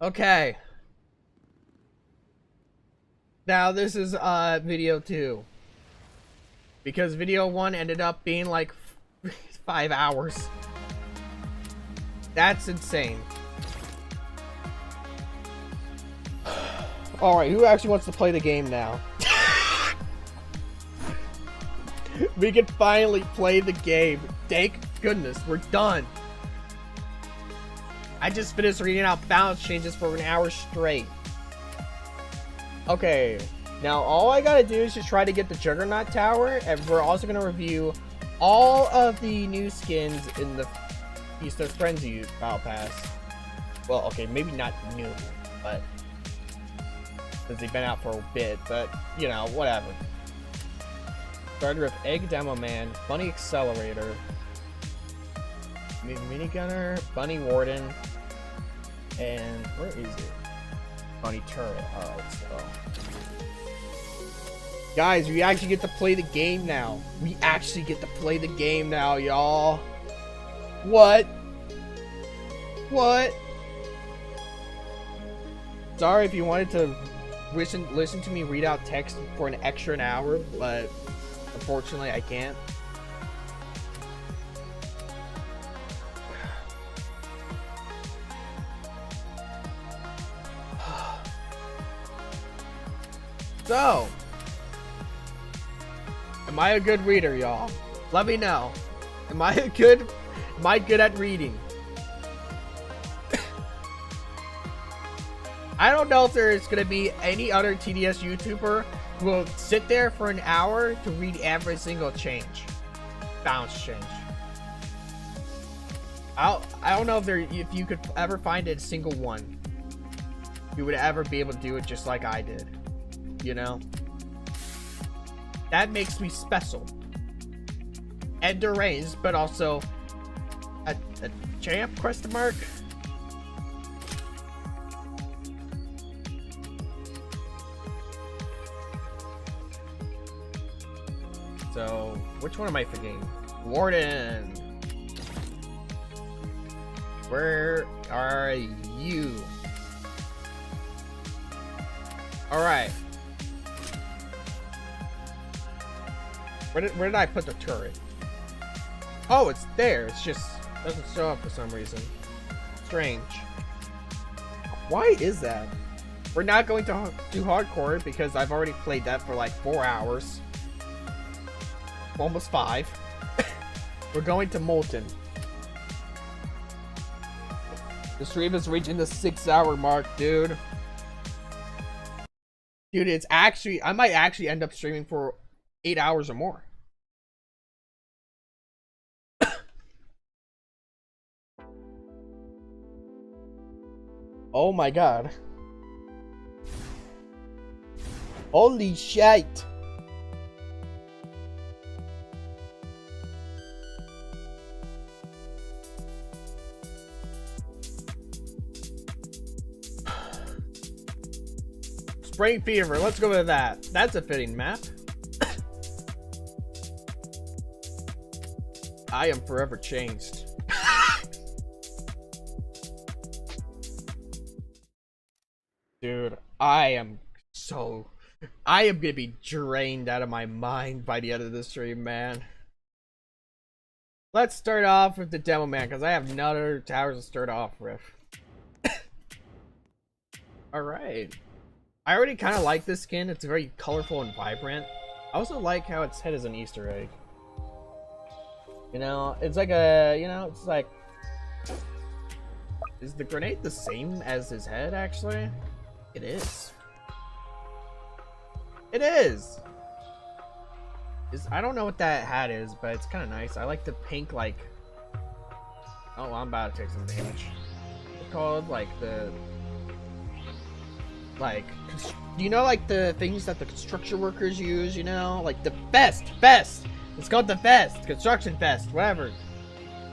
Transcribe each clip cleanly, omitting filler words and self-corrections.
Okay. Now this is video 2. Because video 1 ended up being like 5 hours. That's insane. Alright, who actually wants to play the game now? We can finally play the game. Thank goodness, we're done. I just finished reading out balance changes for an hour straight. Okay, now all I gotta do is just try to get the Juggernaut Tower, and we're also gonna review all of the new skins in the Feast of Frenzy Battle Pass. Well, okay, maybe not new, but since they've been out for a bit, but you know, whatever. Started with Egg Demo Man, Bunny Accelerator, Minigunner, Bunny Warden, and where is it? Bunny Turret. Oh, let's go. Guys, we actually get to play the game now. We actually get to play the game now, y'all. What? What? Sorry if you wanted to listen to me read out text for an extra hour, but unfortunately I can't. So, am I a good reader, y'all? Let me know. Am I good at reading? I don't know if there is going to be any other TDS YouTuber who will sit there for an hour to read every single balance change. I don't know if you could ever find a single one who would ever be able to do it just like I did. You know? That makes me special. And deranged, but also a champ, question mark? So, which one am I forgetting? Warden! Where are you? Alright. Where did I put the turret? Oh, it's there. It's just doesn't show up for some reason. Strange. Why is that? We're not going to do hardcore because I've already played that for like 4 hours. Almost 5. We're going to Molten. The stream is reaching the 6-hour mark, dude. Dude, it's actually, I might actually end up streaming for 8 hours or more. Oh my god. Holy shit. Spring Fever, let's go with that. That's a fitting map. I am forever changed. Dude, I am gonna be drained out of my mind by the end of this stream, man. Let's start off with the Demo Man, because I have no other towers to start off with. Alright. I already kind of like this skin. It's very colorful and vibrant. I also like how its head is an Easter egg. You know, it's like it's like... Is the grenade the same as his head, actually? It is. It is! I don't know what that hat is, but it's kind of nice. I like the pink, like... Oh, I'm about to take some damage. It's called, like, the... Like, you know, like the things that the construction workers use, you know? Like the vest! It's called the vest! Construction vest, whatever.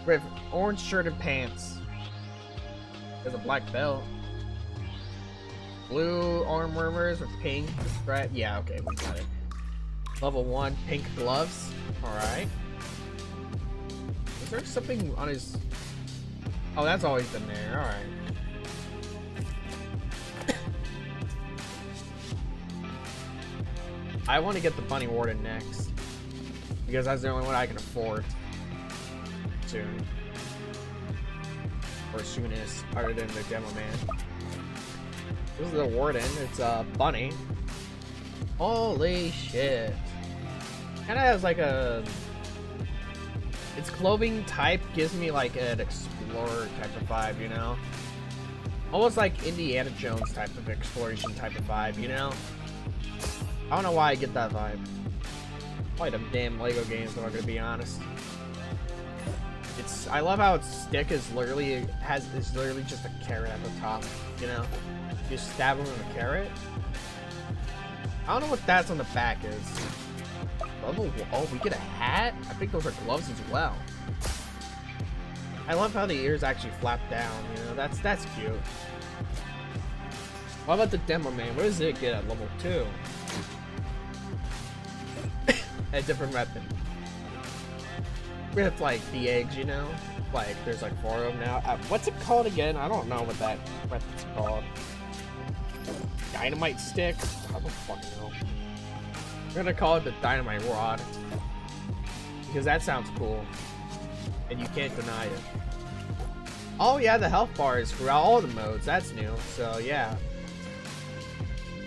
With orange shirt and pants. There's a black belt. Blue arm warmers with pink stripe. Yeah, okay, we got it. Level 1 pink gloves. Alright. Is there something on his... Oh, that's always been there. Alright. I want to get the Bunny Warden next. Because that's the only one I can afford. Soon. Or soonest, other than the Demo Man. This is the Warden. It's a bunny. Holy shit. Kinda has like a... Its clothing type gives me like an explorer type of vibe, you know? Almost like Indiana Jones type of exploration type of vibe, you know? I don't know why I get that vibe. Probably the damn Lego games, if I'm gonna be honest. I love how its stick is literally just a carrot at the top, you know? You stab him with a carrot. I don't know what that's on the back is. Oh, we get a hat? I think those are gloves as well. I love how the ears actually flap down, you know? That's cute. What about the Demo Man? What does it get at level 2? A different weapon. With like the eggs, you know? Like there's like 4 of them now. What's it called again? I don't know what that weapon's called. Dynamite stick? I don't fucking know. I'm gonna call it the Dynamite Rod. Because that sounds cool. And you can't deny it. Oh yeah, the health bar is throughout all the modes. That's new. So yeah.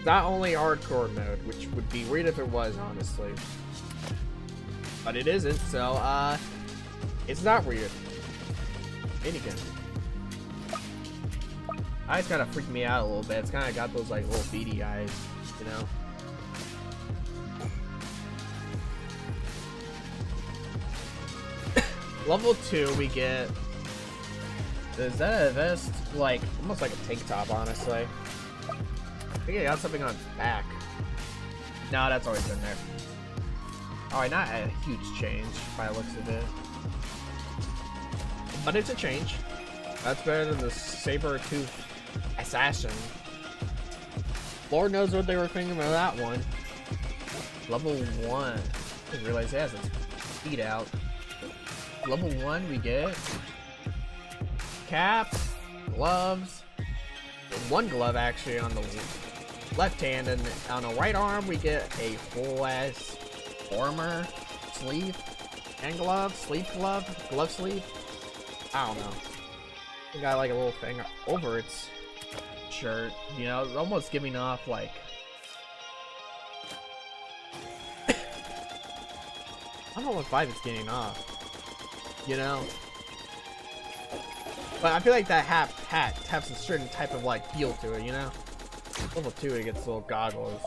Not only hardcore mode, which would be weird if it was, honestly. But it isn't, so it's not weird. Minigun. Eyes kind of freak me out a little bit. It's kind of got those like little beady eyes, you know. Level 2, we get. Is that a vest? Like almost like a tank top, honestly. I think I got something on its back. No, that's always been there. Alright, not a huge change by the looks of it. But it's a change. That's better than the saber-tooth assassin. Lord knows what they were thinking about that one. Level 1. I didn't realize it has its feet out. Level 1 we get cap, gloves, one glove actually on the left hand, and on the right arm we get a full ass armor, sleeve, and glove, glove sleeve. I don't know. I got like a little thing over its shirt, you know, it's almost giving off like I don't know what vibe it's getting off, you know. But I feel like that hat has a certain type of like feel to it, you know. Level 2, it gets little goggles.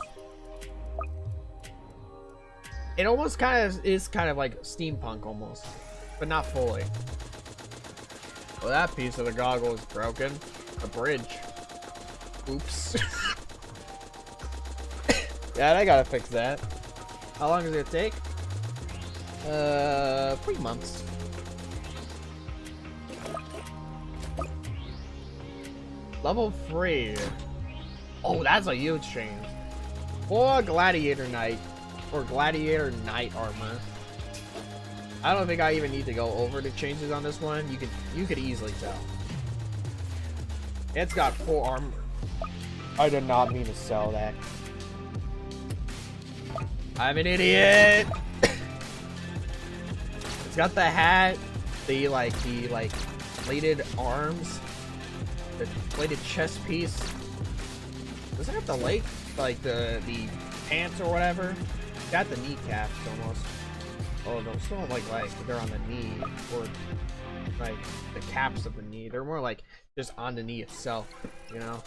It almost kind of is kind of like steampunk almost, but not fully. Well, that piece of the goggle is broken. The bridge. Oops. Yeah, I gotta fix that. How long does it take? 3 months. Level 3. Oh, that's a huge change. Or Gladiator Knight. Or Gladiator Knight armor. I don't think I even need to go over the changes on this one. You could easily tell. It's got full armor. I did not mean to sell that. I'm an idiot. It's got the hat, the plated arms, the plated chest piece. Does it have the leg, like the pants or whatever? It's got the kneecaps almost. Oh, those don't like they're on the knee or like the caps of the knee. They're more like just on the knee itself, you know.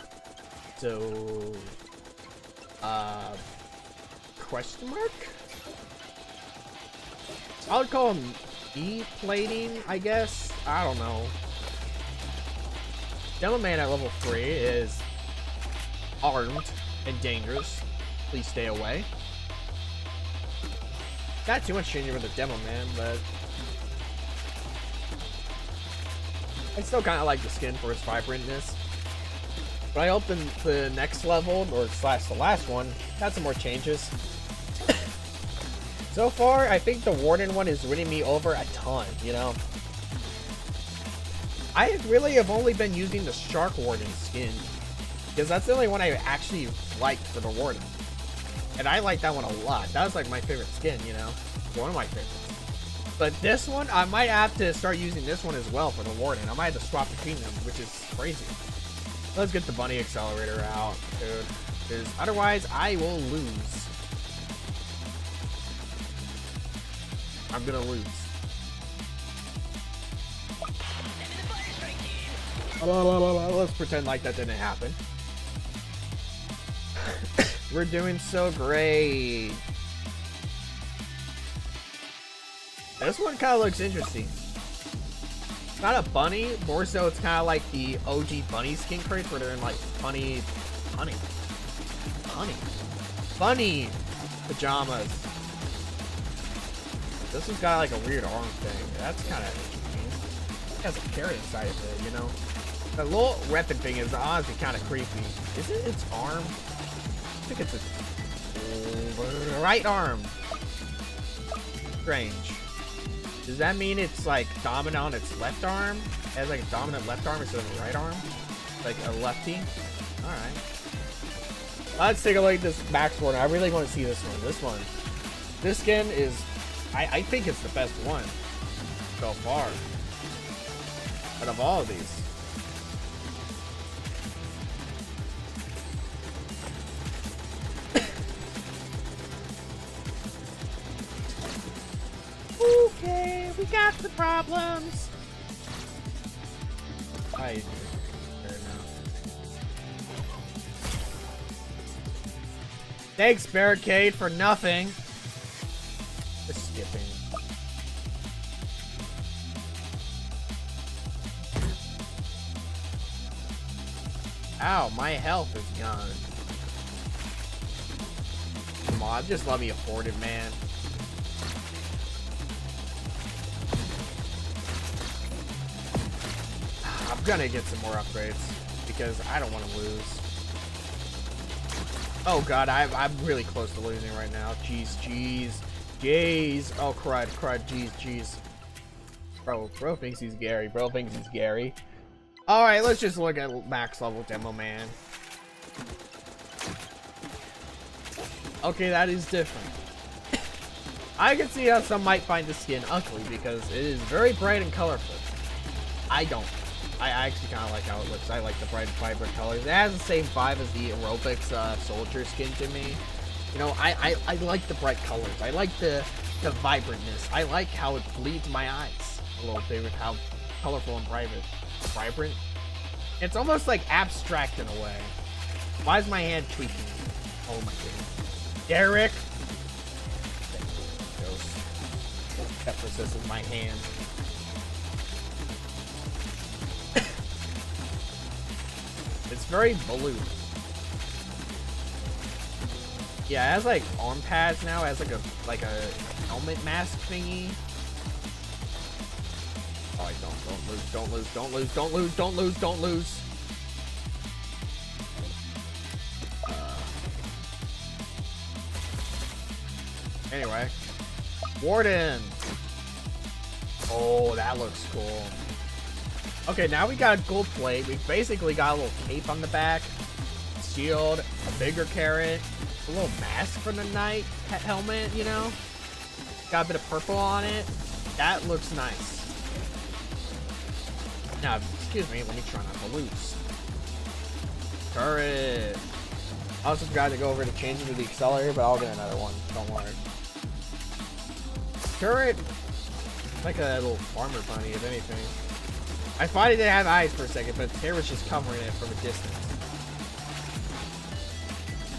So, question mark? I would call them knee plating, I guess. I don't know. Demo Man at level 3 is armed and dangerous. Please stay away. Not too much changing with the Demo Man, but I still kind of like the skin for its vibrantness. But I hope the next level, or slash the last one, had some more changes. So far, I think the Warden one is winning me over a ton, you know? I really have only been using the Shark Warden skin, because that's the only one I actually liked for the Warden. And I like that one a lot. That was like my favorite skin, you know? One of my favorites. But this one, I might have to start using this one as well for the Warden. I might have to swap between them, which is crazy. Let's get the Bunny Accelerator out, dude. Because otherwise, I will lose. I'm gonna lose. Let's pretend like that didn't happen. We're doing so great. This one kind of looks interesting. It's not a bunny, more so it's kind of like the OG bunny skin crates where they're in like funny pajamas. This one's got like a weird arm thing. That's kind of interesting. It has a carrot inside of it, you know? The little weapon thing is honestly kind of creepy. Is it its arm? I think it's its right arm. Strange. Does that mean it's like dominant on its left arm? It has like a dominant left arm instead of a right arm? Like a lefty? Alright. Let's take a look at this Max Warden. I really want to see this one. This skin is, I think it's the best one so far out of all of these. Okay, we got the problems. There now. Thanks, Barricade, for nothing. Just skipping. Ow, my health is gone. Come on, just let me afford it, man. I'm gonna get some more upgrades because I don't want to lose. Oh god, I'm really close to losing right now. Jeez. Oh crud, jeez. Bro thinks he's Gary. Alright, let's just look at max level Demo Man. Okay, that is different. I can see how some might find the skin ugly because it is very bright and colorful. I don't. I actually kind of like how it looks. I like the bright, vibrant colors. It has the same vibe as the Aerobics soldier skin to me. You know, I like the bright colors. I like the vibrantness. I like how it bleeds my eyes a little bit with how colorful and vibrant. It's almost like abstract in a way. Why is my hand tweaking? Oh my goodness. Derek! That possesses my hand. It's very blue. Yeah, it has like arm pads now. It has like a helmet mask thingy. Oh, don't lose. Anyway, Warden. Oh, that looks cool. Okay, now we got a gold plate. We basically got a little cape on the back, shield, a bigger carrot, a little mask for the night helmet, you know? Got a bit of purple on it. That looks nice. Now, excuse me, let me try not to lose. Turret. I also forgot to go over to change into the accelerator, but I'll get another one. Don't worry. Turret. Like a little farmer bunny, if anything. I thought it didn't have eyes for a second, but its hair was just covering it from a distance.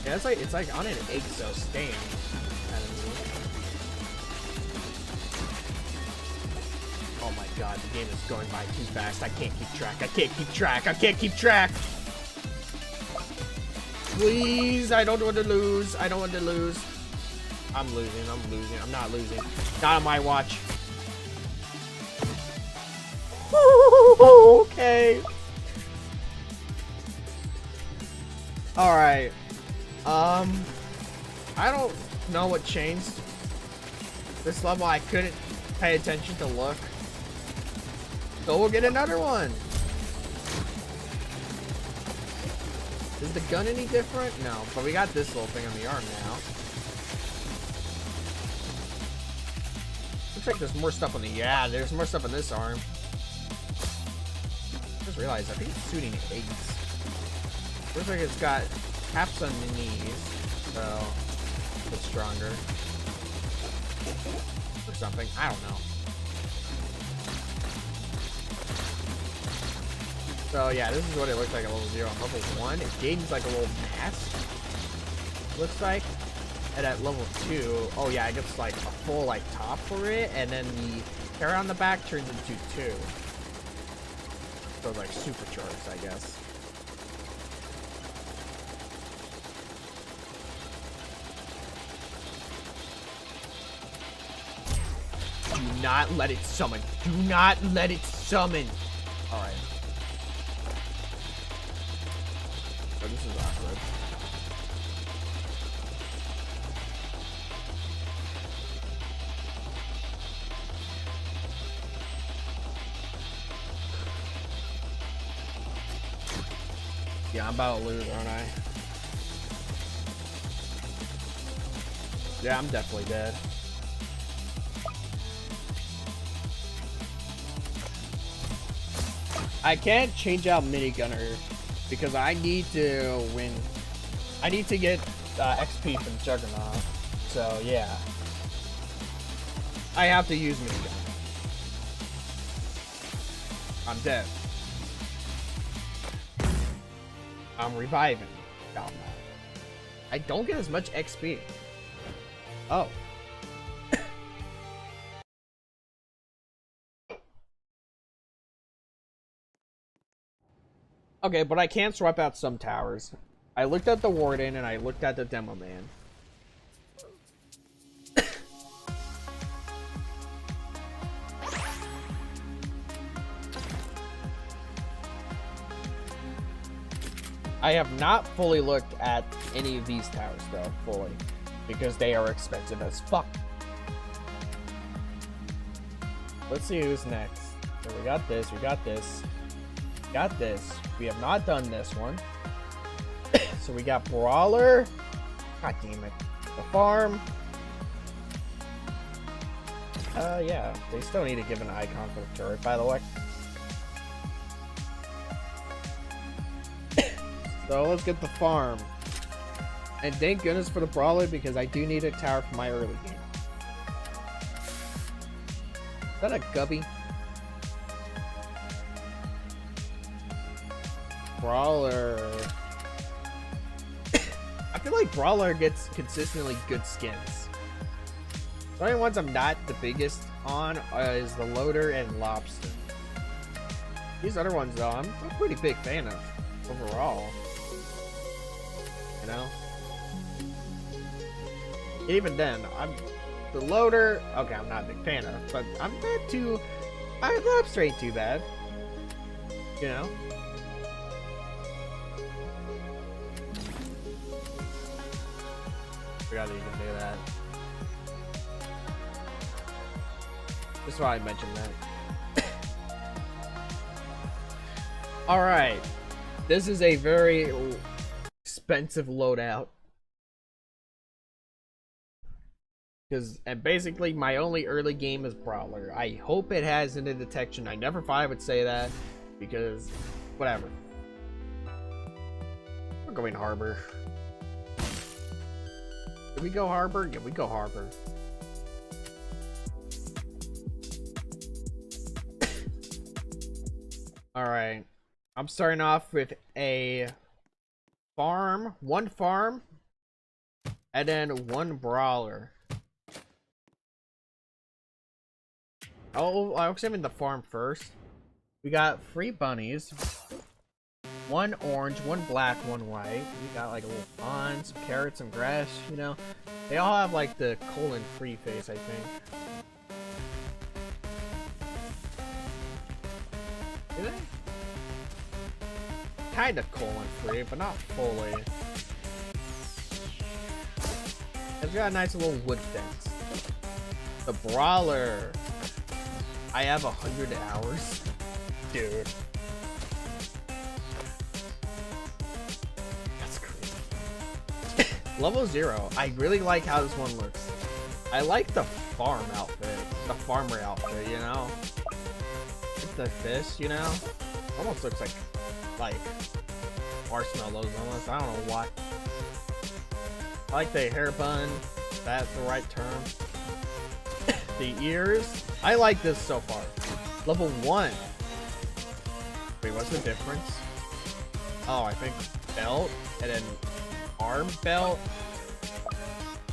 Yeah, it's like on an egg cell stand. Oh my god, the game is going by too fast. I can't keep track. Please, I don't want to lose. I'm losing. I'm not losing. Not on my watch. Okay. Alright. I don't know what changed. This level I couldn't pay attention to look. So we'll get another one. Is the gun any different? No, but we got this little thing on the arm now. looks like there's more stuff on the... Yeah, there's more stuff on this arm. Just realized, I think it's shooting 8s. Looks like it's got taps on the knees, so a bit stronger. Or something, I don't know. So yeah, this is what it looks like at level 0. On level 1, it gains like a little mask, looks like. And at level 2, oh yeah, it gets like a full like top for it, and then the hair on the back turns into 2. So like supercharged, I guess. Do not let it summon. Do not let it summon. Alright. Oh, this is awkward. Yeah, I'm about to lose, aren't I? Yeah, I'm definitely dead. I can't change out Minigunner because I need to win. I need to get XP from Juggernaut. So yeah, I have to use Minigunner. I'm dead. I'm reviving. Oh, I don't get as much XP. Oh. Okay, but I can swap out some towers. I looked at the Warden and I looked at the Demo Man. I have not fully looked at any of these towers though, fully, because they are expensive as fuck. Let's see who's next. So we got this, we got this, got this. We have not done this one. So we got Brawler. God damn it. The farm. Yeah, they still need to give an icon for the turret, by the way. So let's get the farm. And thank goodness for the Brawler, because I do need a tower for my early game. Is that a Gubby? Brawler. I feel like Brawler gets consistently good skins. The only ones I'm not the biggest on is the Loader and Lobster. These other ones though, I'm a pretty big fan of overall. You know? Even then, the Loader, okay, I'm not a big fan of, but I'm not too, Lobster ain't too bad. You know? Forgot to even do that. That's why I mentioned that. Alright. This is a very expensive loadout. And basically my only early game is Brawler. I hope it has into detection. I never thought I would say that, because whatever. We're going Harbor. Did we go Harbor? Yeah, we go Harbor. Alright. I'm starting off with a farm. One farm. And then one Brawler. I'll examine the farm first. We got 3 bunnies. 1 orange, 1 black, 1 white. We got like a little pond, some carrots, some grass, you know. They all have like the colon-free face, I think. Do they? Kind of colon-free, but not fully. It's got a nice little wood fence. The Brawler. I have 100 hours. Dude. Level 0. I really like how this one looks. I like the farm outfit, the farmer outfit, you know? It's the fish, you know? Almost looks like marshmallows almost. I don't know why. I like the hair bun. That's the right term. The ears. I like this so far. Level 1. Wait, what's the difference? Oh, I think belt and then arm belt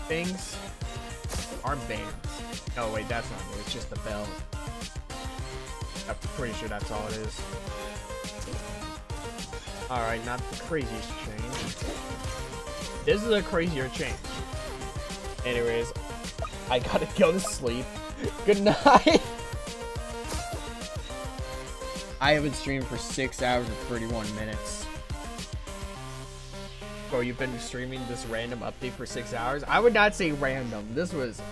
things. Armbands. Oh wait, that's not it. It's just the belt. I'm pretty sure that's all it is. Alright, not the craziest change. This is a crazier change. Anyways, I gotta go to sleep. Good night. I haven't streamed for 6 hours and 31 minutes. Bro, you've been streaming this random update for 6 hours? I would not say random. This was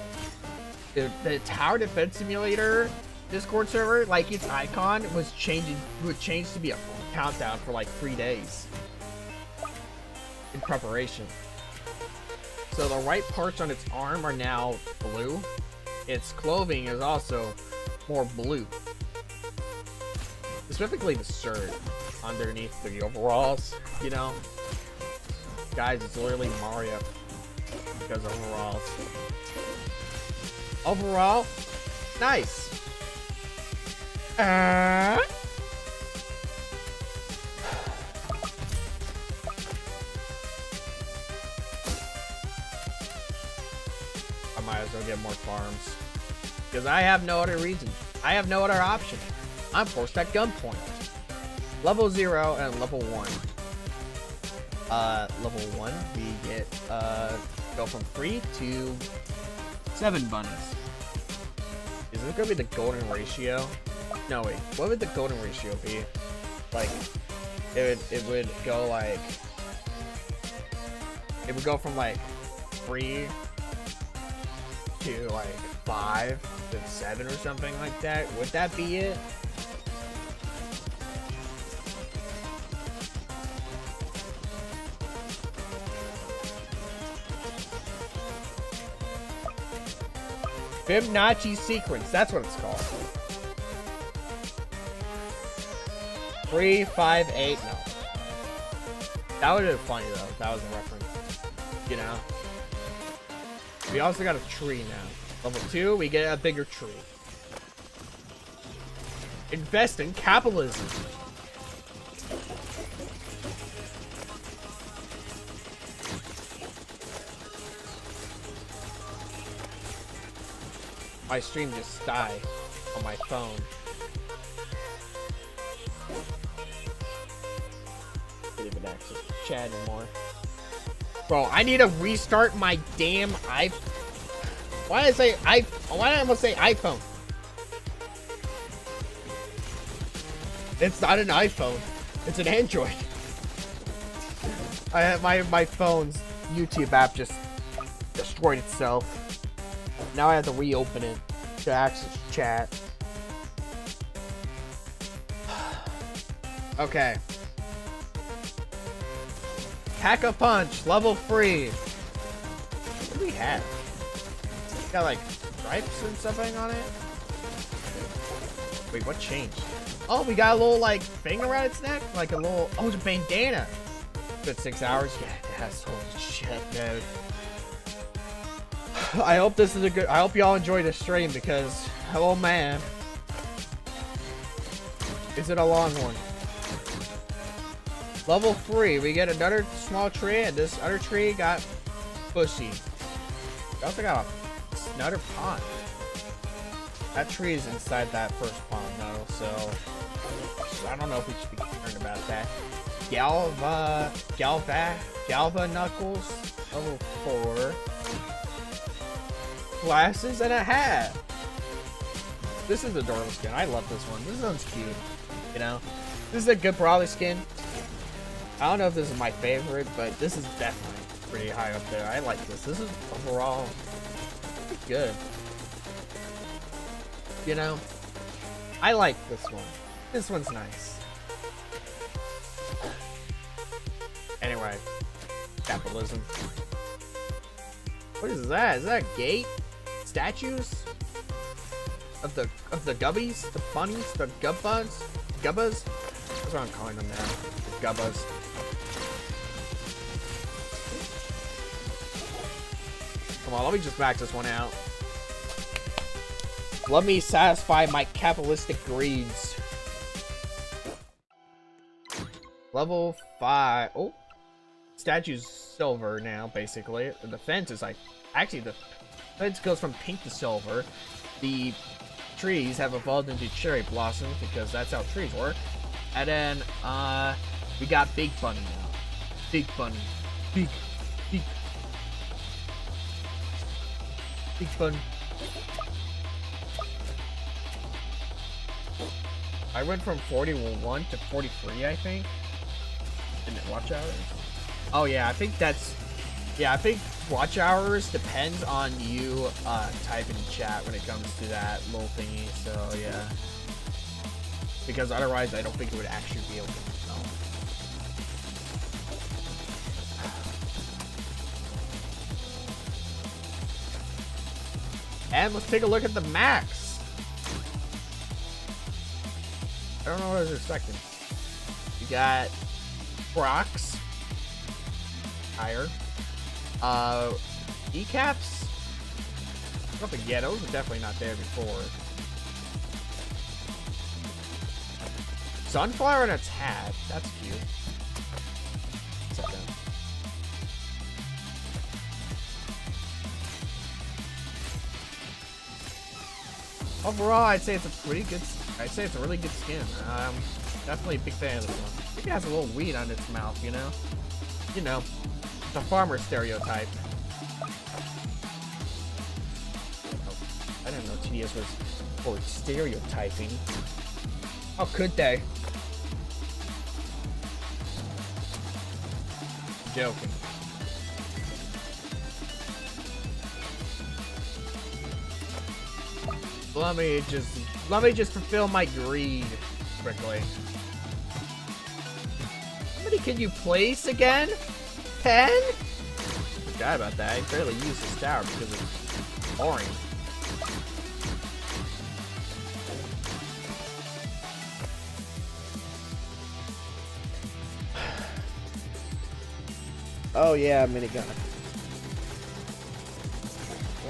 the Tower Defense Simulator Discord server, like its icon was changed to be a countdown for like 3 days in preparation. So the right parts on its arm are now blue. Its clothing is also more blue. Specifically the shirt underneath the overalls, you know? Guys, it's literally Mario because overalls. Overall, nice. I might as well get more farms because I have no other reason. I have no other option. I'm forced at gunpoint. Level 0 and level 1. Level 1, we get, go from 3 to 7 bunnies. Is this gonna be the golden ratio? No, wait, what would the golden ratio be? Like, it would go like, it would go from like 3 to like 5 to 7 or something like that. Would that be it? Fibonacci sequence, that's what it's called. 3, 5, 8, no. That would have been funny though, if that was a reference. You know? We also got a tree now. Level 2, we get a bigger tree. Invest in capitalism. My stream just died on my phone. Can't even access the chat anymore. Bro, I need to restart my damn iPhone. Why did I almost say iPhone? It's not an iPhone. It's an Android. I have my phone's YouTube app just destroyed itself. Now I have to reopen it to access chat. Okay. Pack-a-Punch, level 3. What do we have? Got like stripes and something on it? Wait, what changed? Oh, we got a little like thing around its neck? Like a little, oh, it's a bandana. Good 6 hours? Yeah, that's holy shit, dude. I hope this is a good, I hope y'all enjoy the stream because, oh man. Is it a long one? Level 3, we get another small tree and this other tree got bushy. We also got another pond. That tree is inside that first pond though, so I don't know if we should be concerned about that. Galva Knuckles, level 4. Glasses and a hat. This is a adorable skin. I love this one. This one's cute. You know, this is a good Brawly skin. I don't know if this is my favorite, but this is definitely pretty high up there. I like this. This is overall pretty good. You know, I like this one. This one's nice. Anyway, capitalism. What is that? Is that a gate? Statues? of the gubbies, the bunnies, the gubbas. That's what I'm calling them now. The gubbas. Come on, let me just max this one out. Let me satisfy my capitalistic greeds. Level 5. Oh. Statue's silver now, basically. The fence is like... Actually, the fence goes from pink to silver. The trees have evolved into cherry blossoms because that's how trees work. And then, we got Big Bunny now. Big Bunny. Big Bunny. I went from 41 to 43, I think. In watch hours. Oh yeah, I think that's... Yeah, I think watch hours depends on you typing in chat when it comes to that little thingy, so yeah. Because otherwise I don't think it would actually be able to tell. And let's take a look at the max. I don't know what I was expecting. You got Crocs. Higher. Kneecaps? Nothing yet. Those were definitely not there before. Sunflower and its hat. That's cute. Second. Overall, I'd say it's a pretty good. I'd say it's a really good skin. Definitely a big fan of this one. I think it has a little weed on its mouth, you know? You know, the farmer stereotype. Oh, I didn't know TDS was for stereotyping. How could they? Joking. Let me just fulfill my greed quickly. How many can you place again? 10? Forgot about that. I barely use this tower because it's boring. Oh yeah, minigun.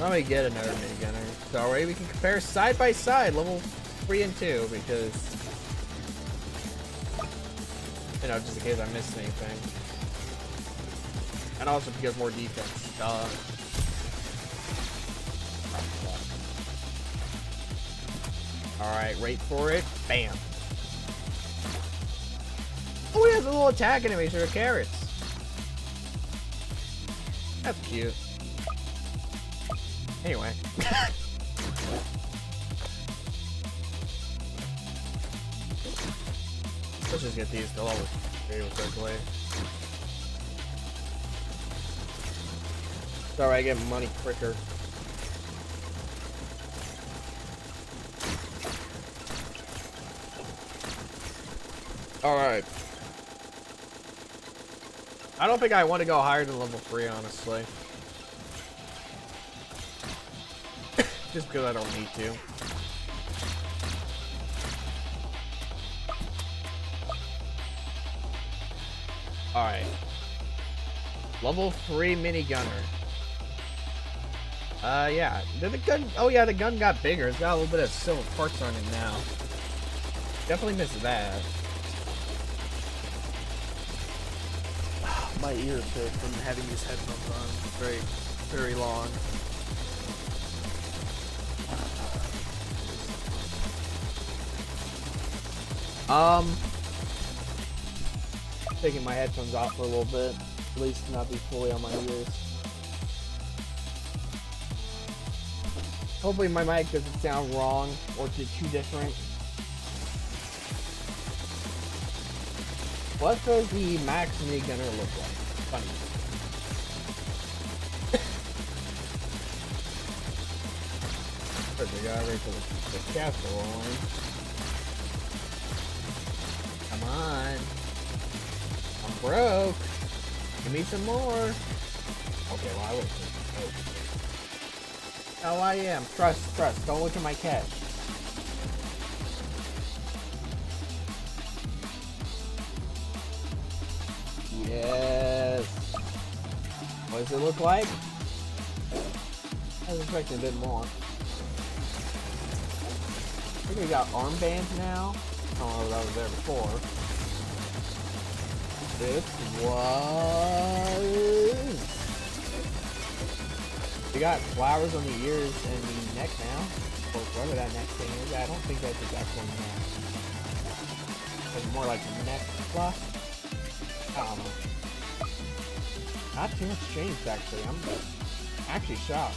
Let me get another minigunner. So we can compare side by side, level 3 and 2, because you know, just in case I missed anything. And also because more defense. Alright, wait for it. Bam. Oh, he has a little attack animation with carrots. That's cute. Anyway. Let's just get these to level 3 quickly. Sorry, I get money quicker. Alright. I don't think I want to go higher than level 3, honestly. Just because I don't need to. Alright. Level 3 minigunner. Yeah. Did the gun... Oh, yeah, the gun got bigger. It's got a little bit of silver parts on it now. Definitely missed that. My ears hurt from having these headphones on. Very, very long. Taking my headphones off for a little bit. At least not be fully on my ears. Hopefully my mic doesn't sound wrong or too different. What does the Max minigunner look like? Funny. First, we gotta wait for the castle on. Come on. I'm broke. Give me some more. Okay, well I wait. Oh, I am. Trust. Don't look at my cash. Yes. What does it look like? I was expecting a bit more. I think we got armbands now. I don't know if that was there before. This was... We got flowers on the ears and the neck now. Or whatever that neck thing is. I don't think that's the actual neck. It's more like neck fluff. I don't know. Not too much changed actually. I'm actually shocked.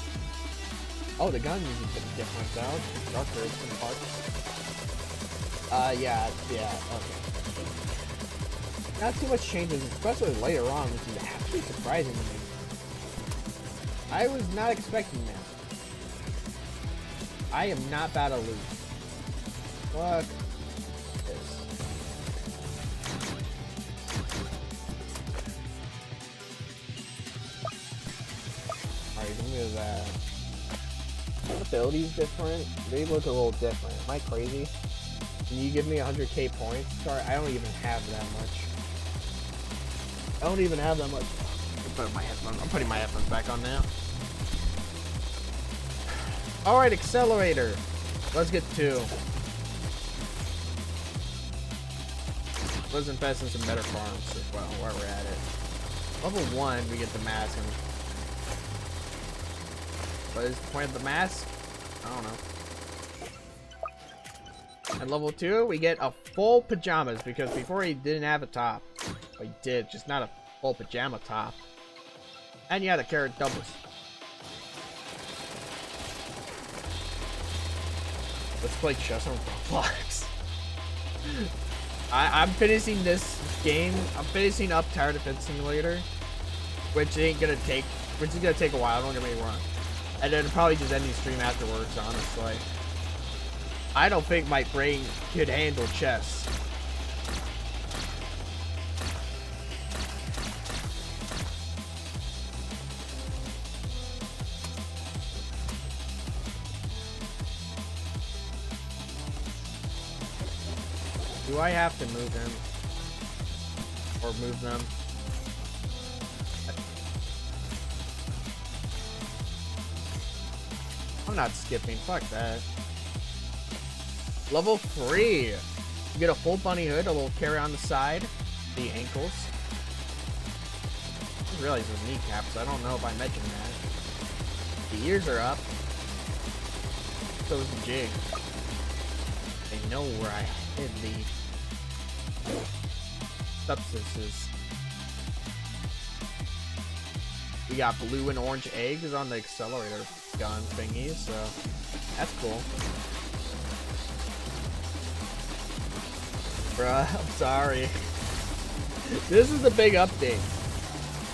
Oh, the gun is a bit different though. It's darker in some parts. Yeah, okay. Not too much changes, especially later on, which is actually surprising to me. I was not expecting that. I am not about to lose. Fuck this. Alright, look at that. The ability's different. They look a little different. Am I crazy? Can you give me 100k points? Sorry, I don't even have that much. I don't even have that much. I'm putting my headphones back on now. Alright, accelerator. Let's get 2. Let's invest in some better farms as well while we're at it. Level 1, we get the mask. And what is the point of the mask? I don't know. At level 2, we get a full pajamas because before he didn't have a top. Well, he did, just not a full pajama top. And yeah, the carrot doubles. Let's play chess on Roblox. I'm finishing this game. I'm finishing up Tower Defense Simulator, which is gonna take a while. Don't get me wrong. And then probably just end the stream afterwards. Honestly, I don't think my brain could handle chess. Do I have to move him? Or move them? I'm not skipping. Fuck that. Level 3. You get a full bunny hood, a little carry on the side, the ankles. I didn't realize it was kneecaps. I don't know if I mentioned that. The ears are up. So is the jig. They know where I hid the substances. We got blue and orange eggs on the accelerator gun thingy, so that's cool. Bruh, I'm sorry. This is a big update.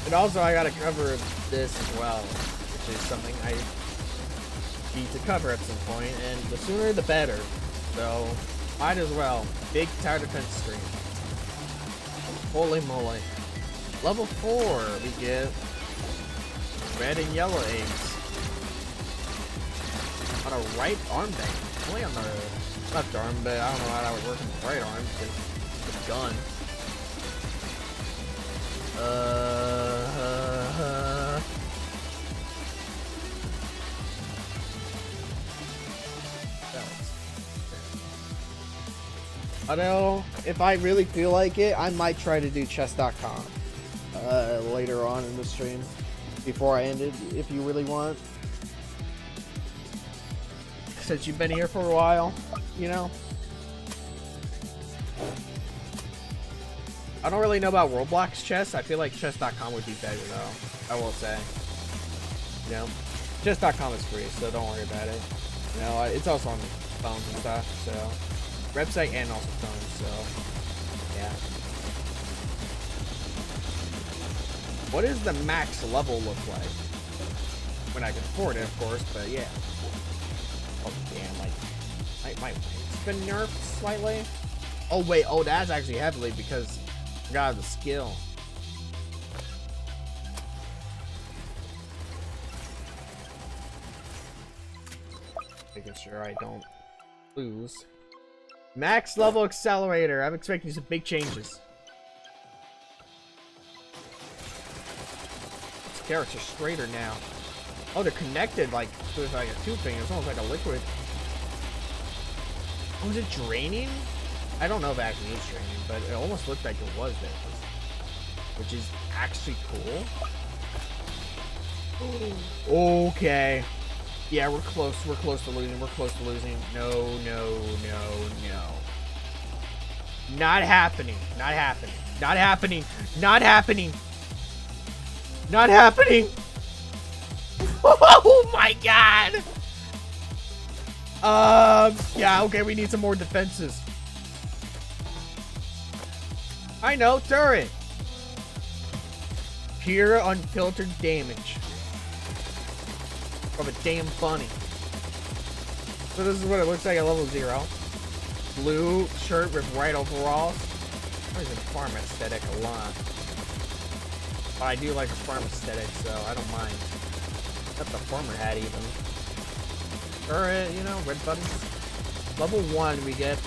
And also I gotta cover this as well, which is something I need to cover at some point, and the sooner the better. So might as well. Big tower defense stream. Holy moly. Level 4, we get red and yellow eggs. On a right armband. Only on the left arm, but I don't know how that would work on the right arm because it's a gun. Although, if I really feel like it, I might try to do chess.com later on in the stream before I end it, if you really want. Since you've been here for a while, you know. I don't really know about Roblox chess. I feel like chess.com would be better though, I will say. You know, chess.com is free, so don't worry about it. You know, it's also on phones and stuff, so website and also phones, so yeah. What does the max level look like? When I can afford it, of course, but yeah. Oh damn, like my weight's been nerfed slightly. Oh wait, oh that's actually heavily because I got the skill. Making sure I don't lose. Max level accelerator. I'm expecting some big changes. carrots are straighter now. Oh, they're connected like with like a tube thing. It's almost like a liquid. Was it draining? I don't know if it actually is draining, but it almost looked like it was there, which is actually cool. Okay. Yeah, we're close. We're close to losing. We're close to losing. No, no, no, no. Not happening. Not happening. Not happening. Not happening. Not happening. Oh my god. Yeah, okay, we need some more defenses. I know, turret. Pure unfiltered damage. From a damn bunny. So this is what it looks like at level 0. Blue shirt with white overalls. I like the farm aesthetic a lot. But I do like the farm aesthetic, so I don't mind. Got the farmer hat even. Turret, you know, red buttons. Level 1 we get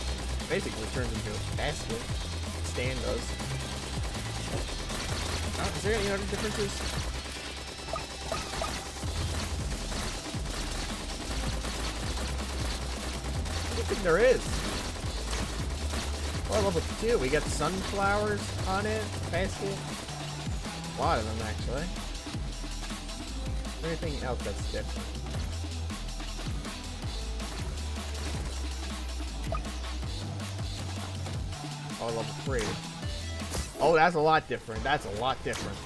basically turns into a basket. Stand does. Oh, is there any other differences? I don't think there is. Well, level 2, we got sunflowers on it, basket. A lot of them actually. Anything else that's different? Oh, level 3. Oh, that's a lot different. That's a lot different.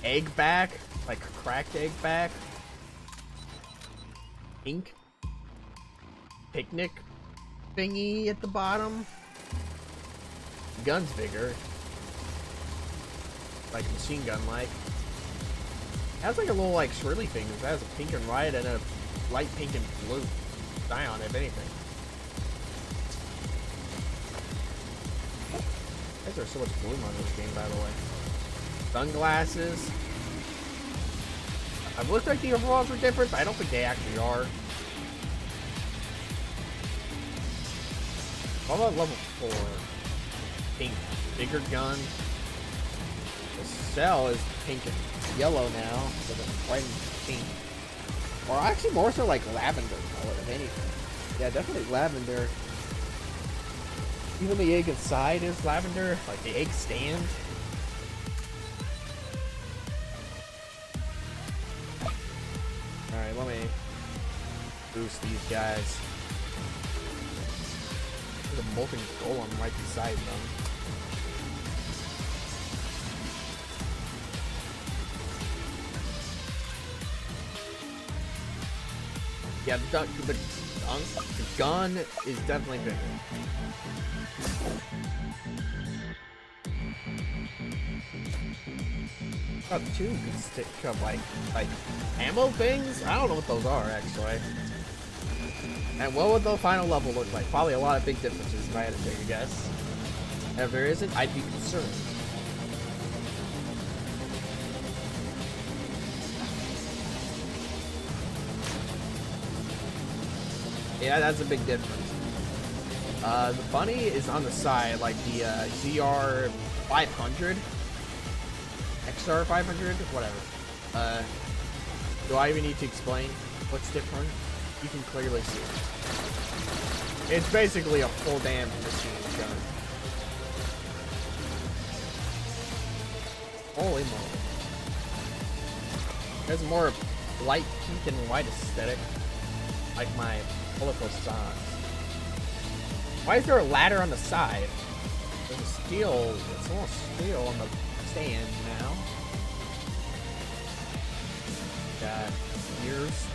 Egg back, like cracked egg back. Ink. Picnic thingy at the bottom. Gun's bigger. Like machine gun like. Has like a little like swirly thing. It has a pink and white and a light pink and blue dye on it, if anything. Why is there so much bloom on this game, by the way? Sunglasses. I've looked like the overalls were different, but I don't think they actually are. What about level 4? Pink. Bigger gun. The cell is pink and yellow now, with a white and pink. Or actually more so like lavender color, if anything. Yeah, definitely lavender. Even the egg inside is lavender, like the egg stand. Alright, let me boost these guys. There's a molten golem right beside them. Yeah, the gun is definitely bigger. Got 2 good stick of like ammo things. I don't know what those are actually. And what would the final level look like? Probably a lot of big differences if I had to take a guess. And if there isn't, I'd be concerned. Yeah, that's a big difference. The bunny is on the side, like the ZR 500, XR 500, whatever. Do I even need to explain what's different? You can clearly see it. It's basically a full damn machine gun. Holy moly. There's more light pink and white aesthetic, like my colorful socks. Why is there a ladder on the side? There's a steel, it's almost steel on the stand now. Got ears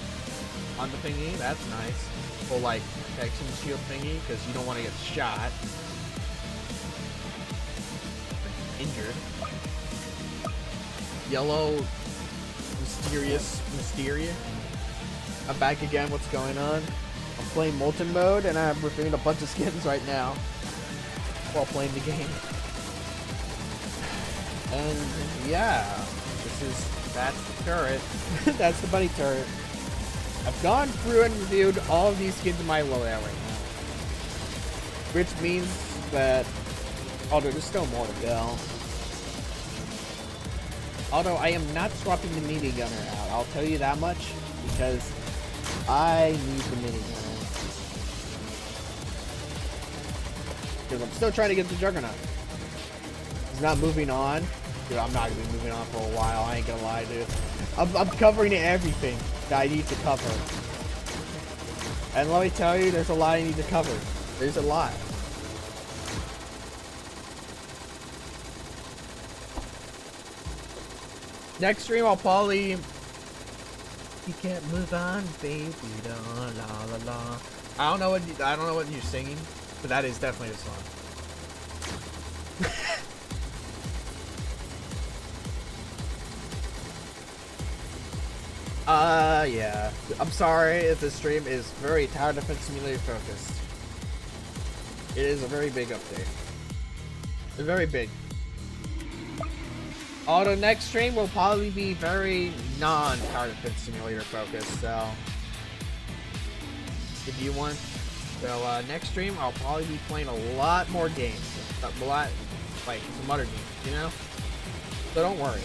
on the thingy, that's nice. Full like protection shield thingy, because you don't want to get shot. Injured. Yellow, mysterious, Mysteria. I'm back again, what's going on? I'm playing Molten mode, and I'm reviewing a bunch of skins right now while playing the game. And yeah, that's the turret. That's the bunny turret. I've gone through and reviewed all of these skins in my loadout right now, which means that there's still more to go. Although I am not swapping the minigunner out. I'll tell you that much because I need the minigunner. Because I'm still trying to get the Juggernaut. He's not moving on. Dude, I'm not going to be moving on for a while. I ain't going to lie, dude. I'm covering everything that I need to cover. And let me tell you, there's a lot I need to cover. There's a lot. Next stream, I'll probably... You can't move on, baby. La la la la. I don't know what you're singing, but that is definitely a song. Yeah. I'm sorry if this stream is very Tower Defense Simulator focused. It is a very big update. It's very big. Although next stream will probably be very non-Tower Defense Simulator focused, so if you want. So next stream I'll probably be playing a lot more games, a lot like some other games, you know. So don't worry.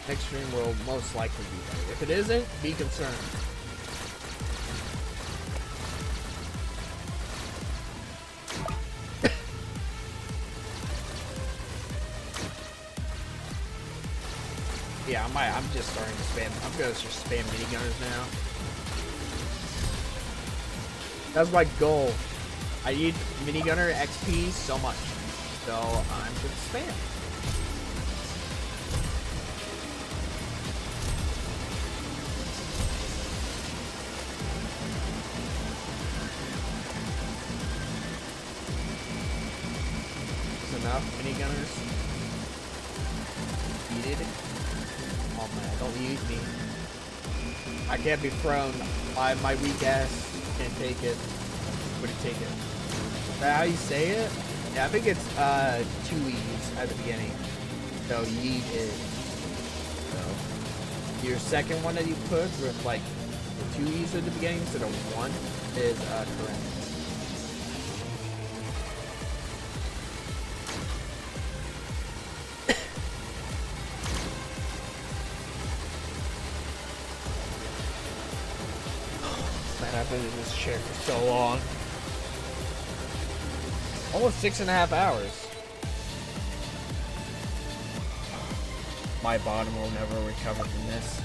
Next stream will most likely be better. If it isn't, be concerned. Yeah, I'm just starting to spam. I'm gonna just spam minigunners now. That's my goal. I need minigunner XP so much, so I'm gonna spam. There's enough minigunners. Eat it. Oh man, don't eat me. I can't be thrown. My weak ass can't take it. Wouldn't take it. Is that how you say it? Yeah, I think it's 2 E's at the beginning. So yeet is. So your second one that you put with like the 2 E's at the beginning instead of 1 is correct. I've been in this chair for so long. Almost 6.5 hours. My bottom will never recover from this.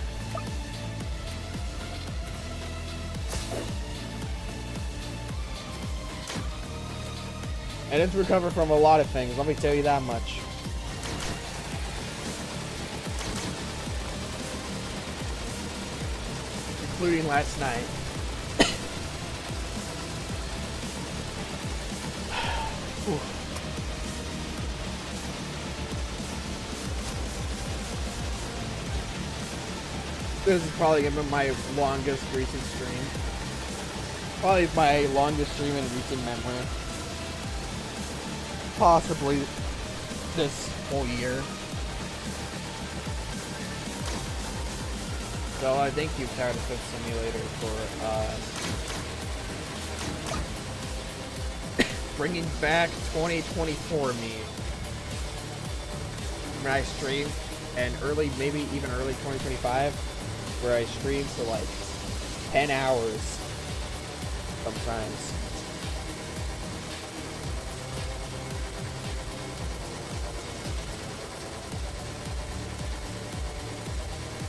And it's recovered from a lot of things, let me tell you that much. Including last night. This is probably gonna be my longest recent stream. Probably my longest stream in recent memory. Possibly this whole year. So I thank you, Tower Defense Simulator, for bringing back 2024 me. When I stream, and maybe even early 2025, where I stream for like 10 hours sometimes.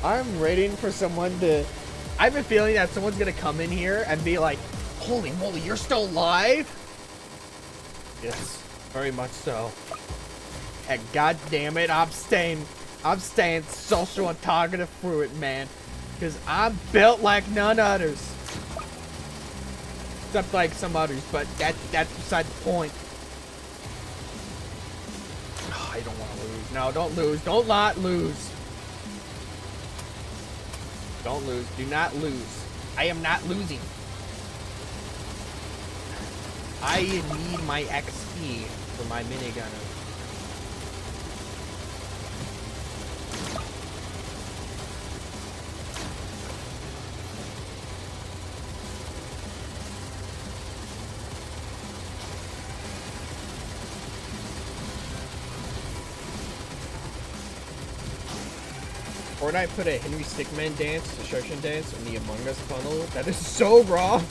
I'm waiting for someone to... I have a feeling that someone's gonna come in here and be like, holy moly, you're still alive? Yes, very much so. And god damn it, I'm staying social and targeted through it, man. Because I'm built like none others. Except like some others, but that's beside the point. Oh, I don't want to lose. No, don't lose. Don't not lose. Don't lose. Do not lose. I am not losing. I need my XP for my minigunner. Fortnite put a Henry Stickmin dance, destruction dance, in the Among Us funnel. That is so wrong.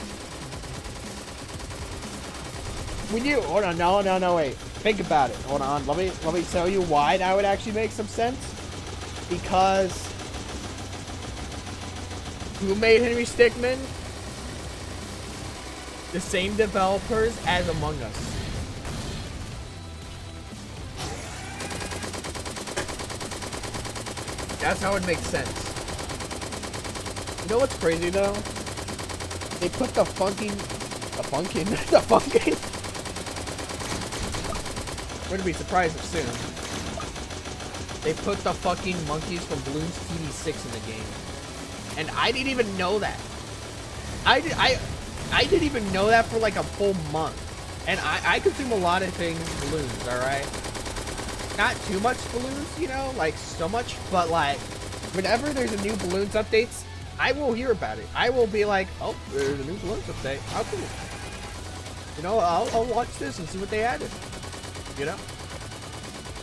When you hold on, no, wait. Think about it. Hold on. Let me tell you why that would actually make some sense. Because who made Henry Stickmin? The same developers as Among Us. That's how it makes sense. You know what's crazy though? They put the funkin'. Wouldn't be surprised if soon. They put the fucking monkeys from Bloons TD6 in the game. And I didn't even know that. I didn't even know that for like a full month. And I consume a lot of things Bloons, alright? Not too much Bloons, you know, like so much, but like whenever there's a new Bloons updates, I will hear about it. I will be like, oh, there's a new Bloons update. How cool. You know, I'll watch this and see what they added. You know?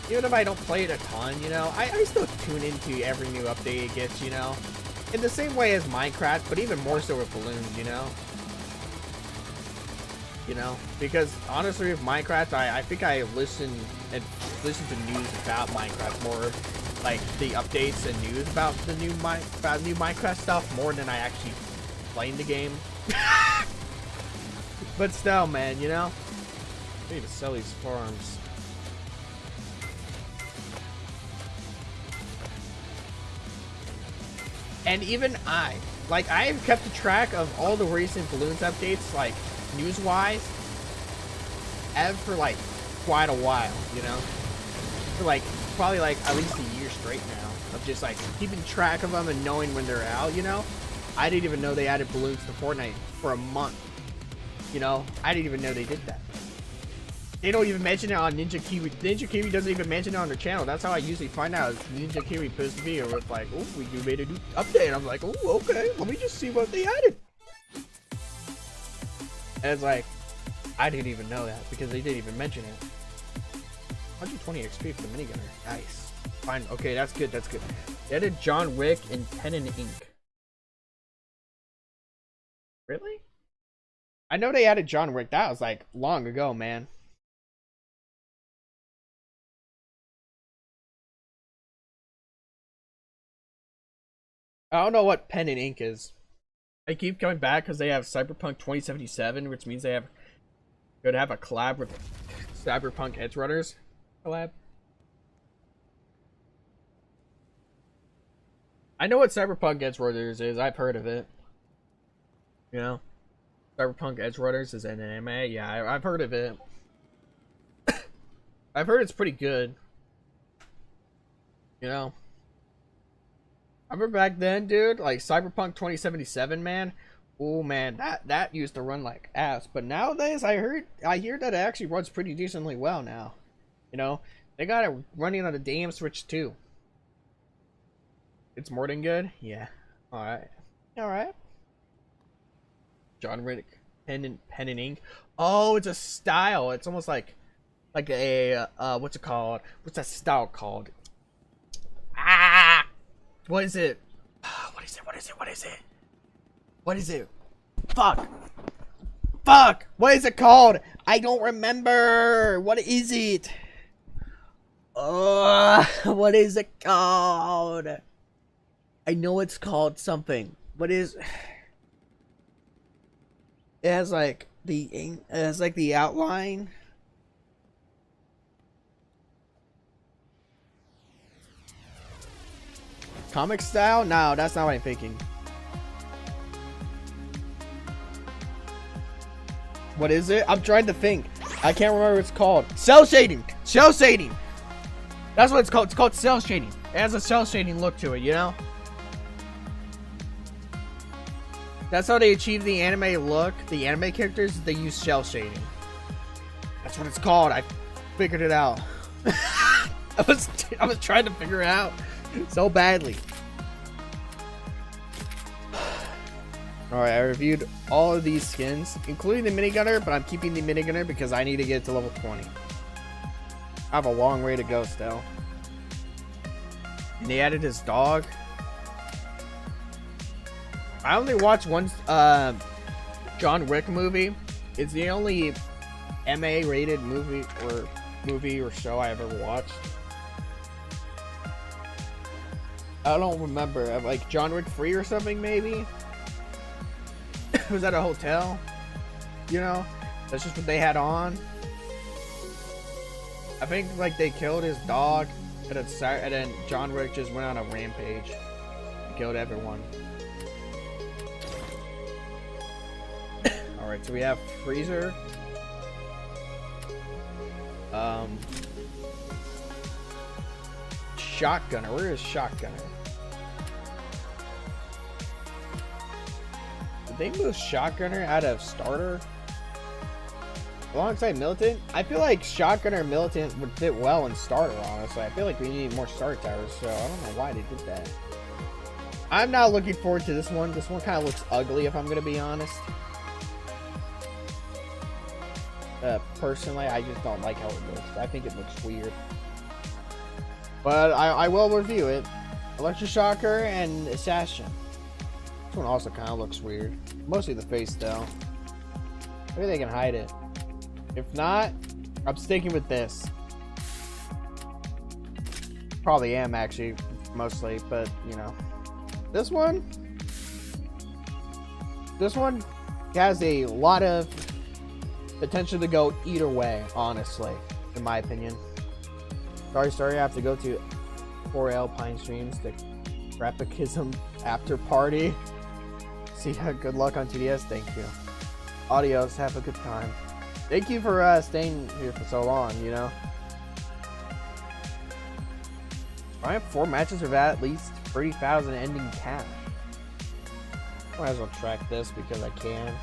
Even if I don't play it a ton, you know, I still tune into every new update it gets, you know? In the same way as Minecraft, but even more so with Bloons, you know? You know, because honestly with Minecraft, I think I listen to news about Minecraft more, like the updates and news about the new Minecraft stuff more than I actually playing the game. But still, man, you know, I need to sell these farms. And even I've kept a track of all the recent Bloons updates, like news-wise, for like quite a while, you know, for like probably like at least a year straight now of just like keeping track of them and knowing when they're out. You know, I didn't even know they added Bloons to Fortnite for a month. You know, I didn't even know they did that. They don't even mention it on Ninja Kiwi. Ninja Kiwi doesn't even mention it on their channel. That's how I usually find out. Ninja Kiwi posts a video with like, oh, we made a new update. I'm like, oh, okay, let me just see what they added. And it's like, I didn't even know that because they didn't even mention it. 120 XP for the minigunner. Nice. Fine. Okay, that's good. That's good. They added John Wick and Pen and Ink. Really? I know they added John Wick. That was like long ago, man. I don't know what Pen and Ink is. I keep coming back because they have Cyberpunk 2077, which means they have going to have a collab with Cyberpunk Edgerunners collab. I know what Cyberpunk Edgerunners is. I've heard of it. You know, Cyberpunk Edgerunners is an anime. Yeah, I've heard of it. I've heard it's pretty good. You know, I remember back then, dude, like Cyberpunk 2077, man. Oh man, that used to run like ass. But nowadays, I hear that it actually runs pretty decently well now. You know, they got it running on the damn Switch too. It's more than good. Yeah. All right. All right. John Wick pen and ink. Oh, it's a style. It's almost like a what's it called? What's that style called? Ah, what is it? What is it? What is it? What is it? What is it? Fuck. Fuck. What is it called? I don't remember. What is it? What is it called? I know it's called something. What is? It has like the outline. Comic style? No, that's not what I'm thinking. What is it? I'm trying to think. I can't remember what it's called. Cell shading. Cell shading. That's what it's called. It's called cell shading. It has a cell shading look to it, you know? That's how they achieve the anime look. The anime characters, they use cell shading. That's what it's called. I figured it out. I was trying to figure it out so badly. Alright, I reviewed all of these skins, including the minigunner, but I'm keeping the minigunner because I need to get to level 20. I have a long way to go still. And they added his dog. I only watched one John Wick movie. It's the only MA rated movie or show I ever watched. I don't remember. Like John Wick 3 or something, maybe? Was that a hotel? You know? That's just what they had on. I think like they killed his dog, and then John Wick just went on a rampage and killed everyone. Alright, so we have Freezer. Shotgunner. Where is Shotgunner? Did they move Shotgunner out of starter? Alongside Militant? I feel like Shotgunner and Militant would fit well in starter, honestly. I feel like we need more starter towers, so I don't know why they did that. I'm not looking forward to this one. This one kind of looks ugly, if I'm going to be honest. Personally, I just don't like how it looks. I think it looks weird. But I will review it. Electroshocker and Assassin. This one also kind of looks weird. Mostly the face, though. Maybe they can hide it. If not, I'm sticking with this. Probably am, actually, mostly. But, you know. This one has a lot of potential to go either way, honestly, in my opinion. Sorry, I have to go to 4L Pine Streams, the Rapikism after party. See, good luck on TDS, thank you. Adios, have a good time. Thank you for staying here for so long, you know. I have 4 matches with at least 30,000 ending cash. Might as well track this because I can.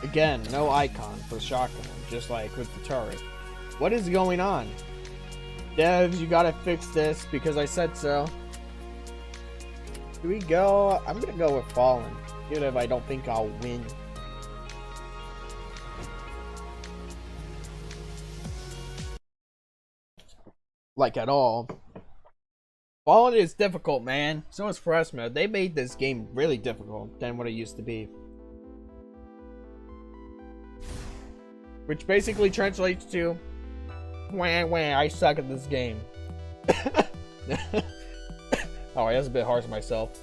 Again, no icon for Shotgun, just like with the turret. What is going on? Devs, you gotta fix this because I said so. Do we go? I'm gonna go with Fallen, even if I don't think I'll win. Like at all. Fallen is difficult, man. So is Fresh Mode. They made this game really difficult than what it used to be. Which basically translates to, wah, wah, I suck at this game. Oh, that's a bit harsh on myself.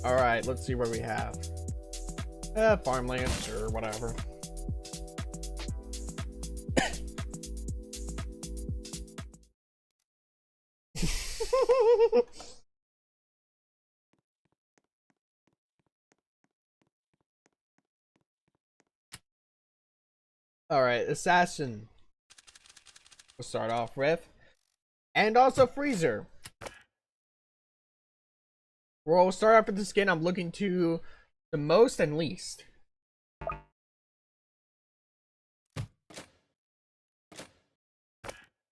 Alright, let's see what we have. Farmland, sure, whatever. Alright, Assassin. We'll start off with. And also Freezer. We'll start off with the skin I'm looking to the most and least.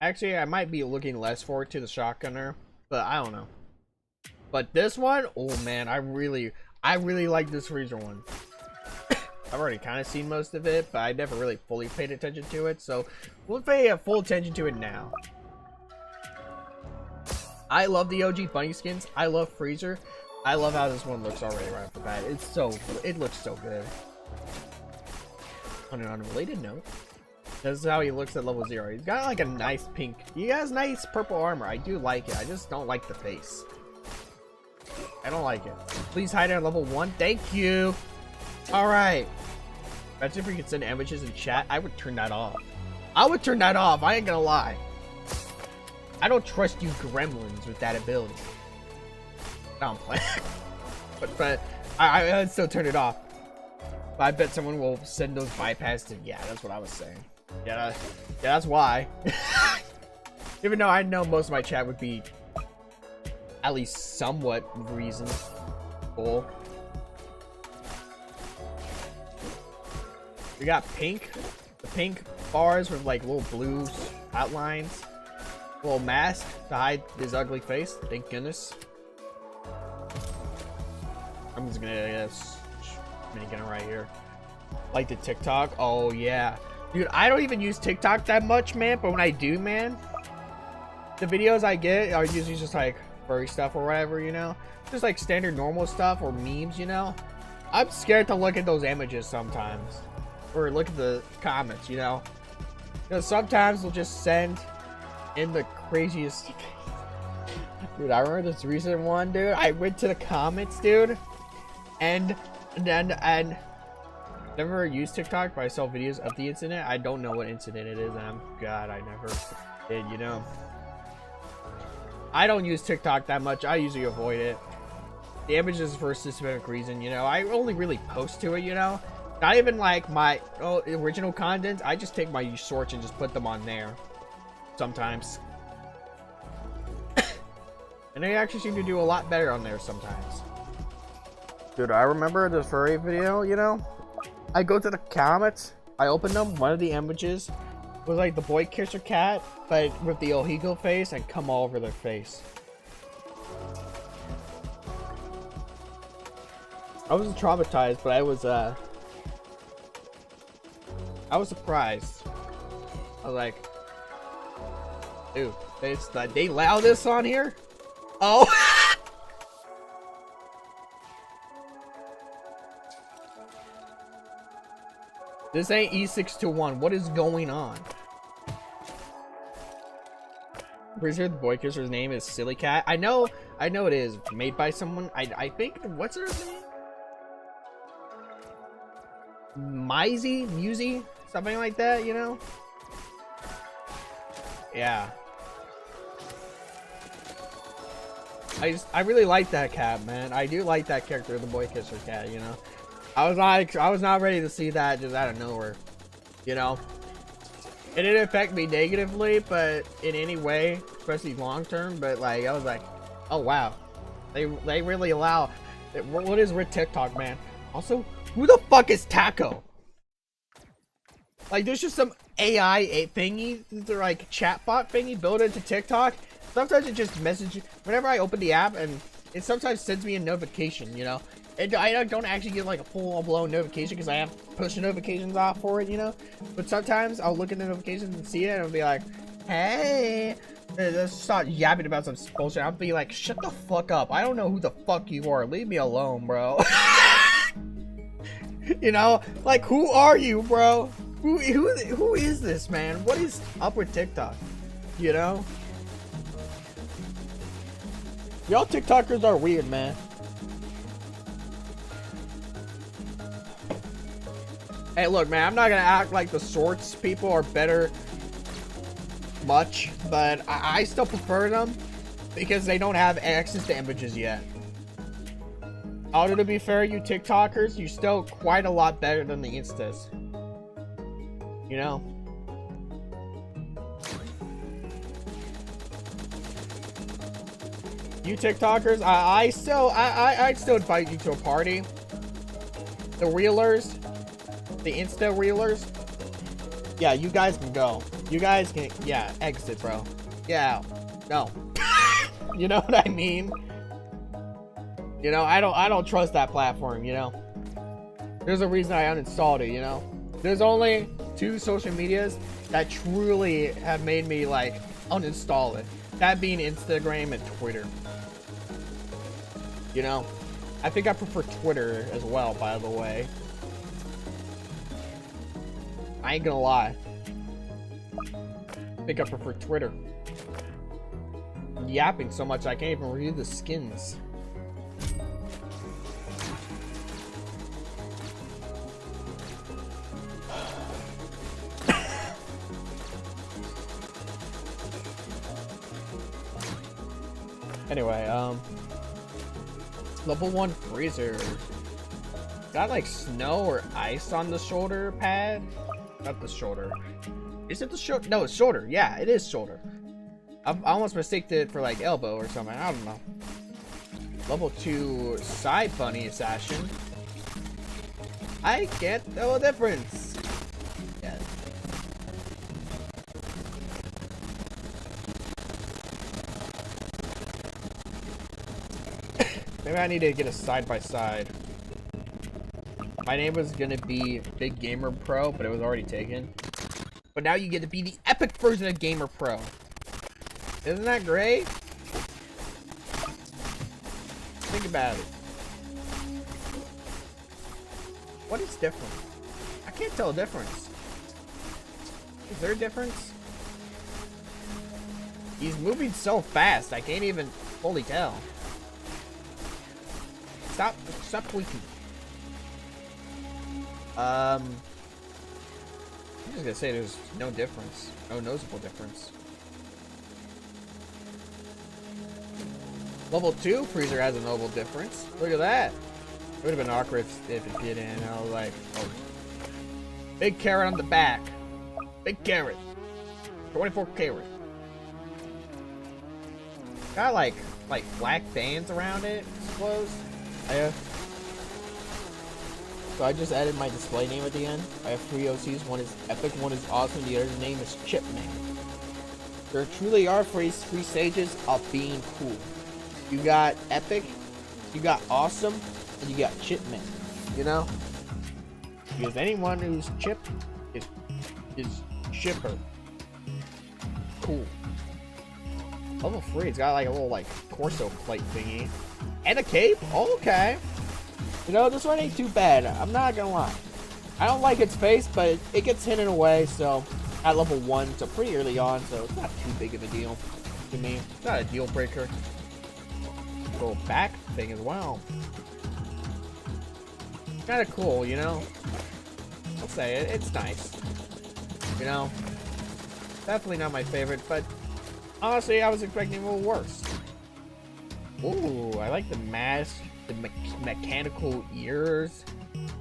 Actually, I might be looking less forward to the Shotgunner, but I don't know. But this one, oh man, I really like this Freezer one. I've already kind of seen most of it, but I never really fully paid attention to it, so we'll pay full attention to it now. I love the OG funny skins. I love Freezer. I love how this one looks already right off the bat. It looks so good. On an unrelated note, this is how he looks at level 0. He's got like a nice pink. He has nice purple armor. I do like it. I just don't like the face. I don't like it. Please hide it at level 1. Thank you. Alright. Imagine if we could send images in chat. I would turn that off. I would turn that off. I ain't gonna lie. I don't trust you gremlins with that ability. No, I'm playing. but I'd still turn it off. But I bet someone will send those bypass to. Yeah, that's what I was saying. Yeah, that's why. Even though I know most of my chat would be at least somewhat reasonable. We got pink. The pink bars with like little blue outlines. A little mask to hide his ugly face. Thank goodness. I'm just gonna make it right here. Like the TikTok. Oh yeah. Dude, I don't even use TikTok that much, man. But when I do, man, the videos I get are usually just like furry stuff or whatever, you know? Just like standard normal stuff or memes, you know? I'm scared to look at those images sometimes. Or look at the comments, you know? Because sometimes they'll just send in the craziest. Dude, I remember this recent one, dude. I went to the comments, dude. And never used TikTok, but I saw videos of the incident. I don't know what incident it is, and God, I never did, you know? I don't use TikTok that much. I usually avoid it. The images for a specific reason, you know? I only really post to it, you know? Not even like my original content. I just take my shorts and just put them on there. Sometimes. And they actually seem to do a lot better on there sometimes. Dude, I remember the furry video, you know? I go to the comments. I open them. One of the images was like the boy kisser cat, but with the Ohego face and come all over their face. I wasn't traumatized, but I was surprised. I was like, dude, they allow this on here? Oh. This ain't E621. What is going on? Pretty sure the boy kisser's name is Silly Cat. I know it is made by someone. I think, what's her name? Musy, something like that, you know? Yeah. I really like that cat, man. I do like that character, the boy kisser cat, you know? I was not ready to see that just out of nowhere, you know? It didn't affect me negatively, but in any way, especially long term, but like, I was like, oh wow. They really allow, what is with TikTok, man? Also, who the fuck is Taco? Like, there's just some AI thingy, they're like chatbot thingy built into TikTok. Sometimes it just messages, whenever I open the app, and it sometimes sends me a notification, you know? And I don't actually get like a full-blown notification because I have push notifications off for it, you know? But sometimes I'll look at the notifications and see it and I'll be like, hey, let's start yapping about some bullshit. I'll be like, shut the fuck up. I don't know who the fuck you are. Leave me alone, bro. You know? Like, who are you, bro? Who is this, man? What is up with TikTok? You know? Y'all TikTokers are weird, man. Hey, look, man, I'm not gonna act like the sorts people are better much, but I still prefer them because they don't have access to images yet. Although, to be fair, you TikTokers, you're still quite a lot better than the Instas. You know? You TikTokers, I still invite you to a party. The Reelers, the Insta Reelers, yeah, you guys can go. You guys can, yeah, exit, bro. Yeah, no. You know what I mean? You know, I don't trust that platform, you know? There's a reason I uninstalled it, you know? There's only 2 social medias that truly have made me, like, uninstall it. That being Instagram and Twitter. You know? I think I prefer Twitter as well, by the way. I ain't gonna lie. I think I prefer Twitter. I'm yapping so much I can't even read the skins. Anyway, level 1 freezer. Got like snow or ice on the shoulder pad? Not the shoulder. Is it the shoulder? No, it's shoulder. Yeah, it is shoulder. I almost mistaked it for like elbow or something. I don't know. Level 2 side bunny assassin. I can't tell a difference. Maybe I need to get a side by side. My name was gonna be Big Gamer Pro, but it was already taken. But now you get to be the epic version of Gamer Pro. Isn't that great? Think about it. What is different? I can't tell a difference. Is there a difference? He's moving so fast, I can't even fully tell. Stop tweaking. I'm just gonna say there's no difference. No noticeable difference. Level 2, Freezer has a notable difference. Look at that. It would have been awkward if it didn't. I was like, oh. Big carrot on the back. Big carrot. 24 carrot. Got like black bands around it, I suppose. Yeah. So I just added my display name at the end. I have 3 OCs. One is epic, one is awesome, the other name is Chipman. There truly are three stages of being cool. You got epic, you got awesome, and you got Chipman. You know? Because anyone who's chip is chipper. Cool. Level 3, it's got like a little like torso plate thingy. And a cape? Oh, okay. You know, this one ain't too bad. I'm not gonna lie. I don't like its face, but it gets hidden away, so at level 1, so pretty early on, so it's not too big of a deal to me. It's not a deal breaker. Little back thing as well. Kind of cool, you know? I'll say it. It's nice. You know? Definitely not my favorite, but honestly, I was expecting a little worse. Ooh, I like the mask, the mechanical ears,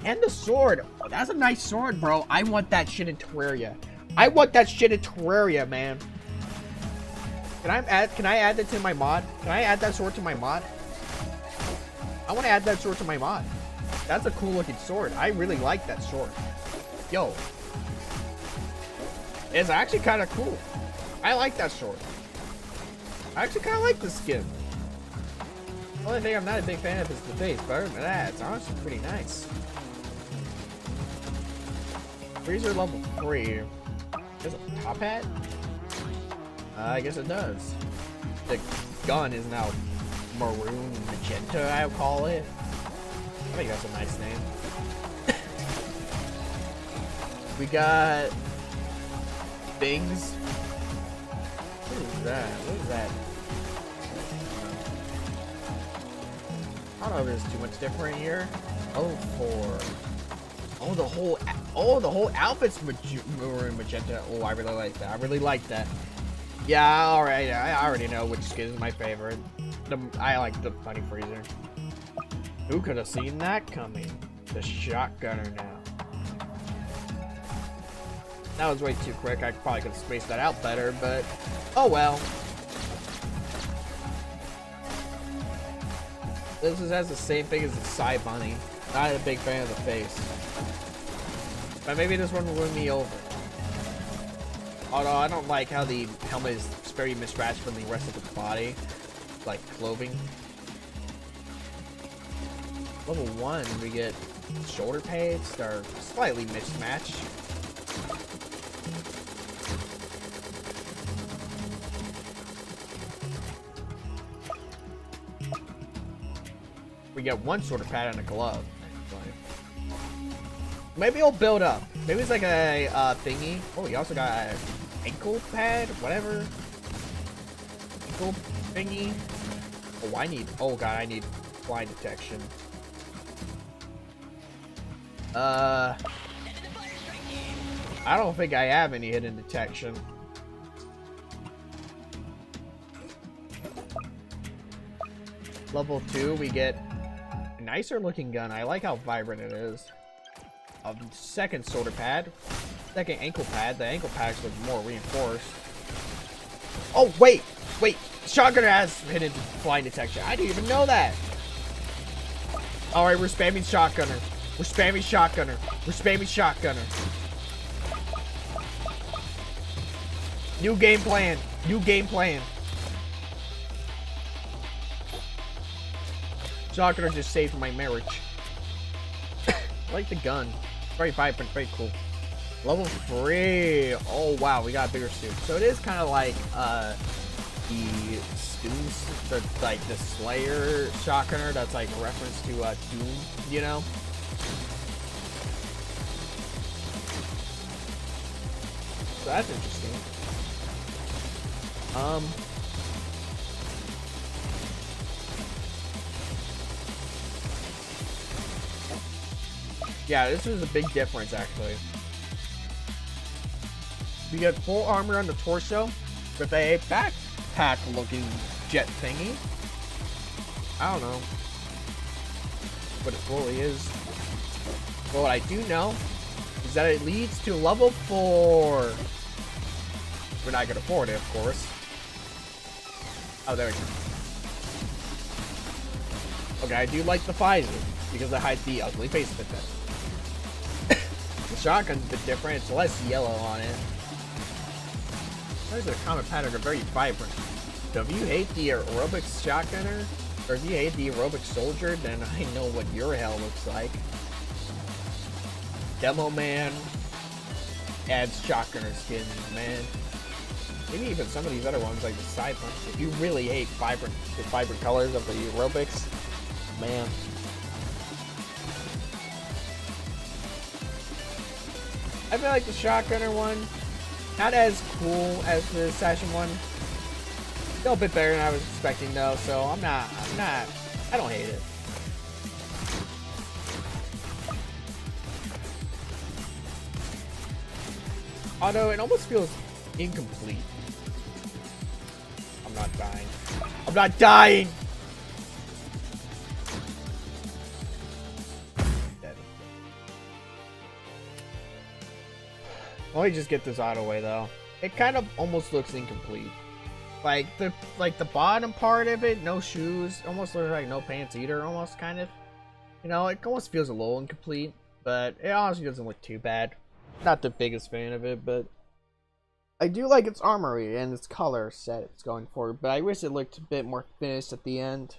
and the sword. Oh, that's a nice sword, bro. I want that shit in Terraria. I want that shit in Terraria, man. Can I add that to my mod? Can I add that sword to my mod? I want to add that sword to my mod. That's a cool looking sword. I really like that sword. Yo. It's actually kind of cool. I like that sword. I actually kind of like the skin. The only thing I'm not a big fan of is the face, but other than that, it's honestly pretty nice. Freezer level 3. There's a top hat? I guess it does. The gun is now maroon magenta, I'll call it. I think that's a nice name. We got things. What is that? What is that? I don't know if there's too much different here. Oh, the whole outfit's maroon magenta. Oh, I really like that. I really like that. Yeah, alright. I already know which skin is my favorite. I like the Bunny Freezer. Who could have seen that coming? The shotgunner now. That was way too quick. I probably could have spaced that out better, but oh well. This has the same thing as the Psy Bunny. Not a big fan of the face. But maybe this one will win me over. Although I don't like how the helmet is very mismatched from the rest of the body. Like clothing. Level 1, we get shoulder pads that are slightly mismatched. We get one shoulder pad and a glove. Maybe it'll build up. Maybe it's like a thingy. Oh, you also got an ankle pad, whatever. Ankle thingy. Oh god, I need fly detection. I don't think I have any hidden detection. Level 2, we get a nicer looking gun. I like how vibrant it is. A second shoulder pad. Second ankle pad. The ankle pads look more reinforced. Oh, wait! Shotgunner has hidden flying detection. I didn't even know that. Alright, we're spamming Shotgunner. We're spamming Shotgunner. We're spamming Shotgunner. New game plan. New game plan. Shotgunner just saved my marriage. I like the gun. Very vibrant, very cool. Level 3. Oh wow, we got a bigger suit. So it is kind of like the like the Slayer Shotgunner. That's like a reference to Doom, you know. So that's interesting. Yeah, this is a big difference actually. We get full armor on the torso with a backpack looking jet thingy. I don't know what it fully is. But what I do know is that it leads to level 4. We're not gonna afford it, of course. Oh, there we go. Okay, I do like the visor because it hides the ugly face a bit better. The shotgun's a bit different, it's less yellow on it. There's a common pattern, they're very vibrant. So if you hate the aerobics shotgunner, or if you hate the aerobic soldier, then I know what your hell looks like. Demo Man adds shotgunner skins, man. Maybe even some of these other ones like the side punch. If you really hate the vibrant colors of the aerobics, man. I feel like the shotgunner one, not as cool as the assassin one. Still a bit better than I was expecting though, so I don't hate it. Although it almost feels incomplete. I'm not dying. I'm not dying! Dead. Let me just get this out of the way though. It kind of almost looks incomplete. Like the bottom part of it, no shoes, almost looks like no pants either, almost kind of. You know, it almost feels a little incomplete, but it honestly doesn't look too bad. Not the biggest fan of it, but I do like its armory and its color set it's going for, but I wish it looked a bit more finished at the end.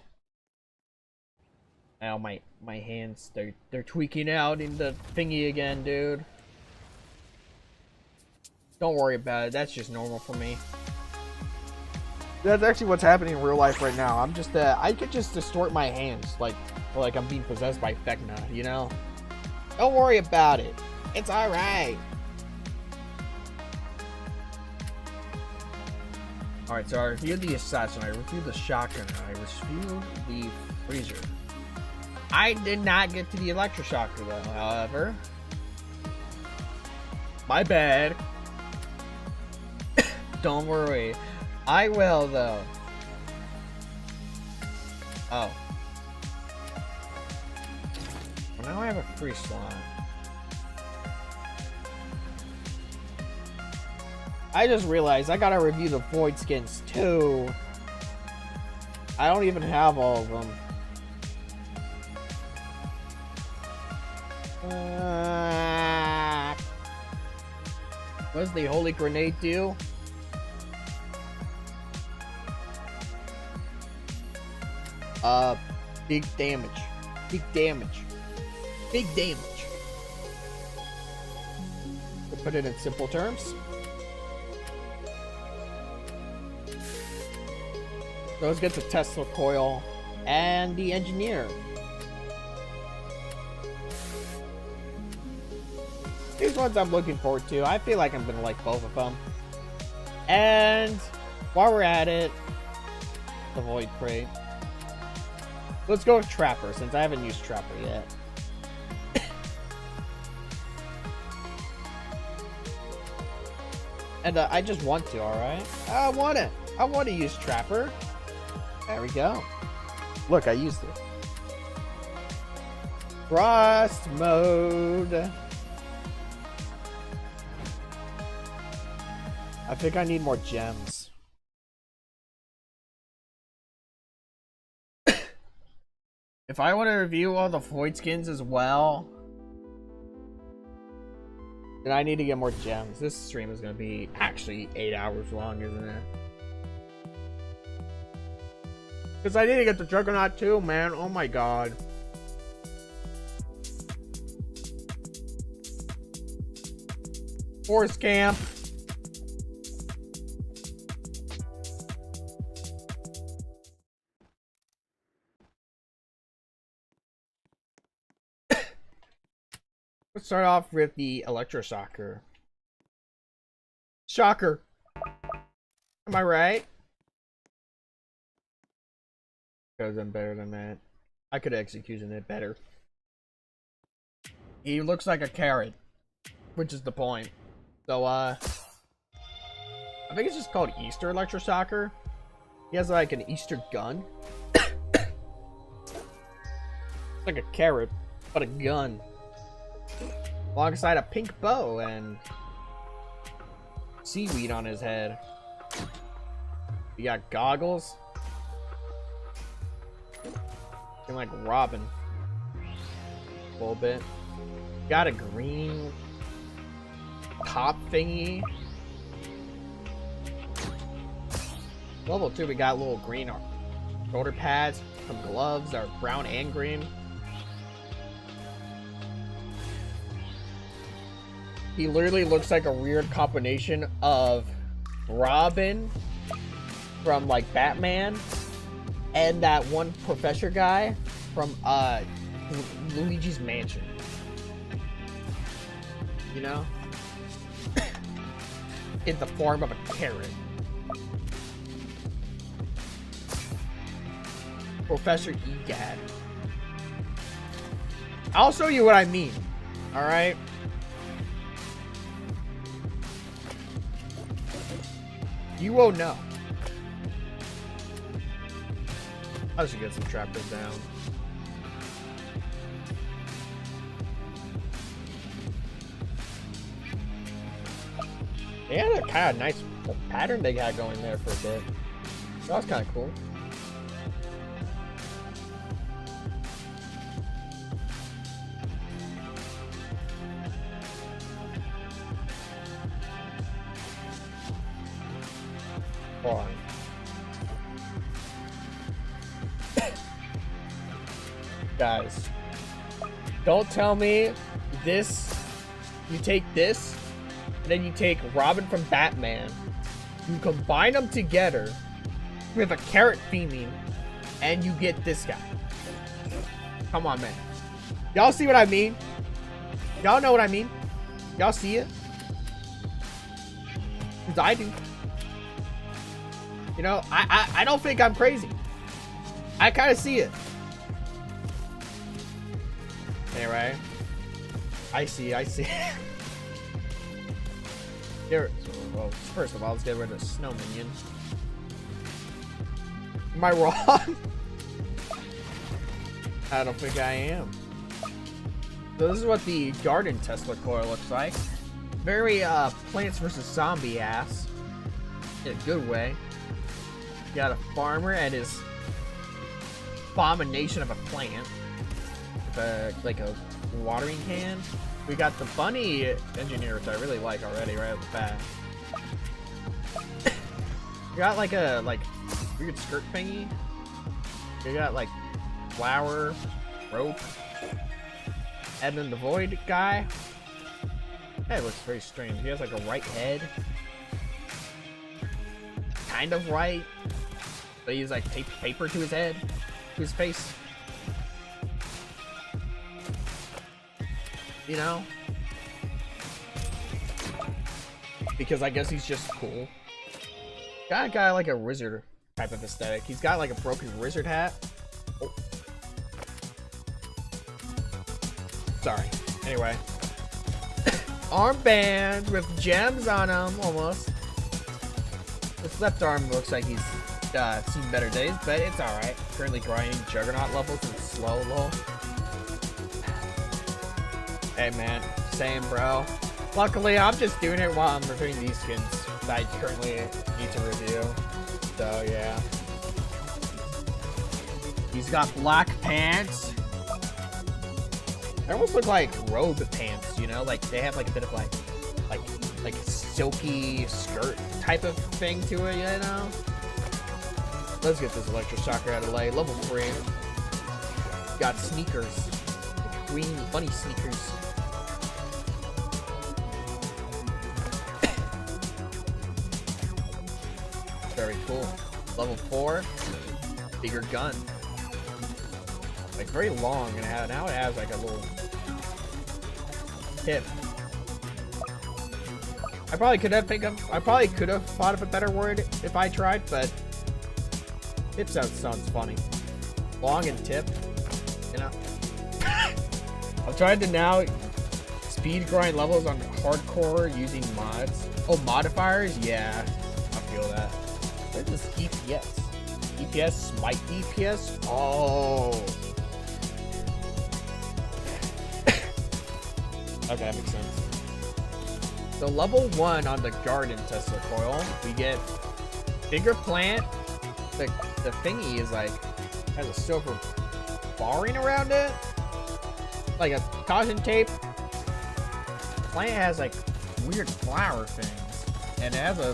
Now my hands, they're tweaking out in the thingy again, dude. Don't worry about it, that's just normal for me. That's actually what's happening in real life right now. I'm just, I could just distort my hands like I'm being possessed by Vecna, you know? Don't worry about it. It's alright. Alright, so I reviewed the assassin, I reviewed the shotgun, I reviewed the freezer. I did not get to the electroshocker though, however. My bad. Don't worry. I will though. Oh. Well, now I have a free slot. I just realized I gotta review the Void skins too. I don't even have all of them. What does the Holy Grenade do? Big damage. Big damage. Big damage. To put it in simple terms. So let's get the Tesla coil and the engineer. These ones I'm looking forward to. I feel like I'm gonna like both of them. And while we're at it, the Void Crate. Let's go with Trapper since I haven't used Trapper yet. And I just want to, alright? I want to use Trapper. There we go. Look, I used it. Frost mode. I think I need more gems. If I want to review all the Void skins as well, then I need to get more gems. This stream is going to be actually 8 hours long, isn't it? Because I need to get the Juggernaut too, man. Oh my god. Forest camp. Let's start off with the Electroshocker. Shocker. Am I right? Because I'm better than that. I could have executed it better. He looks like a carrot, which is the point. So, I think it's just called Easter Electroshocker. He has like an Easter gun. Like a carrot, but a gun. Alongside a pink bow and seaweed on his head. You got goggles. Looking like Robin. A little bit. Got a green top thingy. Level 2, we got little green shoulder pads. Some gloves are brown and green. He literally looks like a weird combination of Robin from like Batman and that one professor guy from Luigi's Mansion. You know? In the form of a carrot. Professor Egad. I'll show you what I mean. Alright? You won't know. I should get some trappers down. They had a kind of nice pattern they got going there for a bit. That was kind of cool. Hold on. Guys, don't tell me this. You take this, and then you take Robin from Batman. You combine them together with a carrot theming, and you get this guy. Come on, man. Y'all see what I mean? Y'all know what I mean? Y'all see it? Because I do. You know, I don't think I'm crazy. I kind of see it. Anyway, I see. Here, well, first of all, let's get rid of the snow minion. Am I wrong? I don't think I am. So this is what the Garden Tesla core looks like. Very Plants vs. Zombie ass. In a good way. Got a farmer and his abomination of a plant. With like a watering can. We got the bunny engineer, which I really like already right off the bat. We got like a weird skirt thingy. We got like flower, rope, and then the void guy. That looks very strange. He has like a right head. Kind of right. But he's like taped paper to his head, to his face. You know? Because I guess he's just cool. Got a guy like a wizard type of aesthetic. He's got like a broken wizard hat. Oh. Sorry. Anyway. Armband with gems on him, almost. His left arm looks like he's seen better days, but it's alright. Currently grinding Juggernaut levels and slow low. Hey man, same bro. Luckily, I'm just doing it while I'm reviewing these skins that I currently need to review. So yeah. He's got black pants. They almost look like robe pants, you know? Like they have like a bit of like silky skirt type of thing to it, you know? Let's get this electroshocker out of the way. Level 3. Got sneakers. Green bunny sneakers. Very cool. Level 4. Bigger gun. Like very long, and now it has like a little tip. I probably could have thought of a better word if I tried, but tip sounds funny. Long and tip, you know. I'm trying to now speed grind levels on hardcore using mods. Oh, modifiers? Yeah, I feel that. Where's this EPS? EPS? Smite EPS? Oh. Okay, that makes sense. So level 1 on the garden Tesla coil, we get bigger plant. The thingy is like, has a silver barring around it. Like a caution tape. Plant has like weird flower things. And it has a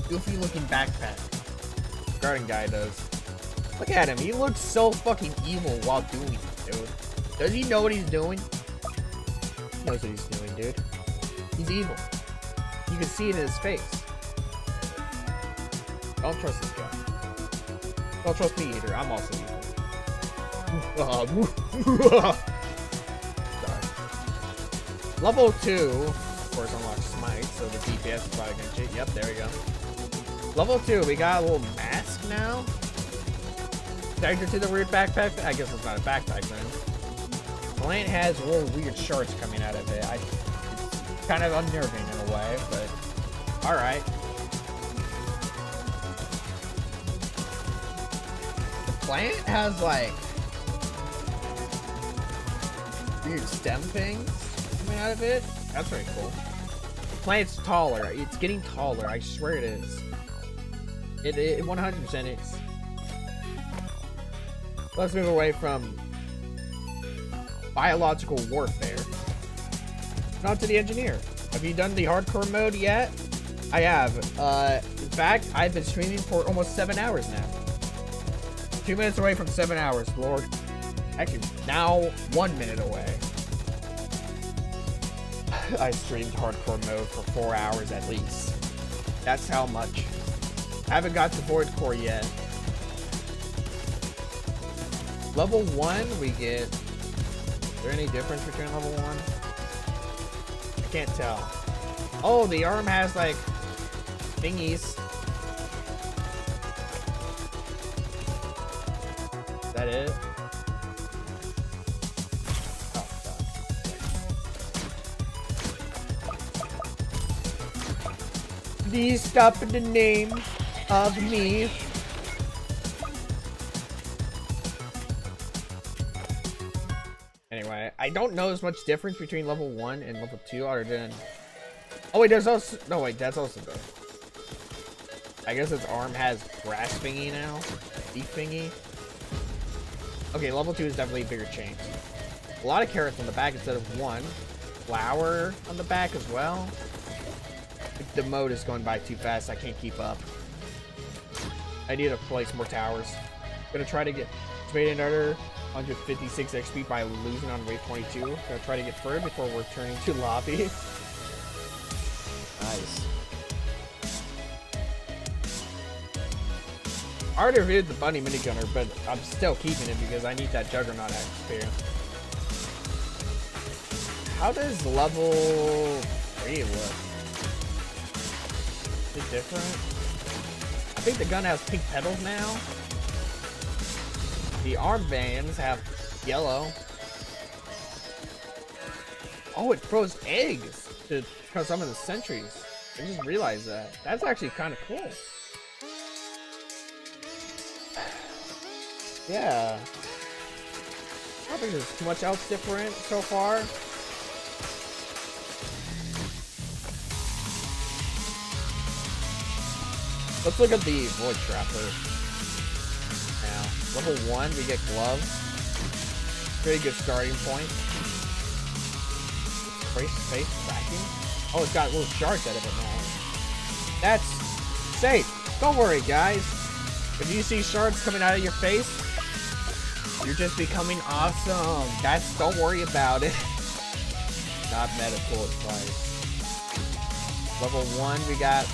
goofy looking backpack. Garden guy does. Look at him, he looks so fucking evil while doing it, dude. Does he know what he's doing? He knows what he's doing, dude. He's evil. You can see it in his face. Don't trust this guy. Don't trust me either. I'm also evil. Level 2, of course, unlocks Smite, so the DPS is probably gonna cheat. Yep, there we go. Level 2, we got a little mask now. Dagger to the weird backpack. I guess it's not a backpack then. Plant has little weird shards coming out of it. It's kind of unnerving in a way, but alright. The plant has like weird stem things coming out of it. That's very cool. The plant's taller. It's getting taller. I swear it is. It 100% is. Let's move away from biological warfare. On to the engineer. Have you done the hardcore mode yet? I have. In fact, I've been streaming for almost 7 hours now. 2 minutes away from 7 hours, Lord. Actually, now 1 minute away. I streamed hardcore mode for 4 hours at least. That's how much. Haven't got to Void Core yet. Level 1, we get... Is there any difference between level 1? I can't tell. Oh, the arm has like thingies. Is that it? Oh, God. Please stop in the name of me. Anyway, I don't know as much difference between level 1 and level 2 other than... Oh wait, there's also... No wait, that's also good. I guess its arm has grass thingy now. Leaf thingy. Okay, level 2 is definitely a bigger change. A lot of carrots on the back instead of 1. Flower on the back as well. The mode is going by too fast. I can't keep up. I need to place more towers. Gonna try to get... Made another 156 XP by losing on wave 22. Gonna try to get further before we're turning to lobby. Nice. I already reviewed the bunny minigunner, but I'm still keeping it because I need that Juggernaut XP. How does level 3 look? Is it different? I think the gun has pink petals now. The armbands have yellow. Oh, it throws eggs to some of the sentries. I just realized that. That's actually kind of cool. Yeah. I don't think there's too much else different so far. Let's look at the Void Trapper. Now, level 1, we get gloves. Pretty good starting point. Face tracking. Oh, it's got little shards out of it now. That's safe. Don't worry, guys. If you see shards coming out of your face, you're just becoming awesome. Don't worry about it. Not medical advice. Level 1, we got...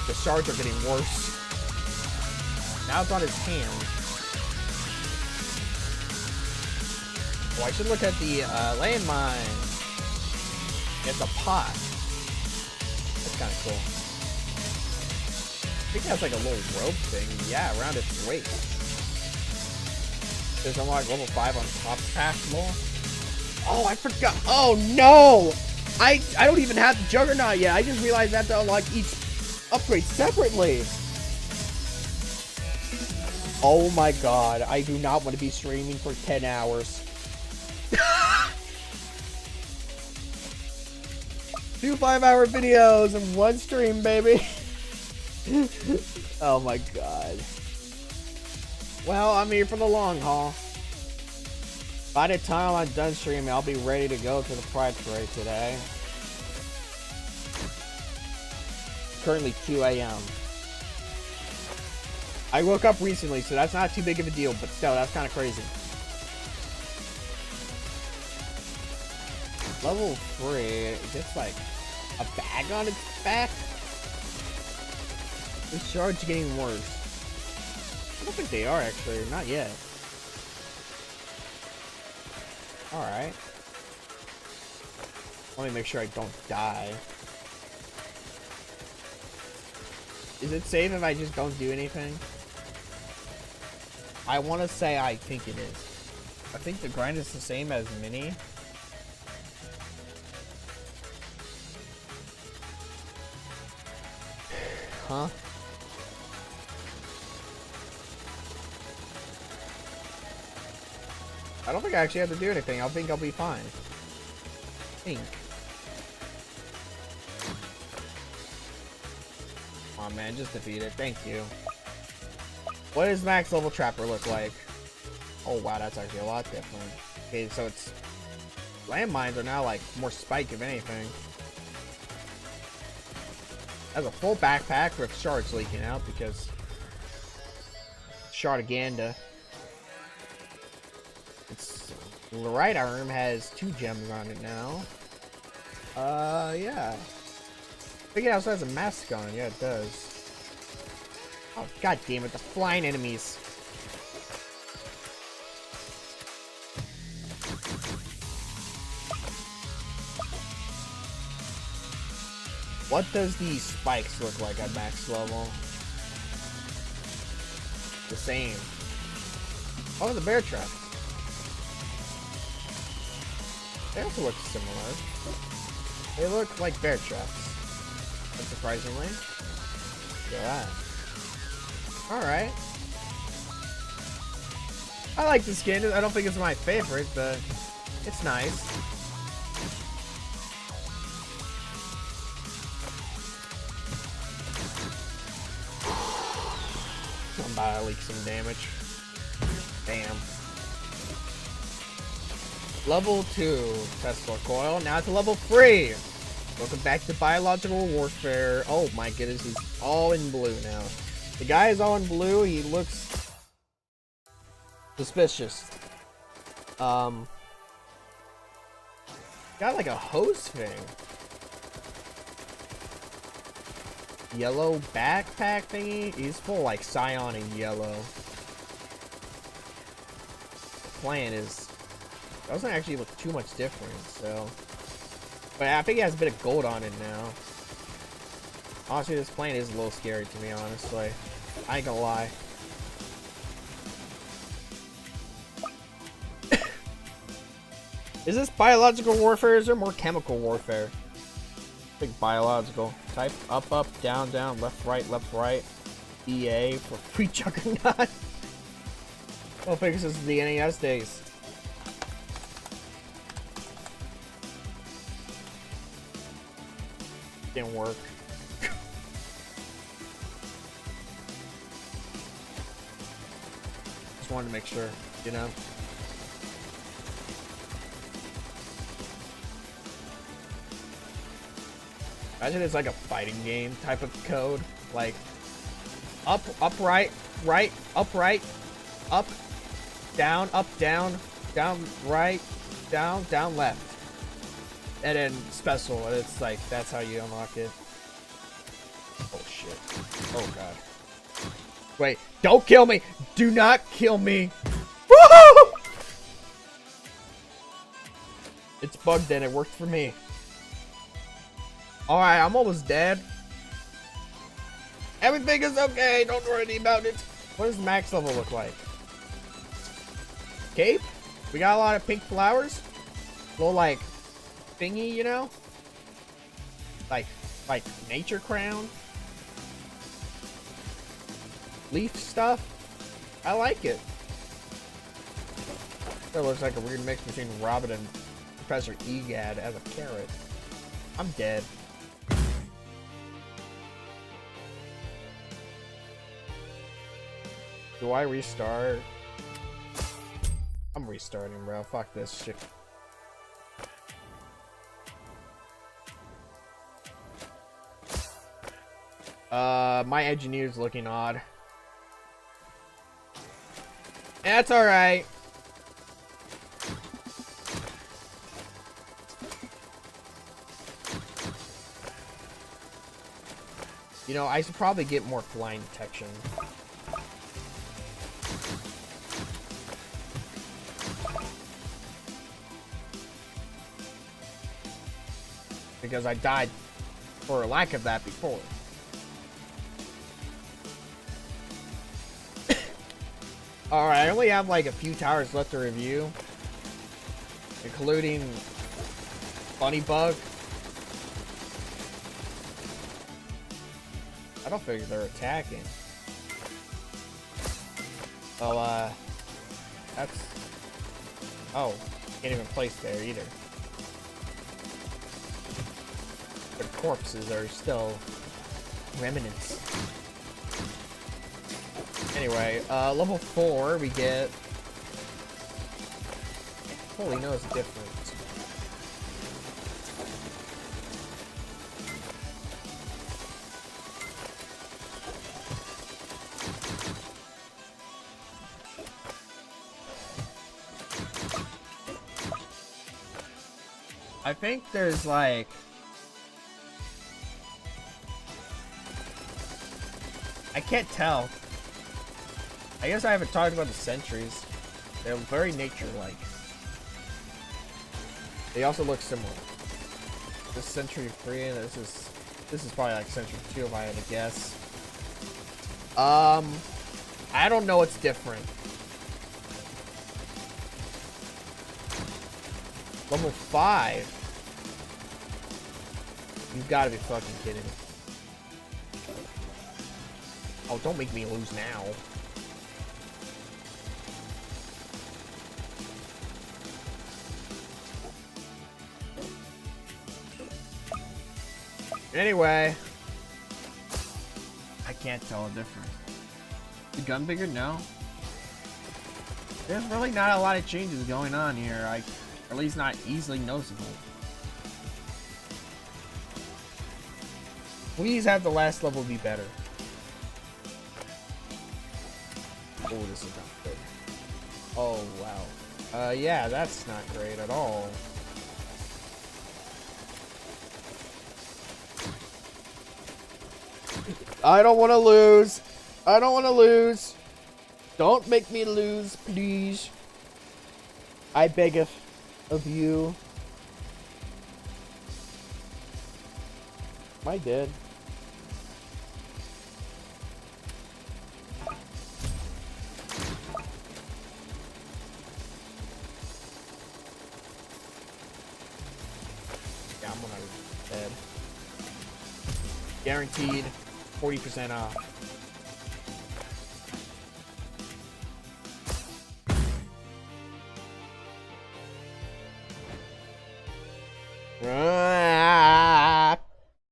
The shards are getting worse. Now it's on his hand. Oh, I should look at the landmine. It's a pot. That's kind of cool. I think that's like a little rope thing. Yeah, around its waist. There's unlock level 5 on top path more. Oh, I forgot. Oh no! I don't even have the Juggernaut yet. I just realized I have to unlock each upgrade separately. Oh my god, I do not want to be streaming for 10 hours. 2 5-hour videos in one stream, baby. Oh my god. Well, I'm here for the long haul. By the time I'm done streaming, I'll be ready to go to the Pride Parade today. Currently 2 a.m. I woke up recently, so that's not too big of a deal, but still, that's kind of crazy. Level 3, it gets like a bag on its back. The shards are getting worse. I don't think they are actually, not yet. Alright. Let me make sure I don't die. Is it safe if I just don't do anything? I want to say I think it is. I think the grind is the same as Mini. Huh? I don't think I actually have to do anything. I think I'll be fine. I think. Come on, man. Just defeat it. Thank you. What does max level Trapper look like? Oh, wow. That's actually a lot different. Okay, so it's... Landmines are now, like, more spike, if anything. Has a full backpack with shards leaking out because... Shardiganda. The right arm has 2 gems on it now. Yeah. I think it also has a mask on. Yeah, it does. Oh, god damn it, the flying enemies. What does these spikes look like at max level? The same. Oh, the bear trap. They also look similar. They look like bear traps. Unsurprisingly. Look at that. Alright. I like the skin. I don't think it's my favorite, but it's nice. I'm about to leak some damage. Damn. Level 2 Tesla Coil. Now it's a level 3. Welcome back to Biological Warfare. Oh my goodness, he's all in blue now. The guy is all in blue. He looks suspicious. Got like a hose thing. Yellow backpack thingy. He's full like cyan and yellow. The plan is. Doesn't actually look too much different, so. But I think it has a bit of gold on it now. Honestly, this plane is a little scary to me, honestly. I ain't gonna lie. Is this biological warfare or is there more chemical warfare? I think biological. Type up, up, down, down, left, right. EA for free Juggernaut. Well, fix this is the NES days. Didn't work. Just wanted to make sure, you know. Imagine it's like a fighting game type of code. Like, Up, right, up, right, up, down, right, down, left. And then special, and it's like, that's how you unlock it. Oh shit. Oh god. Wait, don't kill me! Do not kill me! Woohoo! It's bugged and it worked for me. Alright, I'm almost dead. Everything is okay, don't worry about it. What does max level look like? Cape? We got a lot of pink flowers. Little like thingy, you know? Like nature crown. Leaf stuff. I like it. It looks like a weird mix between Robin and Professor Egad as a carrot. I'm dead. Do I restart? I'm restarting, bro. Fuck this shit. My engineer's looking odd. That's alright. You know, I should probably get more flying detection. Because I died for a lack of that before. Alright, I only have like a few towers left to review. Including Bunny Bug. I don't figure they're attacking. Well, that's... Oh, can't even place there either. Their corpses are still remnants. Anyway, level 4 we get... Holy no, it's different. I think there's like... I can't tell. I guess I haven't talked about the sentries. They're very nature-like. They also look similar. This Sentry 3 and this is probably like Sentry 2 if I had to guess. I don't know what's different. Level 5? You've got to be fucking kidding me. Oh, don't make me lose now. Anyway, I can't tell the difference. The gun bigger? No. There's really not a lot of changes going on here. Or at least not easily noticeable. Please have the last level be better. Oh, this is not good. Oh, wow. Yeah, that's not great at all. I don't want to lose. I don't want to lose. Don't make me lose, please. I beggeth of you. Am I dead? Yeah, I'm gonna be dead. Guaranteed 40% off.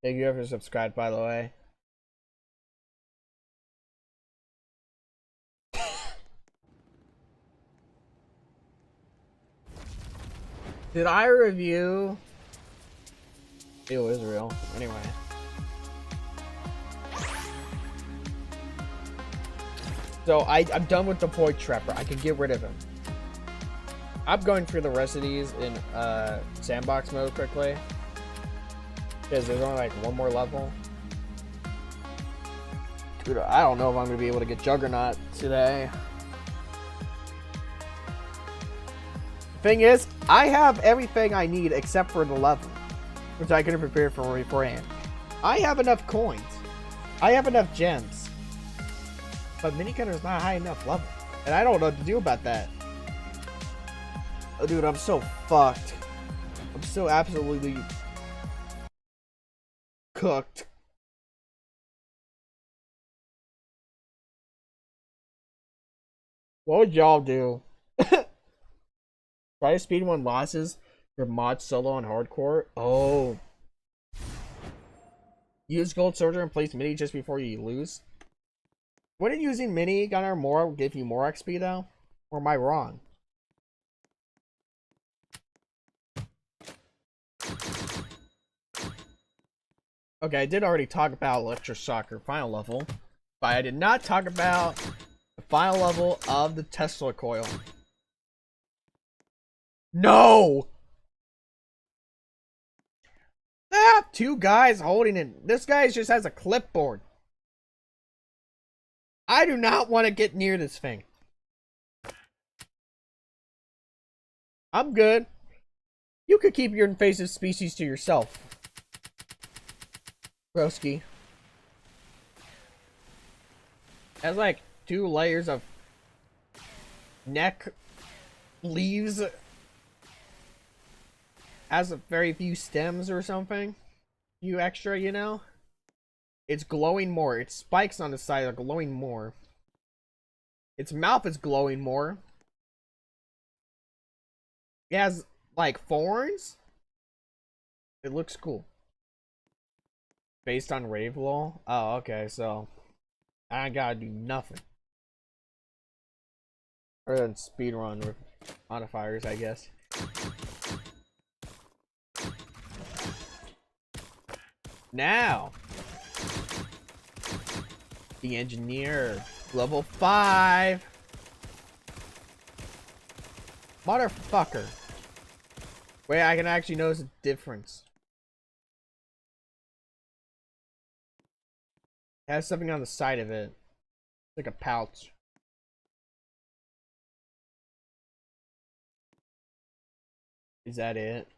Thank you for subscribed, by the way. Did I review? Ew, Israel. Anyway. So I'm done with the Void Trapper. I can get rid of him. I'm going through the rest of these in sandbox mode quickly. Because there's only like one more level. Dude, I don't know if I'm going to be able to get Juggernaut today. The thing is, I have everything I need except for the level. Which I could have prepared for beforehand. I have enough coins. I have enough gems. But Miniketter's not high enough level. And I don't know what to do about that. Oh, dude, I'm so fucked. I'm so absolutely cooked. What would y'all do? Try to speed 1 losses for mod solo and hardcore. Oh. Use Gold Soldier and place Mini just before you lose. Wouldn't using Mini Gunner more give you more XP though? Or am I wrong? Okay, I did already talk about Electroshocker final level, but I did not talk about the final level of the Tesla coil. No! Ah, 2 guys holding it. This guy just has a clipboard. I do not want to get near this thing. I'm good. You could keep your invasive species to yourself. Broski. Has like 2 layers of neck leaves. Has a very few stems or something. Few extra, you know? It's glowing more. Its spikes on the side are glowing more. Its mouth is glowing more. It has like thorns. It looks cool. Based on Ravelaw? Oh, okay, so I gotta do nothing. Other than speedrun with modifiers, I guess. Now, the engineer, level 5. Motherfucker. Wait, I can actually notice a difference. It has something on the side of it. It's like a pouch. Is that it?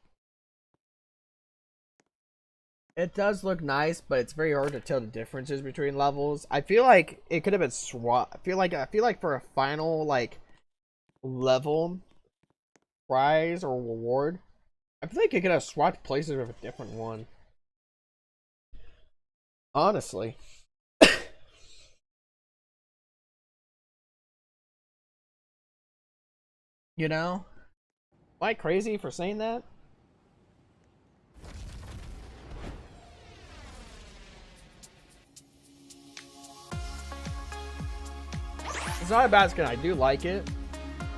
It does look nice, but it's very hard to tell the differences between levels. I feel like it could have been swapped. I feel like for a final like level prize or reward, I feel like it could have swapped places with a different one. Honestly. You know? Am I crazy for saying that? It's not a bad skin, I do like it,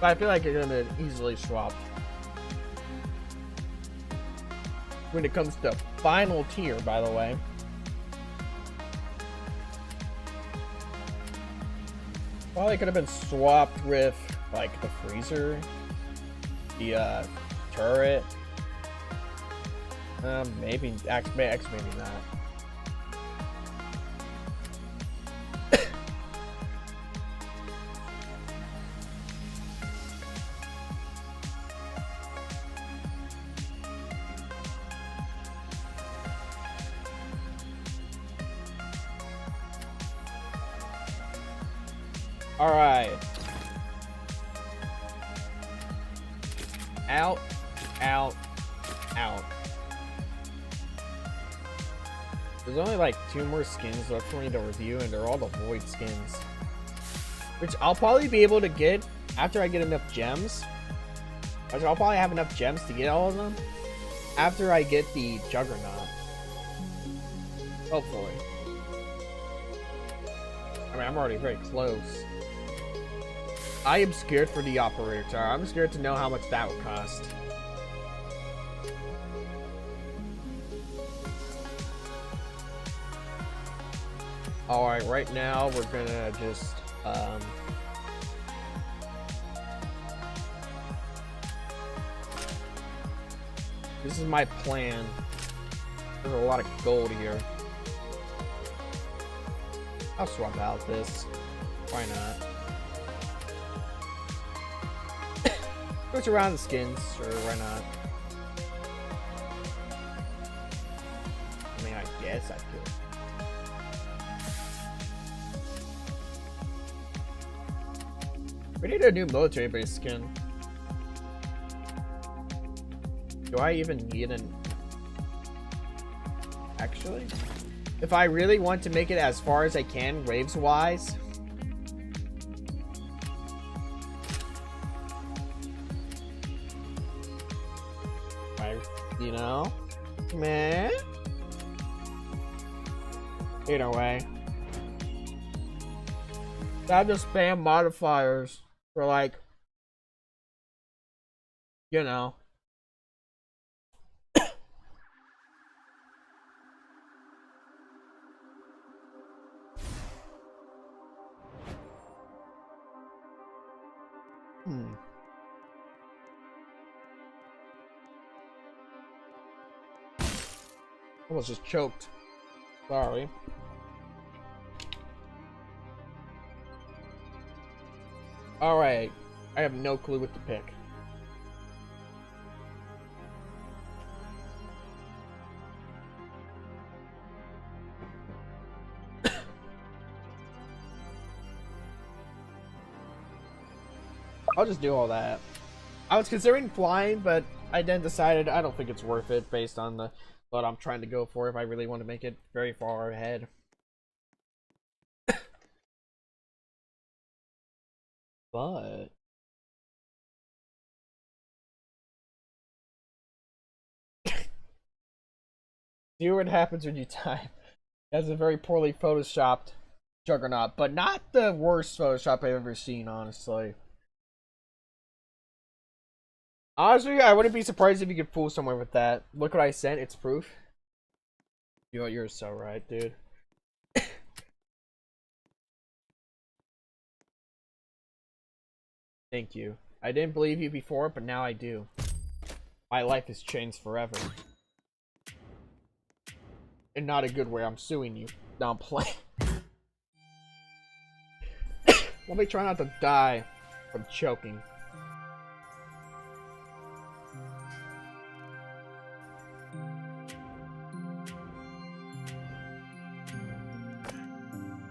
but I feel like it could have been easily swapped. When it comes to final tier, by the way. Probably could have been swapped with, like, the freezer, the, turret. Maybe, X, maybe not. Alright. Out, out, out. There's only like 2 more skins left for me to review, and they're all the Void skins. Which I'll probably be able to get after I get enough gems. Which I'll probably have enough gems to get all of them after I get the Juggernaut. Hopefully. I mean, I'm already very close. I am scared for the operator tower. I'm scared to know how much that would cost. Alright, right now we're gonna just This is my plan. There's a lot of gold here. I'll swap out this. Why not? Switch around the skins, sure, why not? I mean, I guess I could. We need a new military base skin. Do I even need an... Actually? If I really want to make it as far as I can, waves-wise... You know? Meh? Either way. I just spam modifiers for like, you know. Almost just choked. Sorry. Alright. I have no clue what to pick. I'll just do all that. I was considering flying, but I then decided I don't think it's worth it based on the what I'm trying to go for if I really want to make it very far ahead. But see what happens when you type. That's a very poorly photoshopped Juggernaut, but not the worst Photoshop I've ever seen, honestly. Honestly, I wouldn't be surprised if you could fool someone with that. Look what I sent, it's proof. You're so right, dude. Thank you. I didn't believe you before, but now I do. My life has changed forever. In not a good way, I'm suing you. No, I'm playing. Let me try not to die from choking.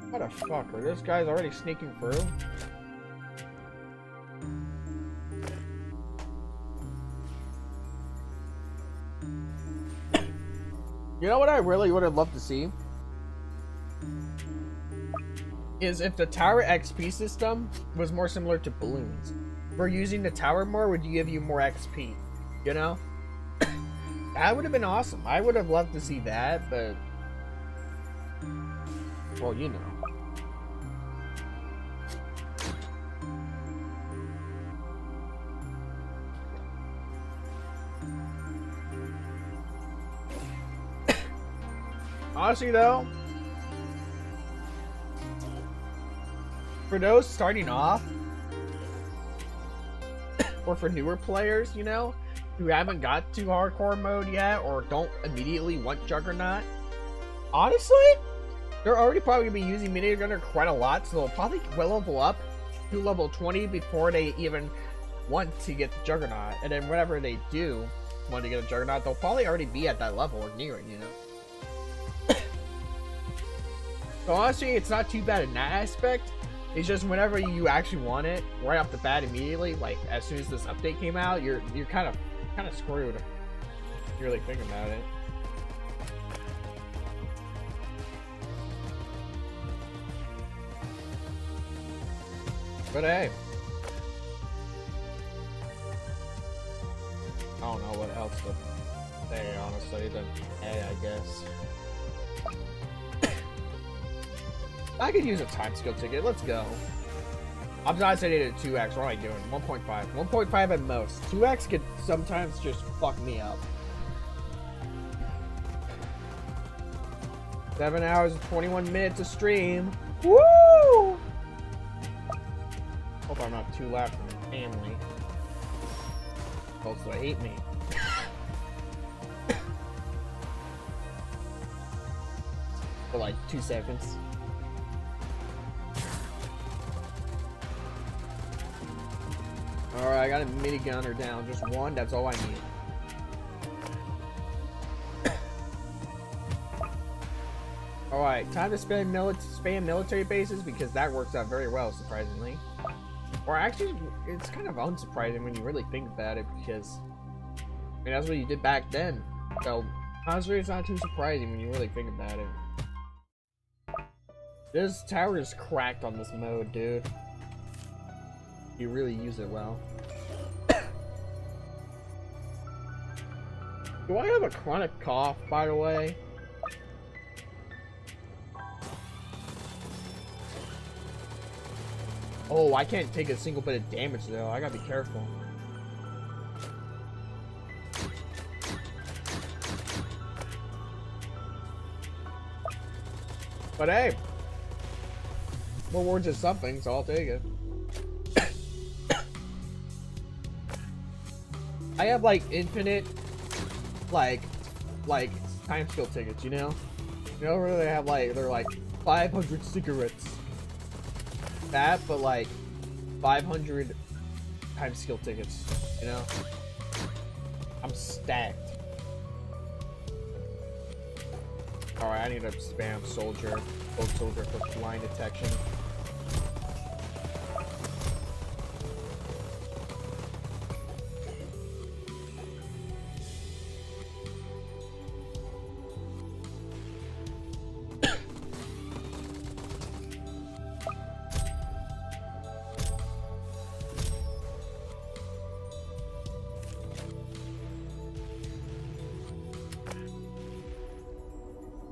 What a fucker. This guy's already sneaking through. You know what I really would have loved to see? Is if the tower XP system was more similar to balloons. For using the tower more would give you more XP. You know? That would have been awesome. I would have loved to see that, but... well, you know. Honestly though, for those starting off, or for newer players, you know, who haven't got to hardcore mode yet, or don't immediately want Juggernaut, honestly, they're already probably going to be using Minion Gunner quite a lot, so they'll probably level up to level 20 before they even want to get the Juggernaut, and then whenever they do want to get a Juggernaut, they'll probably already be at that level or near it, you know. So honestly, it's not too bad in that aspect. It's just whenever you actually want it, right off the bat immediately, like as soon as this update came out, you're kind of screwed. If you really think about it. But hey, I don't know what else to say honestly than hey, I guess. I could use a time skill ticket. Let's go. I'm not saying it at 2x. What am I doing? 1.5. 1.5 at most. 2x could sometimes just fuck me up. 7 hours and 21 minutes of stream. Woo! Hope I'm not too loud for my family. Also, they hate me. for like 2 seconds. Alright, I got a minigunner down. Just one, that's all I need. Alright, time to spam military bases because that works out very well, surprisingly. Or actually, it's kind of unsurprising when you really think about it because, I mean, that's what you did back then. So, honestly, it's not too surprising when you really think about it. This tower is cracked on this mode, dude. You really use it well. Do I have a chronic cough, by the way? Oh, I can't take a single bit of damage though. I gotta be careful. But hey, well, we're just something, so I'll take it. I have like infinite, like time skill tickets, you know? You know where they have like, they're like 500 cigarettes. That, but like 500 time skill tickets, you know? I'm stacked. Alright, I need to spam soldier, both soldier for line detection.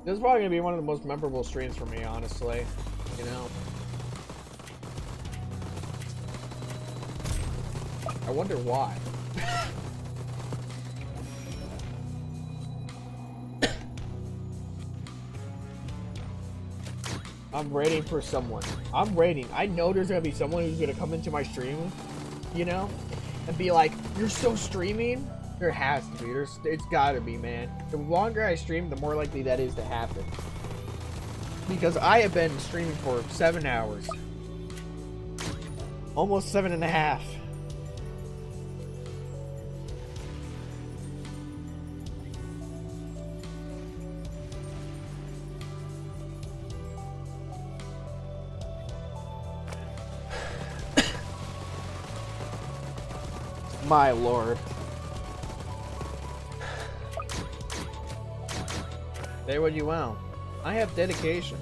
This is probably gonna be one of the most memorable streams for me, honestly. You know? I wonder why. I'm waiting for someone. I'm waiting. I know there's gonna be someone who's gonna come into my stream, you know? And be like, you're still streaming? There has to be. It's gotta be, man. The longer I stream, the more likely that is to happen. Because I have been streaming for 7 hours. Almost 7.5. My lord. Say what you want. I have dedication.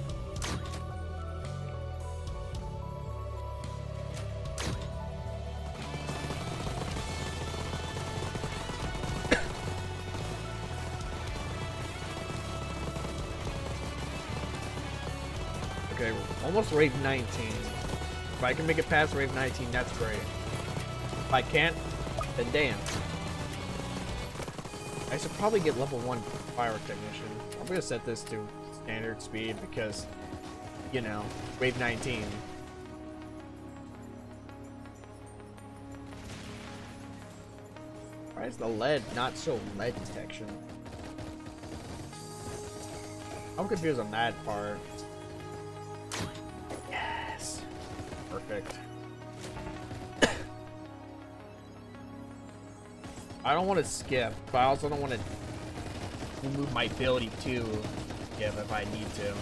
Okay, almost wave 19. If I can make it past wave 19, that's great. If I can't, then damn. I should probably get level 1 fire technician. I'm gonna set this to standard speed because, you know, wave 19. Why is the lead not so lead detection? I'm confused on that part. Yes. Perfect. I don't want to skip, but I also don't want to remove my ability to skip if I need to.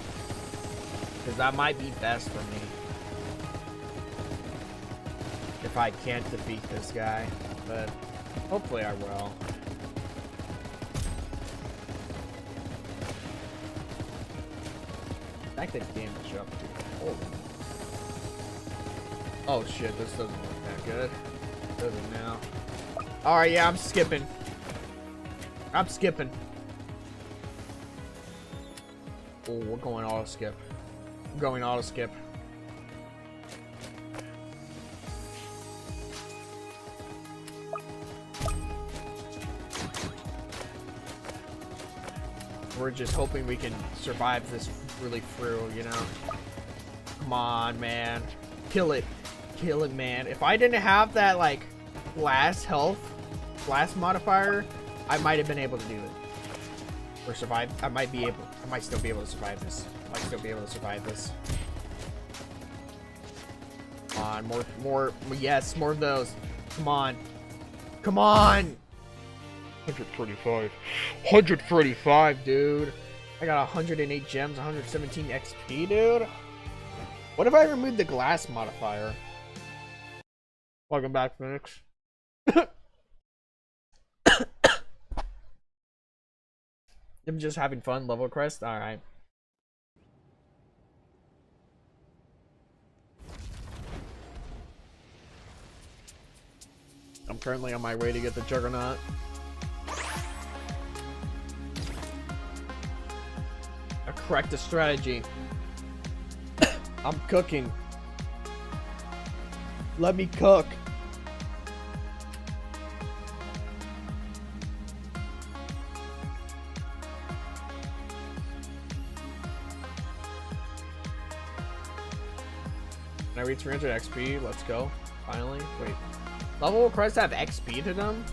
Because that might be best for me. If I can't defeat this guy. But hopefully I will. Stack the damage up, dude. Oh shit, this doesn't look that good. Does it now? Alright, yeah, I'm skipping. I'm skipping. Oh, we're going auto skip. I'm going auto skip. We're just hoping we can survive this really through, you know? Come on, man. Kill it. Kill it, man. If I didn't have that, like, blast health, blast modifier, I might have been able to do it. Or survive. I might still be able to survive this. might still be able to survive this. Come on, more, yes, more of those. Come on. Come on! 135. 135, dude. I got 108 gems, 117 XP, dude. What if I removed the glass modifier? Welcome back, Phoenix. I'm just having fun, level crest? Alright. I'm currently on my way to get the Juggernaut. I cracked the strategy. I'm cooking. Let me cook. Can I reach 300 XP? Let's go. Finally. Wait. Level crests have XP to them?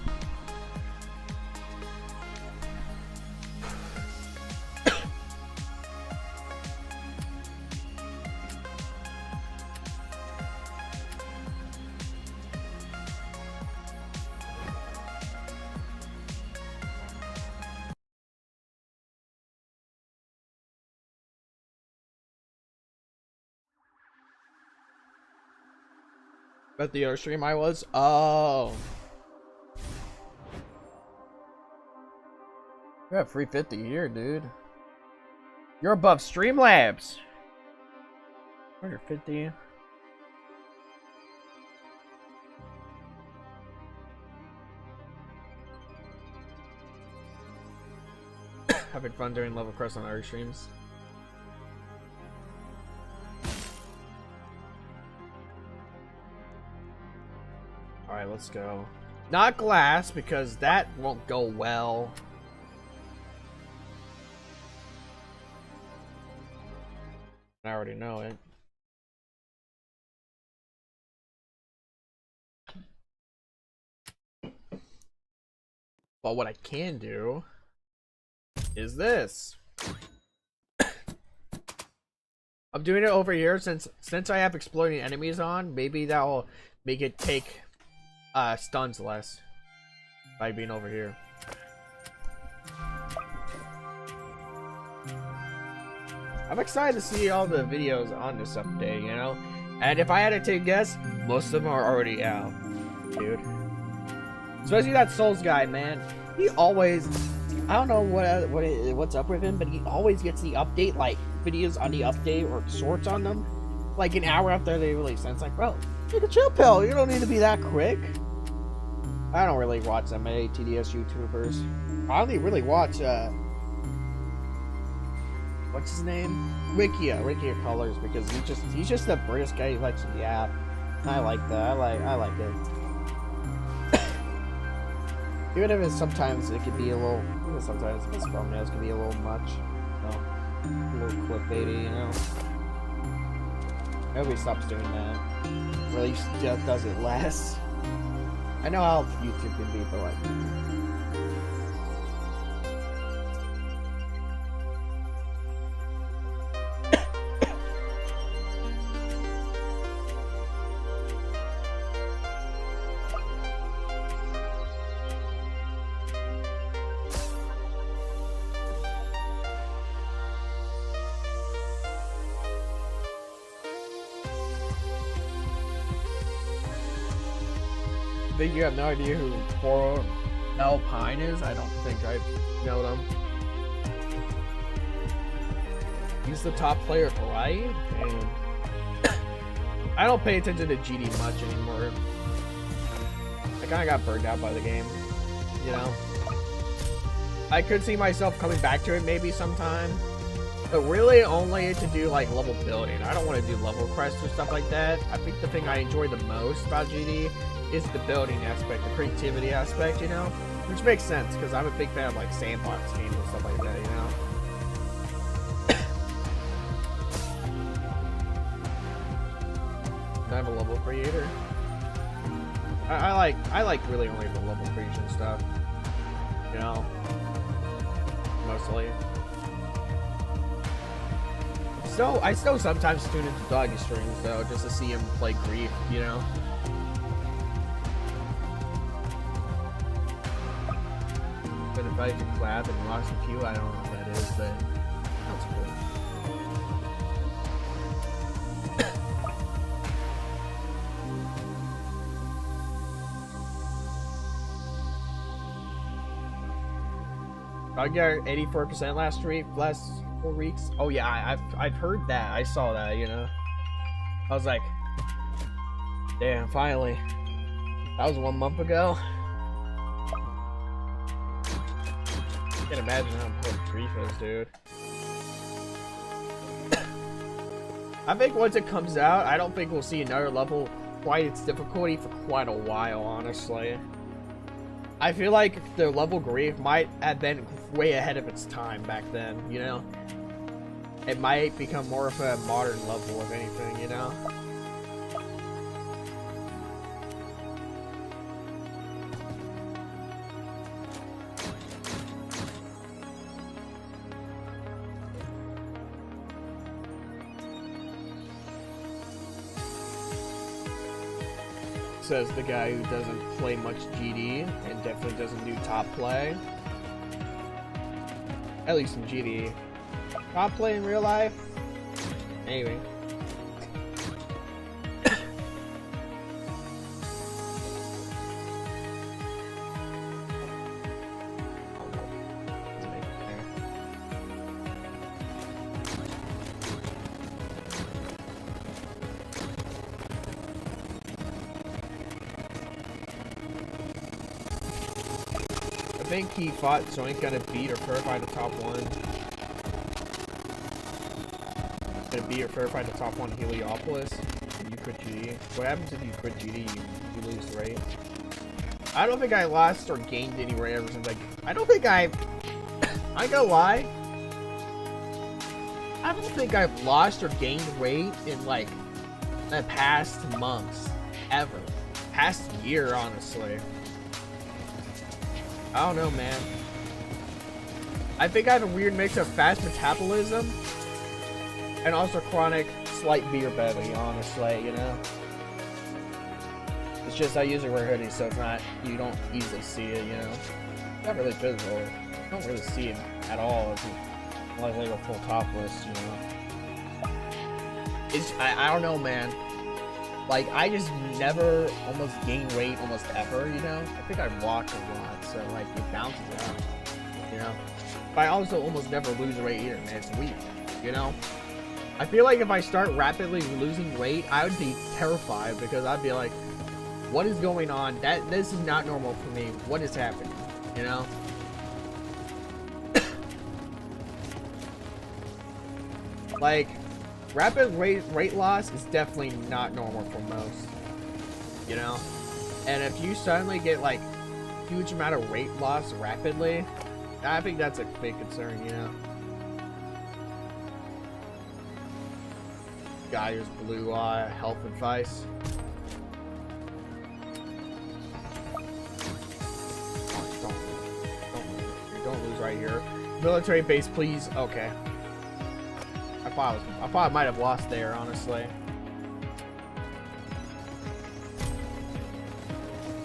But the other stream I was? Oh. You have 350 here, dude. You're above Streamlabs. 150. Having fun doing level crest on other streams. Alright, let's go. Not glass, because that won't go well. I already know it. But what I can do is this. I'm doing it over here since I have exploding enemies on. Maybe that will make it take stuns less by being over here. I'm excited to see all the videos on this update, you know? And if I had to take a guess, most of them are already out, dude. Especially that Souls guy, man. He always, I don't know what's up with him, but he always gets the update, like, videos on the update or shorts on them, like an hour after they release. And it's like, bro, take a chill pill. You don't need to be that quick. I don't really watch that many TDS YouTubers. I only really watch, what's his name? Wikia Colors, because he's just a British guy who likes to yap. I like that. I like it. Even if it's sometimes it can be a little, sometimes his thumbnails can be a little much, you know, a little clickbaity, you know. Nobody stops doing that. Or at least does it less. I know how YouTube can be, but like. I think you have no idea who Foro Alpine is? I don't think I know them. He's the top player for Hawaii, and I don't pay attention to GD much anymore. I kind of got burned out by the game, you know? I could see myself coming back to it maybe sometime, but really only to do like level building. I don't want to do level quests or stuff like that. I think the thing I enjoy the most about GD is the building aspect, the creativity aspect, you know? Which makes sense, because I'm a big fan of like sandbox games and stuff like that, you know? I have a level creator. I like really only the level creation stuff, you know? Mostly. I still sometimes tune into Doggy streams though, just to see him play Grief, you know. But if I can collab and watch a few, I don't know what that is, but that's cool. I got 84% last 4 weeks. Oh yeah, I've heard that. I saw that, you know. I was like, damn, finally. That was 1 month ago. I can't imagine how important Grief is, dude. I think once it comes out, I don't think we'll see another level quite its difficulty for quite a while, honestly. I feel like the level Grief might have been way ahead of its time back then, you know? It might become more of a modern level, if anything, you know? Says the guy who doesn't play much GD and definitely doesn't do top play. At least in GD. Top play in real life? Anyway. I think he fought Zoink gonna beat or purify the top one. Gonna beat or purify the top one Heliopolis. And you quit GD. What happens if you quit GD? You lose, right? I don't think I lost or gained any weight ever since I don't think I ain't gonna lie. I don't think I've lost or gained weight in like the past months. Ever. Past year, honestly. I don't know, man. I think I have a weird mix of fast metabolism and also chronic slight beer belly, honestly, you know? It's just I usually wear hoodies, so it's not, you don't easily see it, you know? It's not really visible. You don't really see it at all unless I go full topless, you know? It's, I don't know, man. Like, I just never almost gain weight almost ever, you know? I think I walk a lot, so, like, it bounces out, you know? But I also almost never lose weight either, man. It's weird, you know? I feel like if I start rapidly losing weight, I would be terrified because I'd be like, what is going on? This is not normal for me. What is happening, you know? Like, rapid weight loss is definitely not normal for most, you know? And if you suddenly get, like, huge amount of weight loss rapidly, I think that's a big concern, you know? Guyer's blue eye, health advice. Don't lose right here. Military base, please. Okay. I thought I might have lost there, honestly.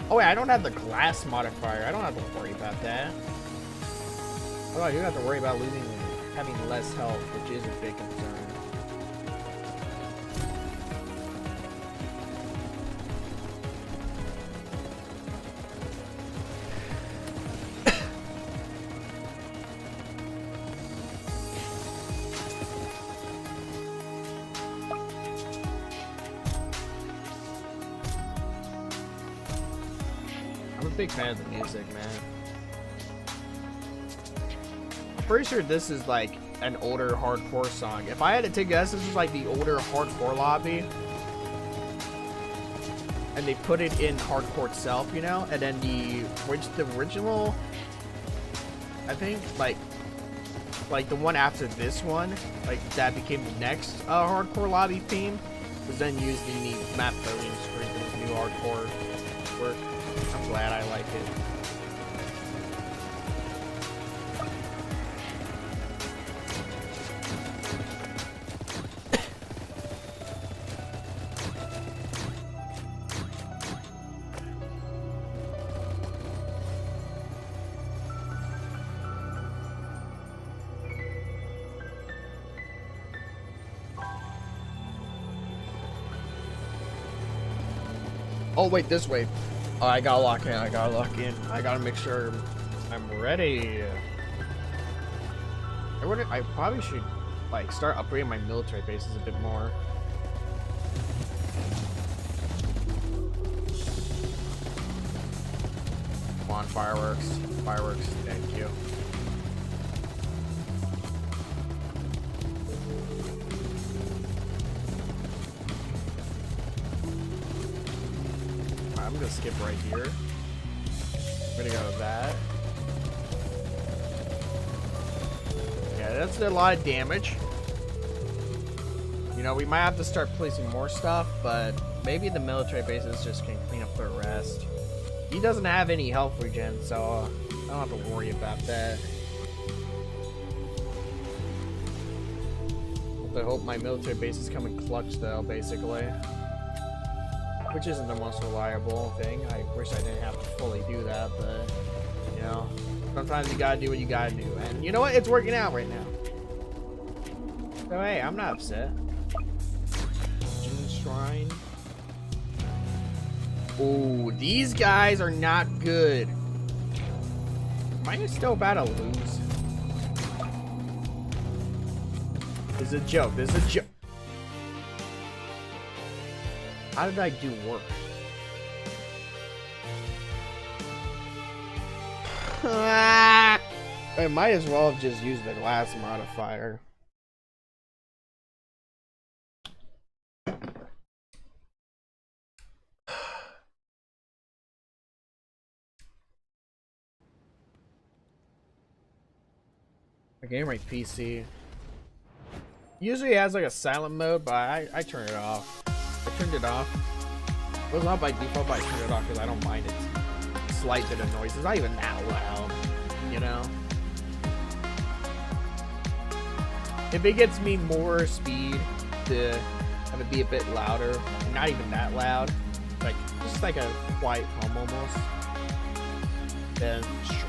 Oh wait, I don't have the glass modifier. I don't have to worry about that. Oh, you have to worry about having less health, which is a big concern. I'm a big fan of the music, man. I'm pretty sure this is like an older hardcore song. If I had to take a guess, this is like the older hardcore lobby. And they put it in hardcore itself, you know? And then the original, I think, like the one after this one, like that became the next hardcore lobby theme, was then used in the map building screen for the new hardcore work. I'm glad I like it. Oh wait, this way. Oh, I gotta lock in. I gotta make sure I'm ready. I probably should like start upgrading my military bases a bit more. Come on, fireworks. Fireworks, thank you. I'm gonna skip right here. I'm gonna go with that. Yeah, that's a lot of damage. You know, we might have to start placing more stuff, but maybe the military bases just can clean up the rest. He doesn't have any health regen, so I don't have to worry about that. I hope my military bases come in clutch, though, basically. Which isn't the most reliable thing. I wish I didn't have to fully do that, but, you know, sometimes you gotta do what you gotta do. And you know what? It's working out right now. So, hey, I'm not upset. Jin Shrine. Oh, these guys are not good. Am I still about to lose? This is a joke. This is a joke. How did I do work? I might as well have just used the glass modifier. I game my PC. Usually it has like a silent mode, but I turn it off. I turned it off. It was not by default, but I turned it off because I don't mind it. Slight bit of noise. It's not even that loud, you know? If it gets me more speed to have it be a bit louder, and not even that loud, like just like a quiet hum almost, then sure.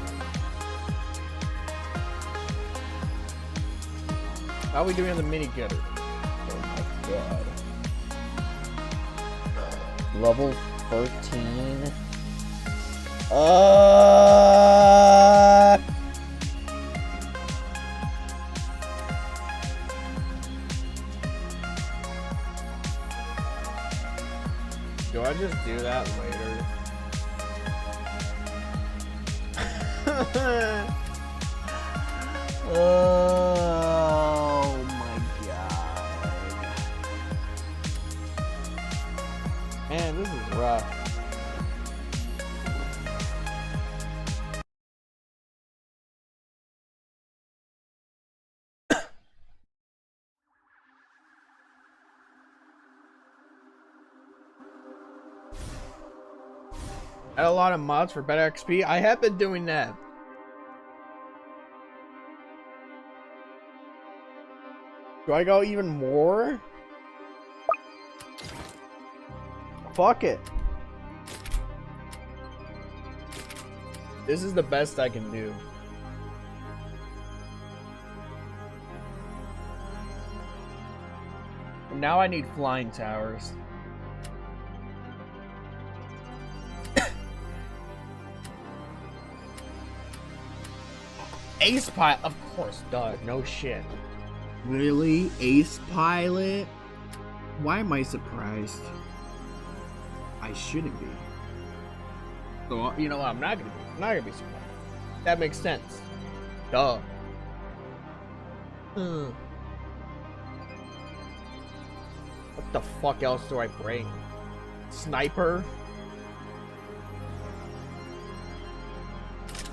How are we doing on the mini gutter? Oh my god. Level 13. Do I just do that later? Oh my god. Man, this is rough. Add a lot of mods for better XP. I have been doing that. Do I go even more? Fuck it. This is the best I can do. And now I need flying towers. Ace Pilot, of course, duh, no shit. Really? Ace Pilot? Why am I surprised? I shouldn't be. So, you know what, I'm not gonna be surprised. That makes sense. Duh. What the fuck else do I bring? Sniper?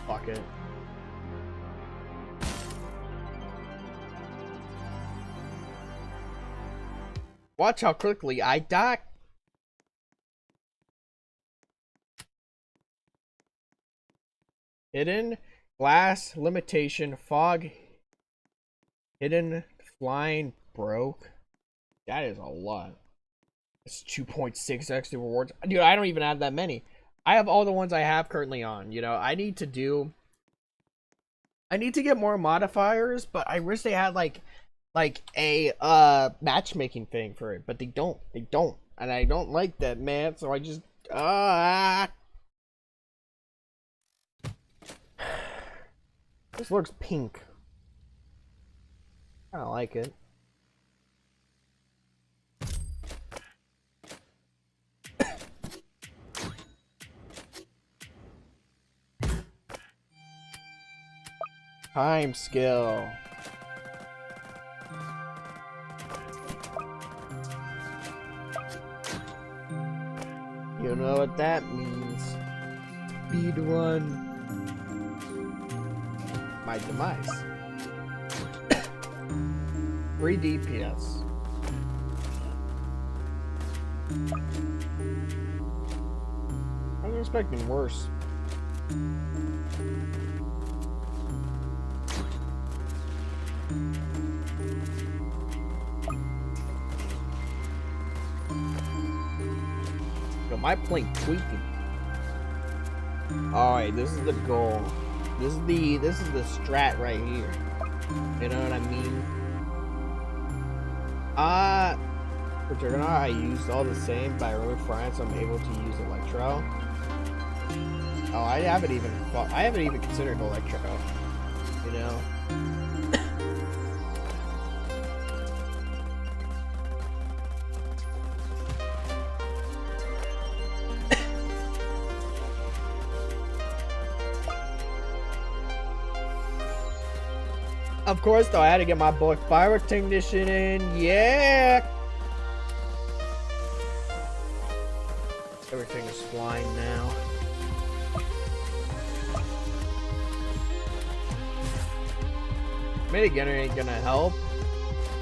Fuck it. Watch how quickly I die. Hidden glass limitation fog. Hidden flying broke. That is a lot. It's 2.6 extra rewards. Dude, I don't even have that many. I have all the ones I have currently on. You know, I need to get more modifiers, but I wish they had like a matchmaking thing for it, but they don't, and I don't like that, man. So Ah. This looks pink. I don't like it. Time skill. You know what that means. Speed run. My demise. 3 DPS. I was expecting worse. Yo, my plate tweaking. Alright, this is the goal. This is the strat right here. You know what I mean? For Juggernaut, I used all the same, but I removed Frying, so I'm able to use Electro. Oh, I haven't even considered Electro. You know? Of course, though, I had to get my boy Firework Technician in. Yeah! Everything is flying now. Mitigunner ain't gonna help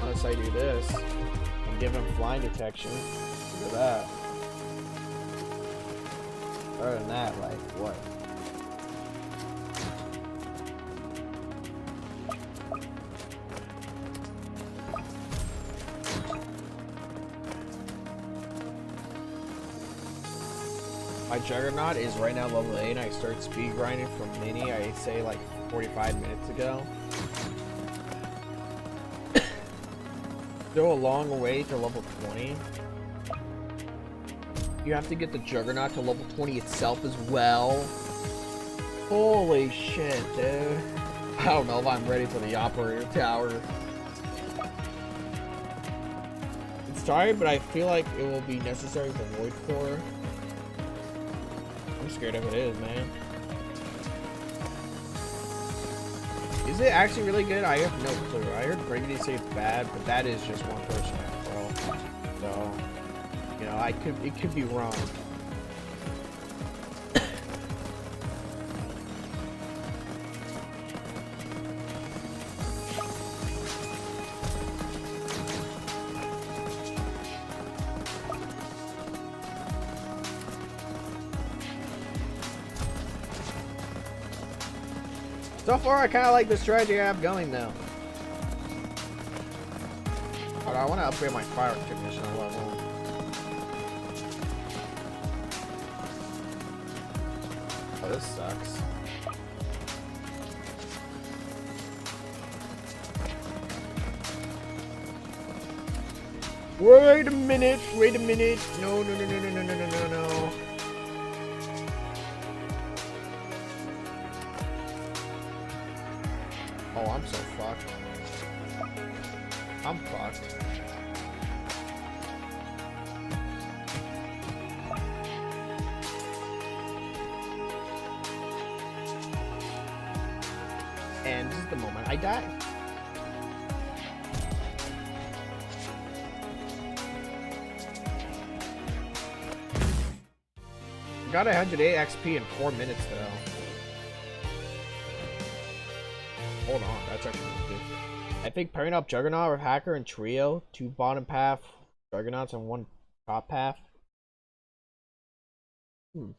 unless I do this and give him flying detection. Look at that. Other than that, like, what? My Juggernaut is right now level 8 and I started speed grinding from Mini, I'd say like 45 minutes ago. Still a long way to level 20. You have to get the Juggernaut to level 20 itself as well. Holy shit, dude. I don't know if I'm ready for the Operator Tower. It's tired, but I feel like it will be necessary for Void Core. I'm scared if it is, man. Is it actually really good? I have no clue. I heard Brigady say it's bad, but that is just one person, bro. So, you know, it could be wrong. So far, I kind of like the strategy I have going, though. But I want to upgrade my Fire Technician level. Oh, this sucks. Wait a minute. Wait a minute. No, no, no, no, no, no, no, no, no, no. Oh, I'm so fucked. I'm fucked. And this is the moment I die. Got 108 XP in 4 minutes though. Hold on, that's actually good. I think pairing up Juggernaut with Hacker and Trio, 2 bottom path Juggernauts and 1 top path. I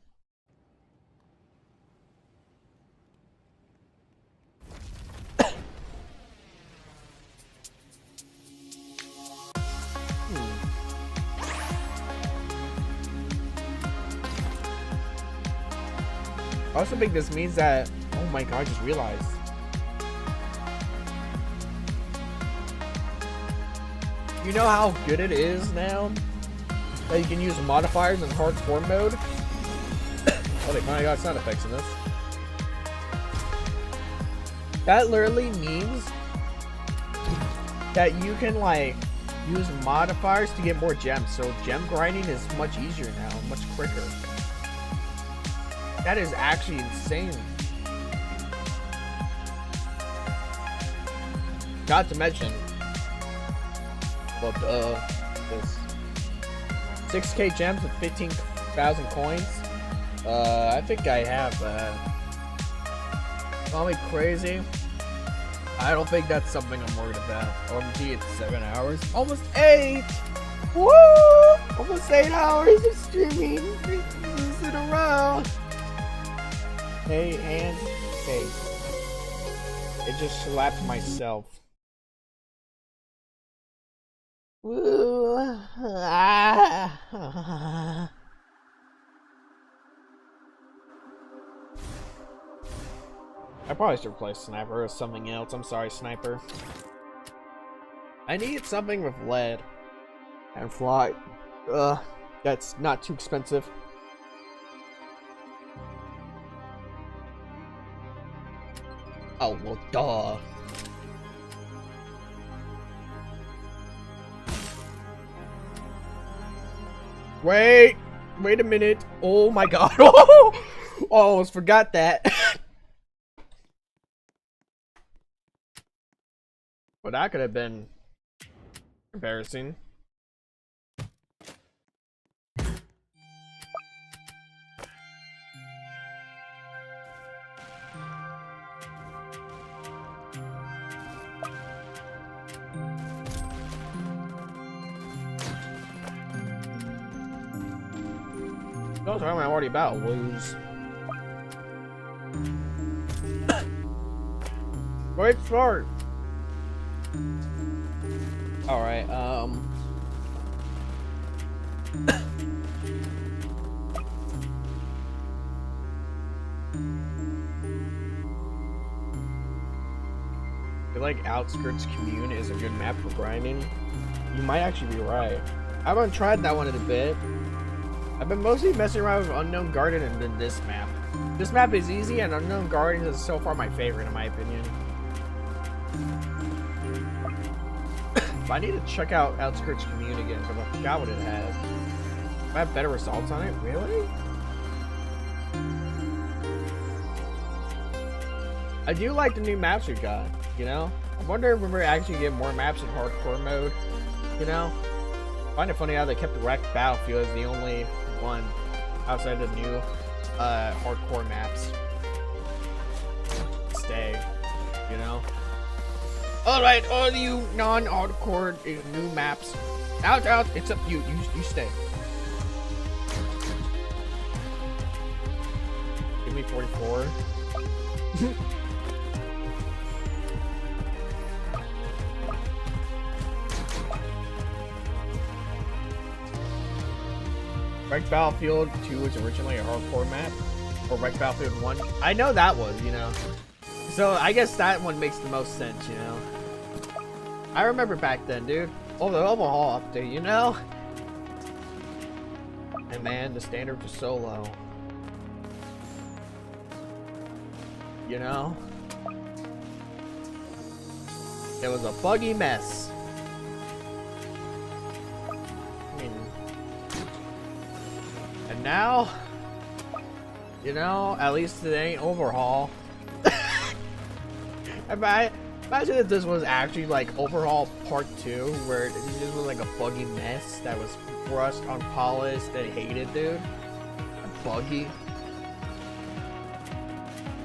also think this means that, oh my god, I just realized. You know how good it is now that you can use modifiers in hardcore mode? Oh, they finally got sound effects in this. That literally means that you can like use modifiers to get more gems. So gem grinding is much easier now, much quicker. That is actually insane. Not to mention, well, this 6k gems with 15,000 coins. I think I have that. Call me crazy. I don't think that's something I'm worried about. OMG, it's 7 hours. Almost 8! Woo! Almost 8 hours of streaming. 3 days in a row. Hey, and hey. It just slapped myself. Woo! Ah. I probably should play Sniper or something else. I'm sorry, Sniper. I need something with lead and fly. That's not too expensive. Oh, well, duh. Wait a minute. Oh my god. Oh, almost forgot that. Well, that could have been embarrassing. Those are I'm already about to lose. Great start. Alright, I feel like Outskirts Commune is a good map for grinding. You might actually be right. I haven't tried that one in a bit. I've been mostly messing around with Unknown Garden and then this map. This map is easy and Unknown Garden is so far my favorite in my opinion. I need to check out Outskirts Commune again because I forgot what it had. I have better results on it? Really? I do like the new maps we got, you know? I wonder if we're actually get more maps in hardcore mode, you know? I find it funny how they kept the Wrecked Battlefield as the only one outside the new hardcore maps. Stay, you know? Alright, all you non-hardcore new maps. Out, it's up to you. You stay. Give me 44. Wrecked Battlefield 2 was originally a hardcore map. Or Wrecked Battlefield 1. I know that was, you know. So I guess that one makes the most sense, you know. I remember back then, dude. Oh, the overhaul update, you know. And man, the standards are so low. You know. It was a buggy mess. I mean, and now, you know, at least it ain't overhaul. Imagine if this was actually like Overhaul Part 2, where it just was like a buggy mess that was rushed, unpolished, and hated, dude. Buggy.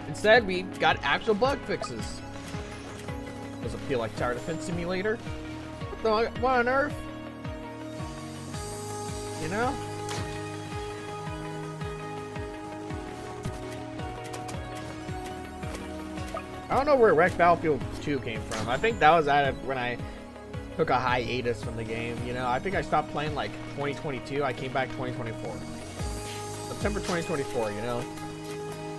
Instead, we got actual bug fixes. Does it feel like Tower Defense Simulator? What on earth? You know? I don't know where Wrecked Battlefield 2 came from. I think that was out of when I took a hiatus from the game, you know? I think I stopped playing like 2022. I came back 2024. September 2024, you know?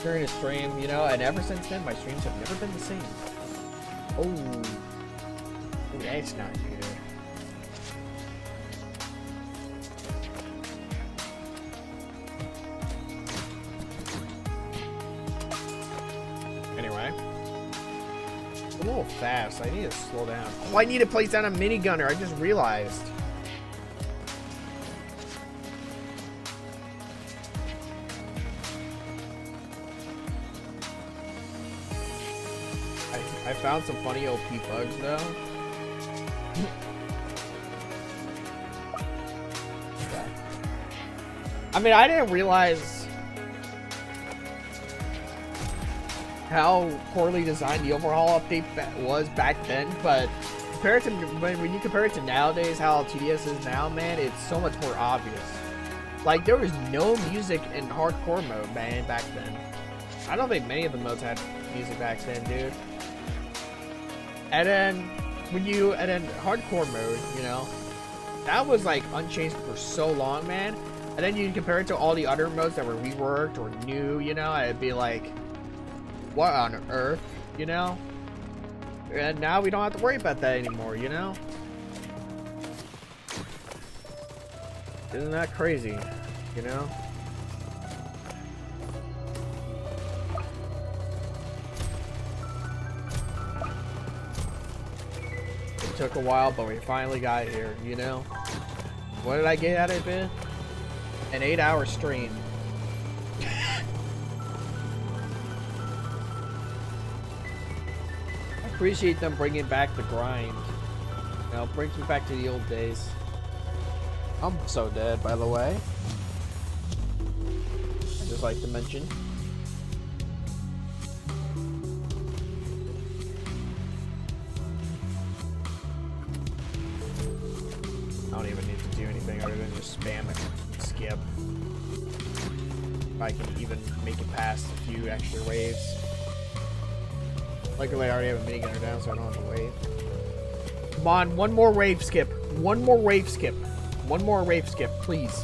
During a stream, you know? And ever since then, my streams have never been the same. Oh. Ooh, that's not good. Anyway. A little fast. I need to slow down. Oh, I need to place down a minigunner. I just realized. I found some funny OP bugs though. Okay. I mean, I didn't realize how poorly designed the overhaul update was back then, but compared to when you compare it to nowadays, how TDS is now, man, it's so much more obvious. Like, there was no music in hardcore mode, man, back then. I don't think many of the modes had music back then, dude. And then hardcore mode, you know, that was like unchanged for so long, man. And then you compare it to all the other modes that were reworked or new, you know, it'd be like, what on earth, you know? And now we don't have to worry about that anymore, you know? Isn't that crazy, you know? It took a while, but we finally got here, you know? What did I get out of it? An 8-hour stream. I appreciate them bringing back the grind. You know, it brings me back to the old days. I'm so dead, by the way. I just like to mention. I don't even need to do anything other than just spam it and skip. If I can even make it past a few extra waves. Luckily, I already have a minigunner down, so I don't have to wait. Come on, one more wave skip. One more wave skip. One more wave skip, please.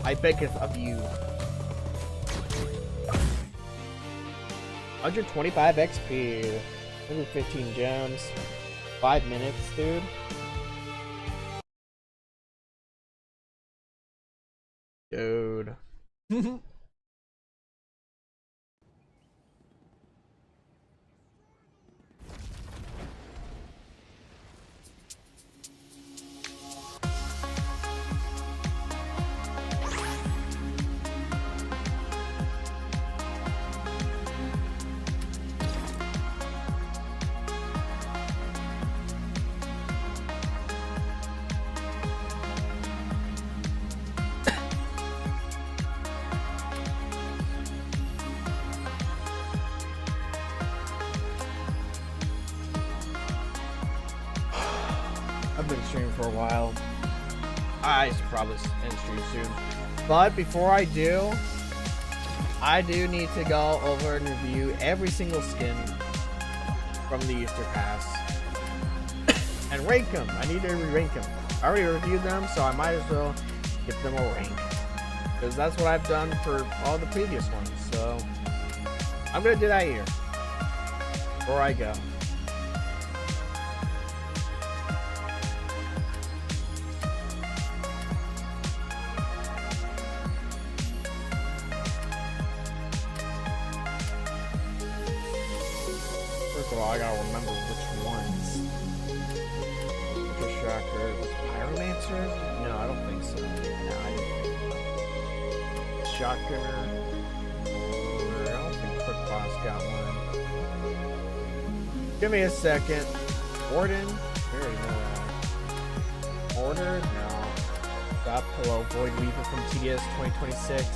I beggeth of you. 125 XP. 115 gems. 5 minutes, dude. Dude. I've been streaming for a while. I should probably end stream soon. But before I do need to go over and review every single skin from the Easter Pass. And rank them. I need to re-rank them. I already reviewed them, so I might as well give them a rank. Because that's what I've done for all the previous ones. So I'm going to do that here. Before I go. I gotta remember which ones. The Shocker. Was Pyromancer? No, I don't think so. No, I didn't think so. Shocker. Or I don't think Quick Boss got one. Give me a second. Warden? We already know that. Order? No. Got Pillow. Void Weaver from TDS 2026.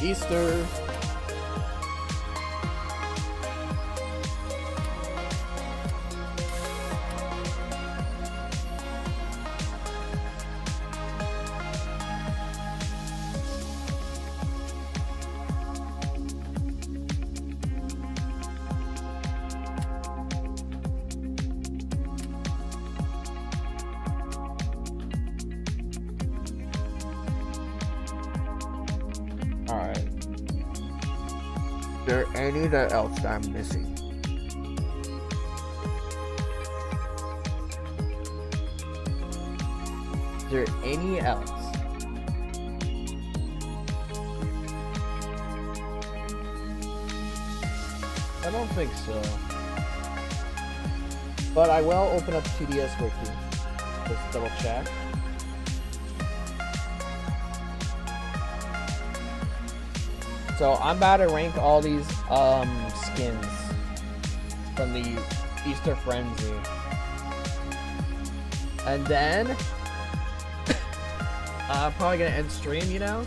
Easter. Alright. Is there any that else that I'm missing? there any else? I don't think so. But I will open up 2DS Wiki. Just double check. So I'm about to rank all these skins from the Easter Frenzy. And then I'm probably gonna end stream, you know?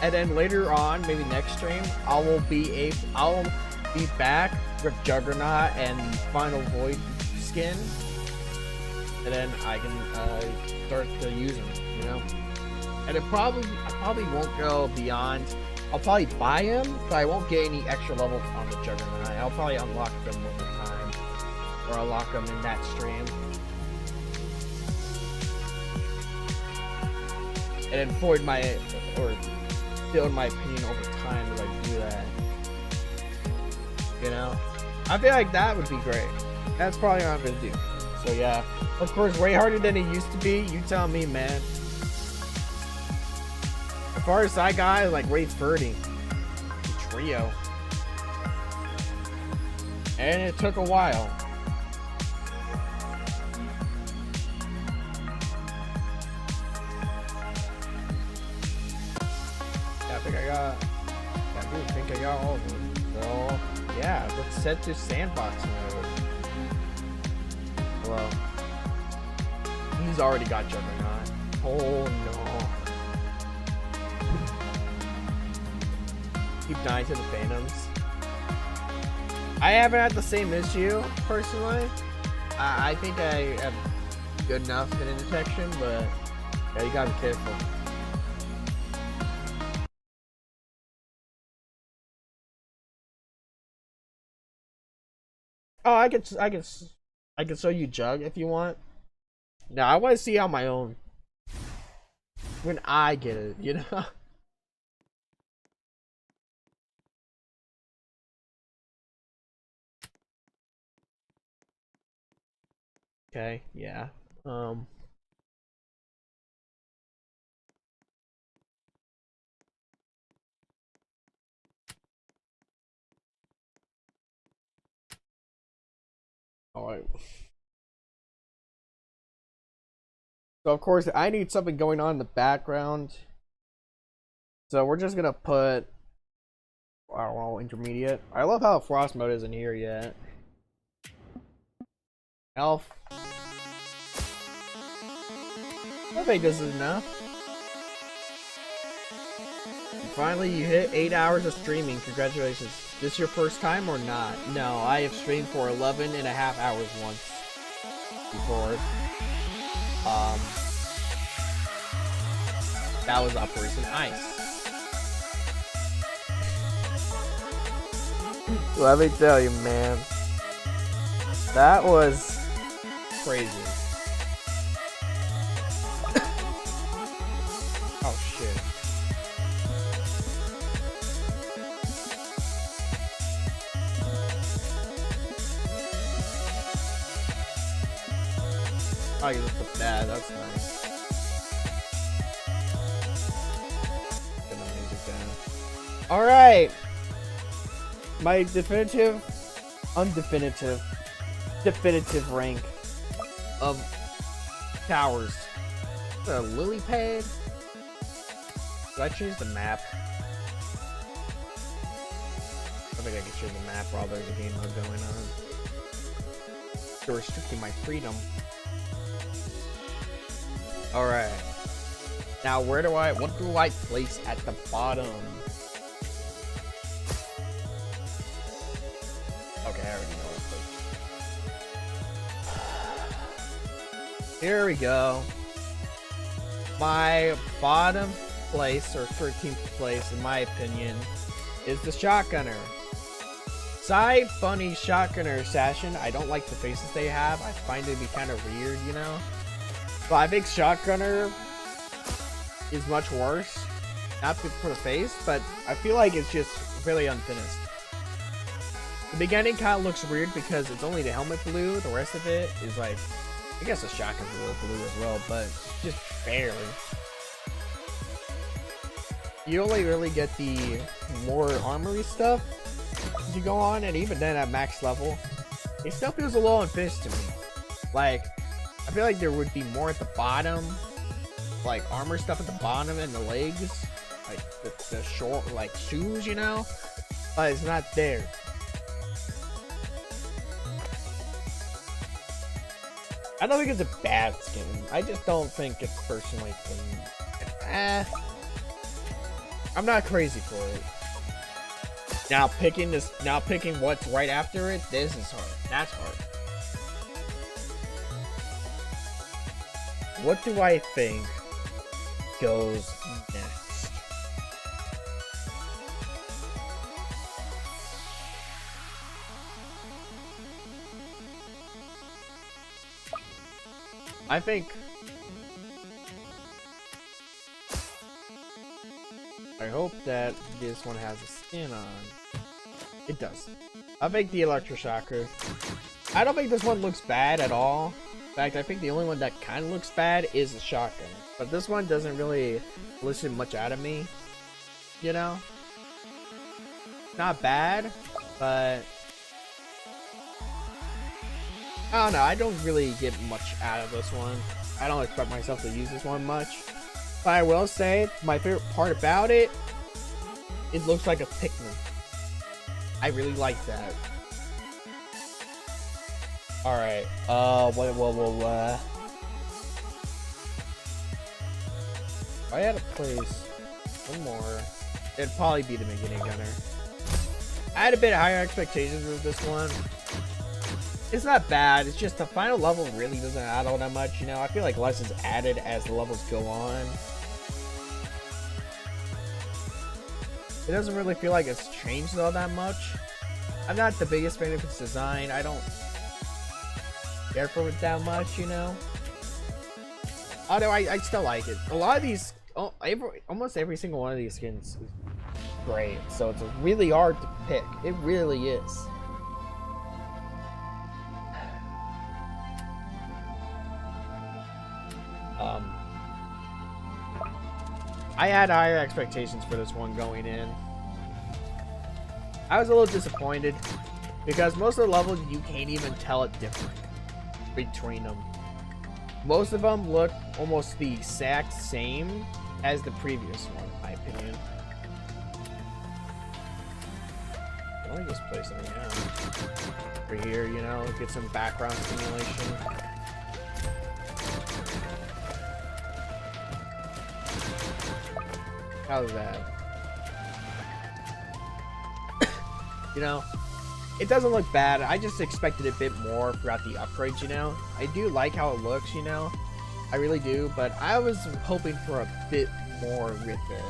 And then later on, maybe next stream, I'll be back with Juggernaut and Final Void skin. And then I can start to use them, you know? And I probably won't go beyond. I'll probably buy him, but I won't get any extra levels on the Juggernaut. I'll probably unlock them over time, or unlock them in that stream. And then build my opinion over time as I do that. You know, I feel like that would be great. That's probably what I'm gonna do. So yeah, of course, way harder than it used to be. You tell me, man. As far as I got, like way 30, the trio, and it took a while. Yeah, I think I got all of them. So yeah, let's set to sandbox mode. Well, he's already got Juggernaut. Oh no. Keep dying to the Phantoms. I haven't had the same issue personally. I think I have good enough hidden detection, but yeah, you gotta be careful. Oh, I can show you Jug if you want. No, I want to see on my own when I get it, you know. Okay, yeah. All right. So of course I need something going on in the background. So we're just gonna put, I don't know, intermediate. I love how frost mode isn't here yet. Elf. I think this is enough. And finally, you hit 8 hours of streaming. Congratulations. This your first time or not? No, I have streamed for 11.5 hours once before. That was Operation Ice. Let me tell you, man. That was crazy. Oh shit. Oh, you just put that. That's nice. Get the music down. All right. My definitive rank of towers. The lily pad. Did I change the map? I think I can change the map while there's a game mode going on. You're restricting my freedom. Alright. Now what do I place at the bottom? Okay, I already know what to place. Here we go. My bottom place, or 13th place in my opinion, is the Shotgunner. Side Bunny Shotgunner Assassin. I don't like the faces they have. I find it to be kind of weird, you know? But I think Shotgunner is much worse. Not for the face, but I feel like it's just really unfinished. The beginning kind of looks weird because it's only the helmet blue. The rest of it is like I guess the shotgun's a little blue as well, but just barely. You only really get the more armory stuff as you go on, and even then at max level, it still feels a little unfinished to me. Like, I feel like there would be more at the bottom, like armor stuff at the bottom and the legs, like the short, like shoes, you know, but it's not there. I don't think it's a bad skin. I just don't think it's personally clean. I'm not crazy for it. Now picking what's right after it, this is hard. That's hard. What do I think goes next? I hope that this one has a skin on. It does. I think the electroshocker. I don't think this one looks bad at all. In fact, I think the only one that kind of looks bad is the shotgun. But this one doesn't really listen much out of me. You know? Not bad, but I don't know. I don't really get much out of this one. I don't expect myself to use this one much. But I will say, my favorite part about it, it looks like a Pikmin. I really like that. Alright, if I had to place one more, it'd probably be the beginning gunner. I had a bit higher expectations with this one. It's not bad, it's just the final level really doesn't add all that much, you know? I feel like less is added as the levels go on. It doesn't really feel like it's changed all that much. I'm not the biggest fan of its design. I don't care for it that much, you know? Although I still like it. A lot of these, almost every single one of these skins is great. So it's really hard to pick. It really is. I had higher expectations for this one going in. I was a little disappointed because most of the levels you can't even tell a difference between them. Most of them look almost the exact same as the previous one, in my opinion. Let me just play something out over here, you know, get some background stimulation. How's that? You know, it doesn't look bad. I just expected a bit more throughout the upgrades, you know. I do like how it looks, you know. I really do, but I was hoping for a bit more with it.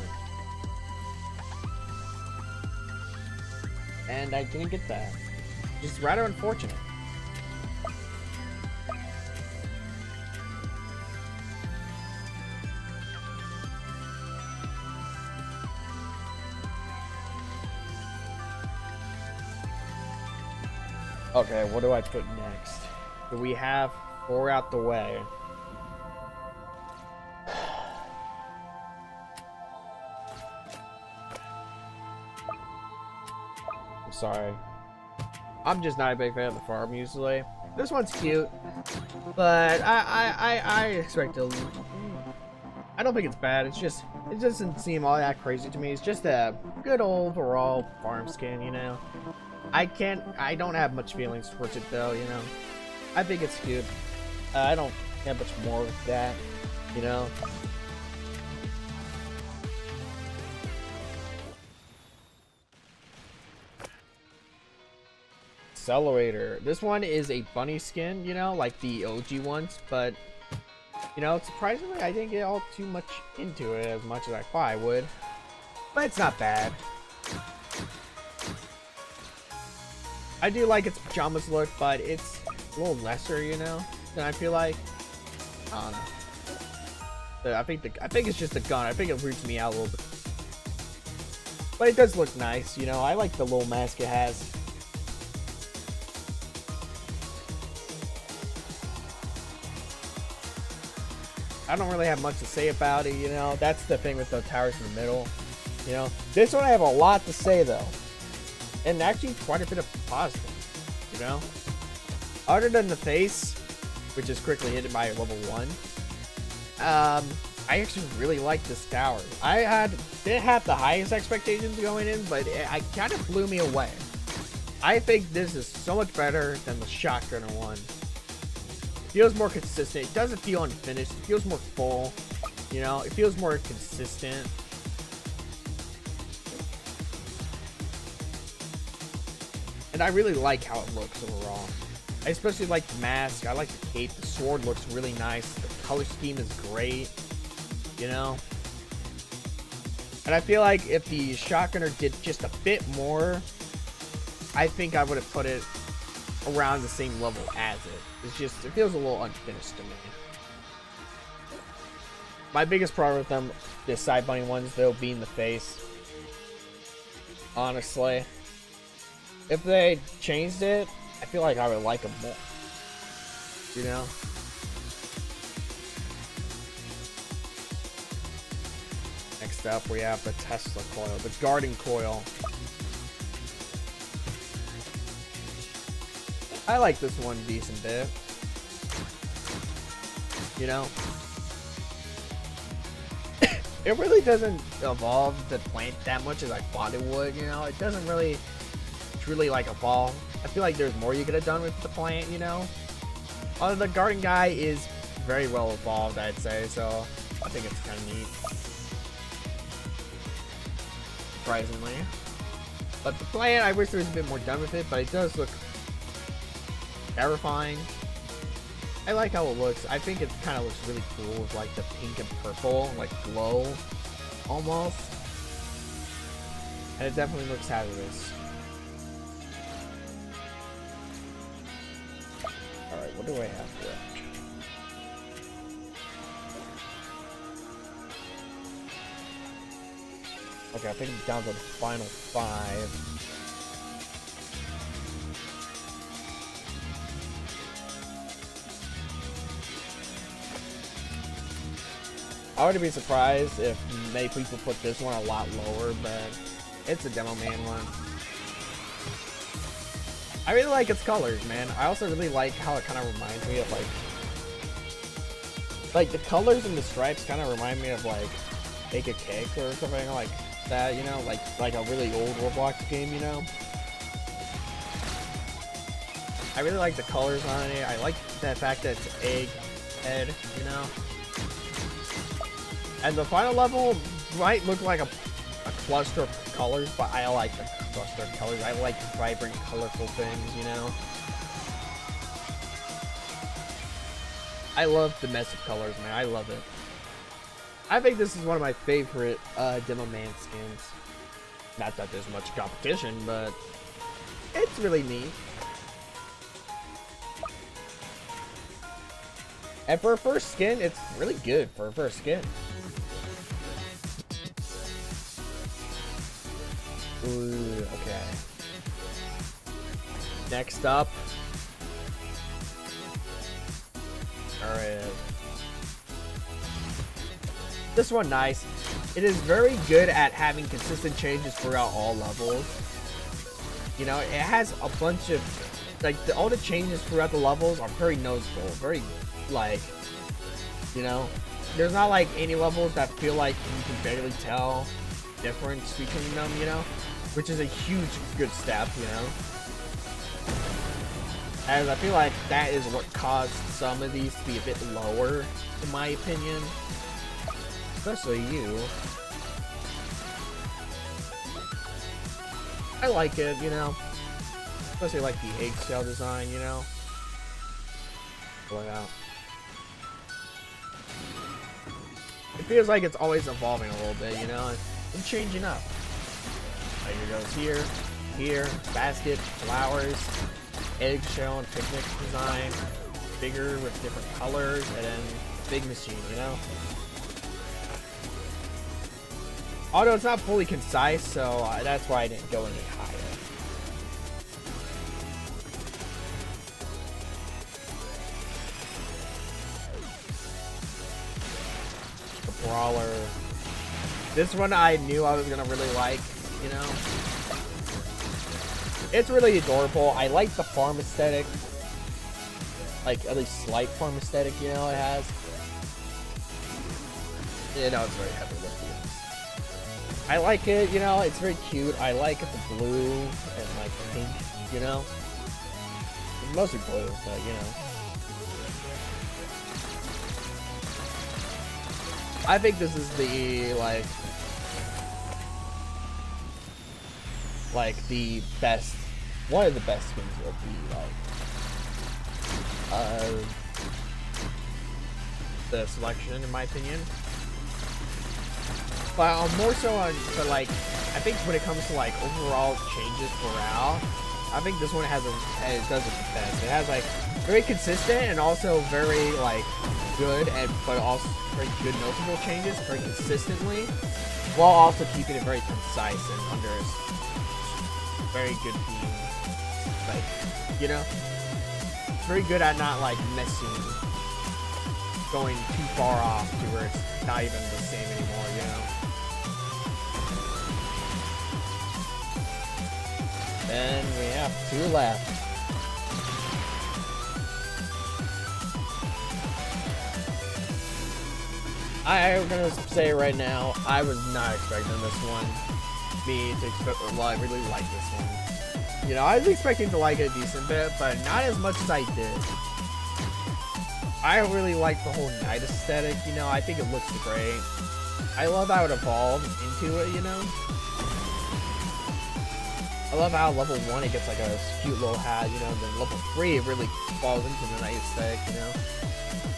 And I didn't get that. Just rather unfortunate. Okay, what do I put next? Do we have 4 out the way? I'm sorry. I'm just not a big fan of the farm usually. This one's cute, but I expect a. I don't think it's bad. It's just it doesn't seem all that crazy to me. It's just a good overall farm skin, you know. I don't have much feelings towards it though, you know. I think it's cute. I don't have much more with that, you know. Accelerator. This one is a bunny skin, you know, like the OG ones, but you know, surprisingly I didn't get all too much into it as much as I thought I would. But it's not bad. I do like its pajamas look, but it's a little lesser, you know, than I feel like. I don't know. But I think it's just a gun. I think it weirds me out a little bit. But it does look nice, you know. I like the little mask it has. I don't really have much to say about it, you know. That's the thing with the towers in the middle, you know. This one I have a lot to say though, and actually quite a bit of positive, you know. Other than the face, which is quickly hidden by level 1, I actually really like this tower. I didn't have the highest expectations going in, but it kind of blew me away. I think this is so much better than the Shotgunner one. It feels more consistent. It doesn't feel unfinished. It feels more full. You know, it feels more consistent. And I really like how it looks overall. I especially like the mask. I like the cape. The sword looks really nice. The color scheme is great. You know? And I feel like if the Shotgunner did just a bit more, I think I would have put it around the same level as it. It's just, it feels a little unfinished to me. My biggest problem with them, the side bunny ones, though, being the face. Honestly. If they changed it, I feel like I would like them more. You know? Next up, we have the Tesla coil, the Garden coil. I like this one decent bit. You know? It really doesn't evolve the plant that much as I thought it would, you know? It doesn't really truly like evolve. I feel like there's more you could have done with the plant, you know? Although the garden guy is very well evolved, I'd say, so I think it's kind of neat. Surprisingly. But the plant, I wish there was a bit more done with it, but it does look terrifying. I like how it looks. I think it kind of looks really cool with like the pink and purple, like glow almost. And it definitely looks hazardous. Alright, what do I have here? Okay, I think I'm down to the final 5. I wouldn't be surprised if many people put this one a lot lower, but it's a Demo Man one. I really like its colors, man. I also really like how it kind of reminds me of like the colors and the stripes kind of remind me of like Bake a Cake or something like that, you know, like a really old Roblox game, you know. I really like the colors on it. I like the fact that it's egg head, you know. And the final level might look like a cluster of colors, but I like the cluster of colors. I like vibrant, colorful things, you know. I love the mess of colors, man. I love it. I think this is one of my favorite Demo Man skins. Not that there's much competition, but it's really neat. And for a first skin, it's really good for a first skin. Ooh, okay. Next up. Alright. This one, nice. It is very good at having consistent changes throughout all levels. You know, it has a bunch of, like, all the changes throughout the levels are very noticeable. Very, like, you know, there's not like any levels that feel like you can barely tell difference between them, you know, which is a huge good step, you know. And I feel like that is what caused some of these to be a bit lower, in my opinion. Especially you. I like it, you know. Especially like the eggshell design, you know. Blow out. It feels like it's always evolving a little bit, you know, and changing up. Like it goes here, here, basket, flowers, eggshell and picnic design, bigger with different colors, and then big machine, you know. Although it's not fully concise, so that's why I didn't go any higher. Brawler. This one I knew I was gonna really like, you know. It's really adorable. I like the farm aesthetic. Like, at least slight farm aesthetic, you know, it has. You know, it's very heavy lifting. I like it, you know, it's very cute. I like the blue and like pink, you know. It's mostly blue, but you know. I think this is the like the best, one of the best skins of the selection, in my opinion. But more so on, but like, I think when it comes to like overall changes morale, I think this one does it the best. It has like very consistent and also very like good but also very good noticeable changes very consistently, while also keeping it very concise and under very good theme. Like, you know, it's very good at not like going too far off to where it's not even the same anymore, you know. And we have 2 left. I'm gonna say right now, I was not expecting this one. Well, I really like this one. You know, I was expecting to like it a decent bit, but not as much as I did. I really like the whole night aesthetic, you know, I think it looks great. I love how it evolves into it, you know. I love how level 1 it gets like a cute little hat, you know, and then level 3 it really falls into the night aesthetic, you know.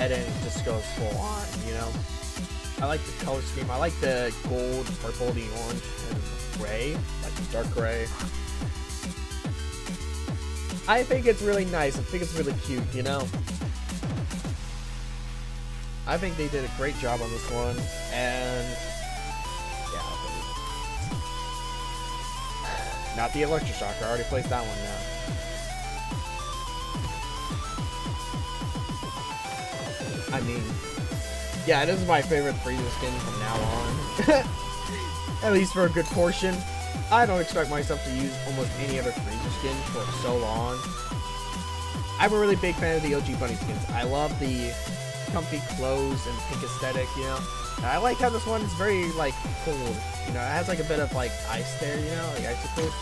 And then it just goes full on, you know. I like the color scheme, I like the gold, purple, the orange, and gray, like the dark gray. I think it's really nice, I think it's really cute, you know. I think they did a great job on this one, and yeah, not the electroshock. I already placed that one now. I mean, yeah, this is my favorite Frieza skin from now on. At least for a good portion. I don't expect myself to use almost any other Frieza skin for so long. I'm a really big fan of the OG Bunny skins. I love the comfy clothes and pink aesthetic, you know. And I like how this one is very like cold, you know. It has like a bit of like ice there, you know, like icicles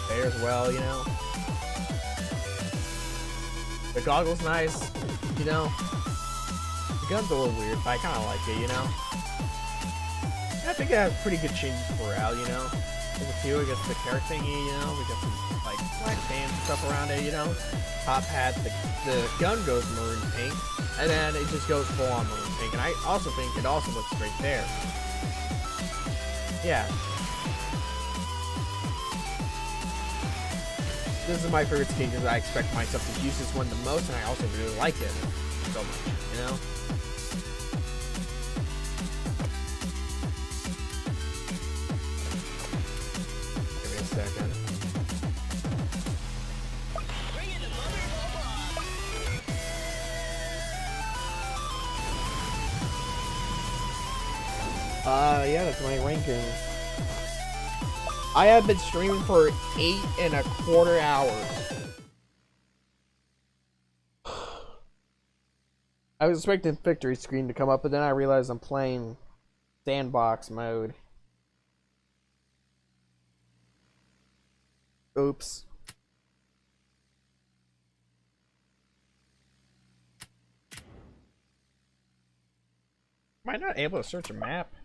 there as well, you know. The goggles nice, you know. The gun's a little weird, but I kind of like it, you know. And I think it has pretty good changes for morale, you know. Level 2, I guess the carrot thingy, you know. We got some like black bands and stuff around it, you know. Top hat, the gun goes maroon pink, and then it just goes full on maroon pink, and I also think it also looks great there. Yeah. This is my favorite skin because I expect myself to use this one the most, and I also really like it so much, you know? Give me a second. Yeah, that's my ranking. I have been streaming for 8.25 hours. I was expecting victory screen to come up, but then I realized I'm playing sandbox mode. Oops. Am I not able to search a map?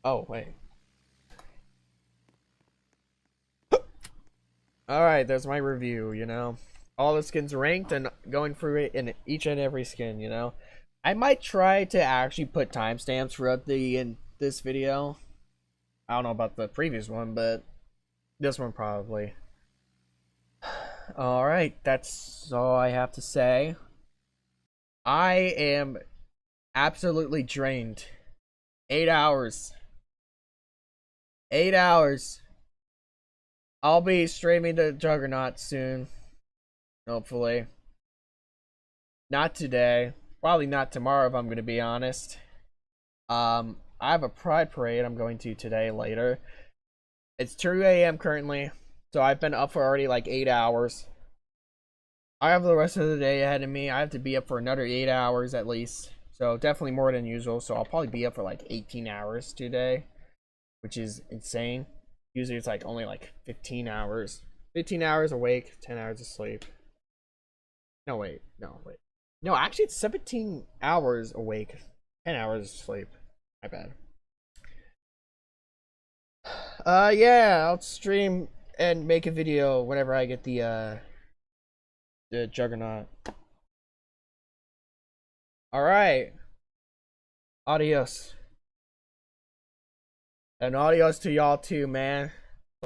Oh, wait. Alright, there's my review, you know. All the skins ranked and going through it in each and every skin, you know. I might try to actually put timestamps throughout in this video. I don't know about the previous one, but this one probably. Alright, that's all I have to say. I am absolutely drained. 8 hours. 8 hours. I'll be streaming the Juggernaut soon. Hopefully. Not today. Probably not tomorrow if I'm gonna be honest. I have a pride parade I'm going to today later. It's 2 a.m. currently, so I've been up for already like 8 hours. I have the rest of the day ahead of me. I have to be up for another 8 hours at least. So definitely more than usual. So I'll probably be up for like 18 hours today, which is insane. Usually it's like only like 15 hours. 15 hours awake, 10 hours of sleep. No, wait. No, actually it's 17 hours awake, 10 hours of sleep. My bad. Yeah, I'll stream and make a video whenever I get the Juggernaut. Alright. Adios. And adios to y'all too, man.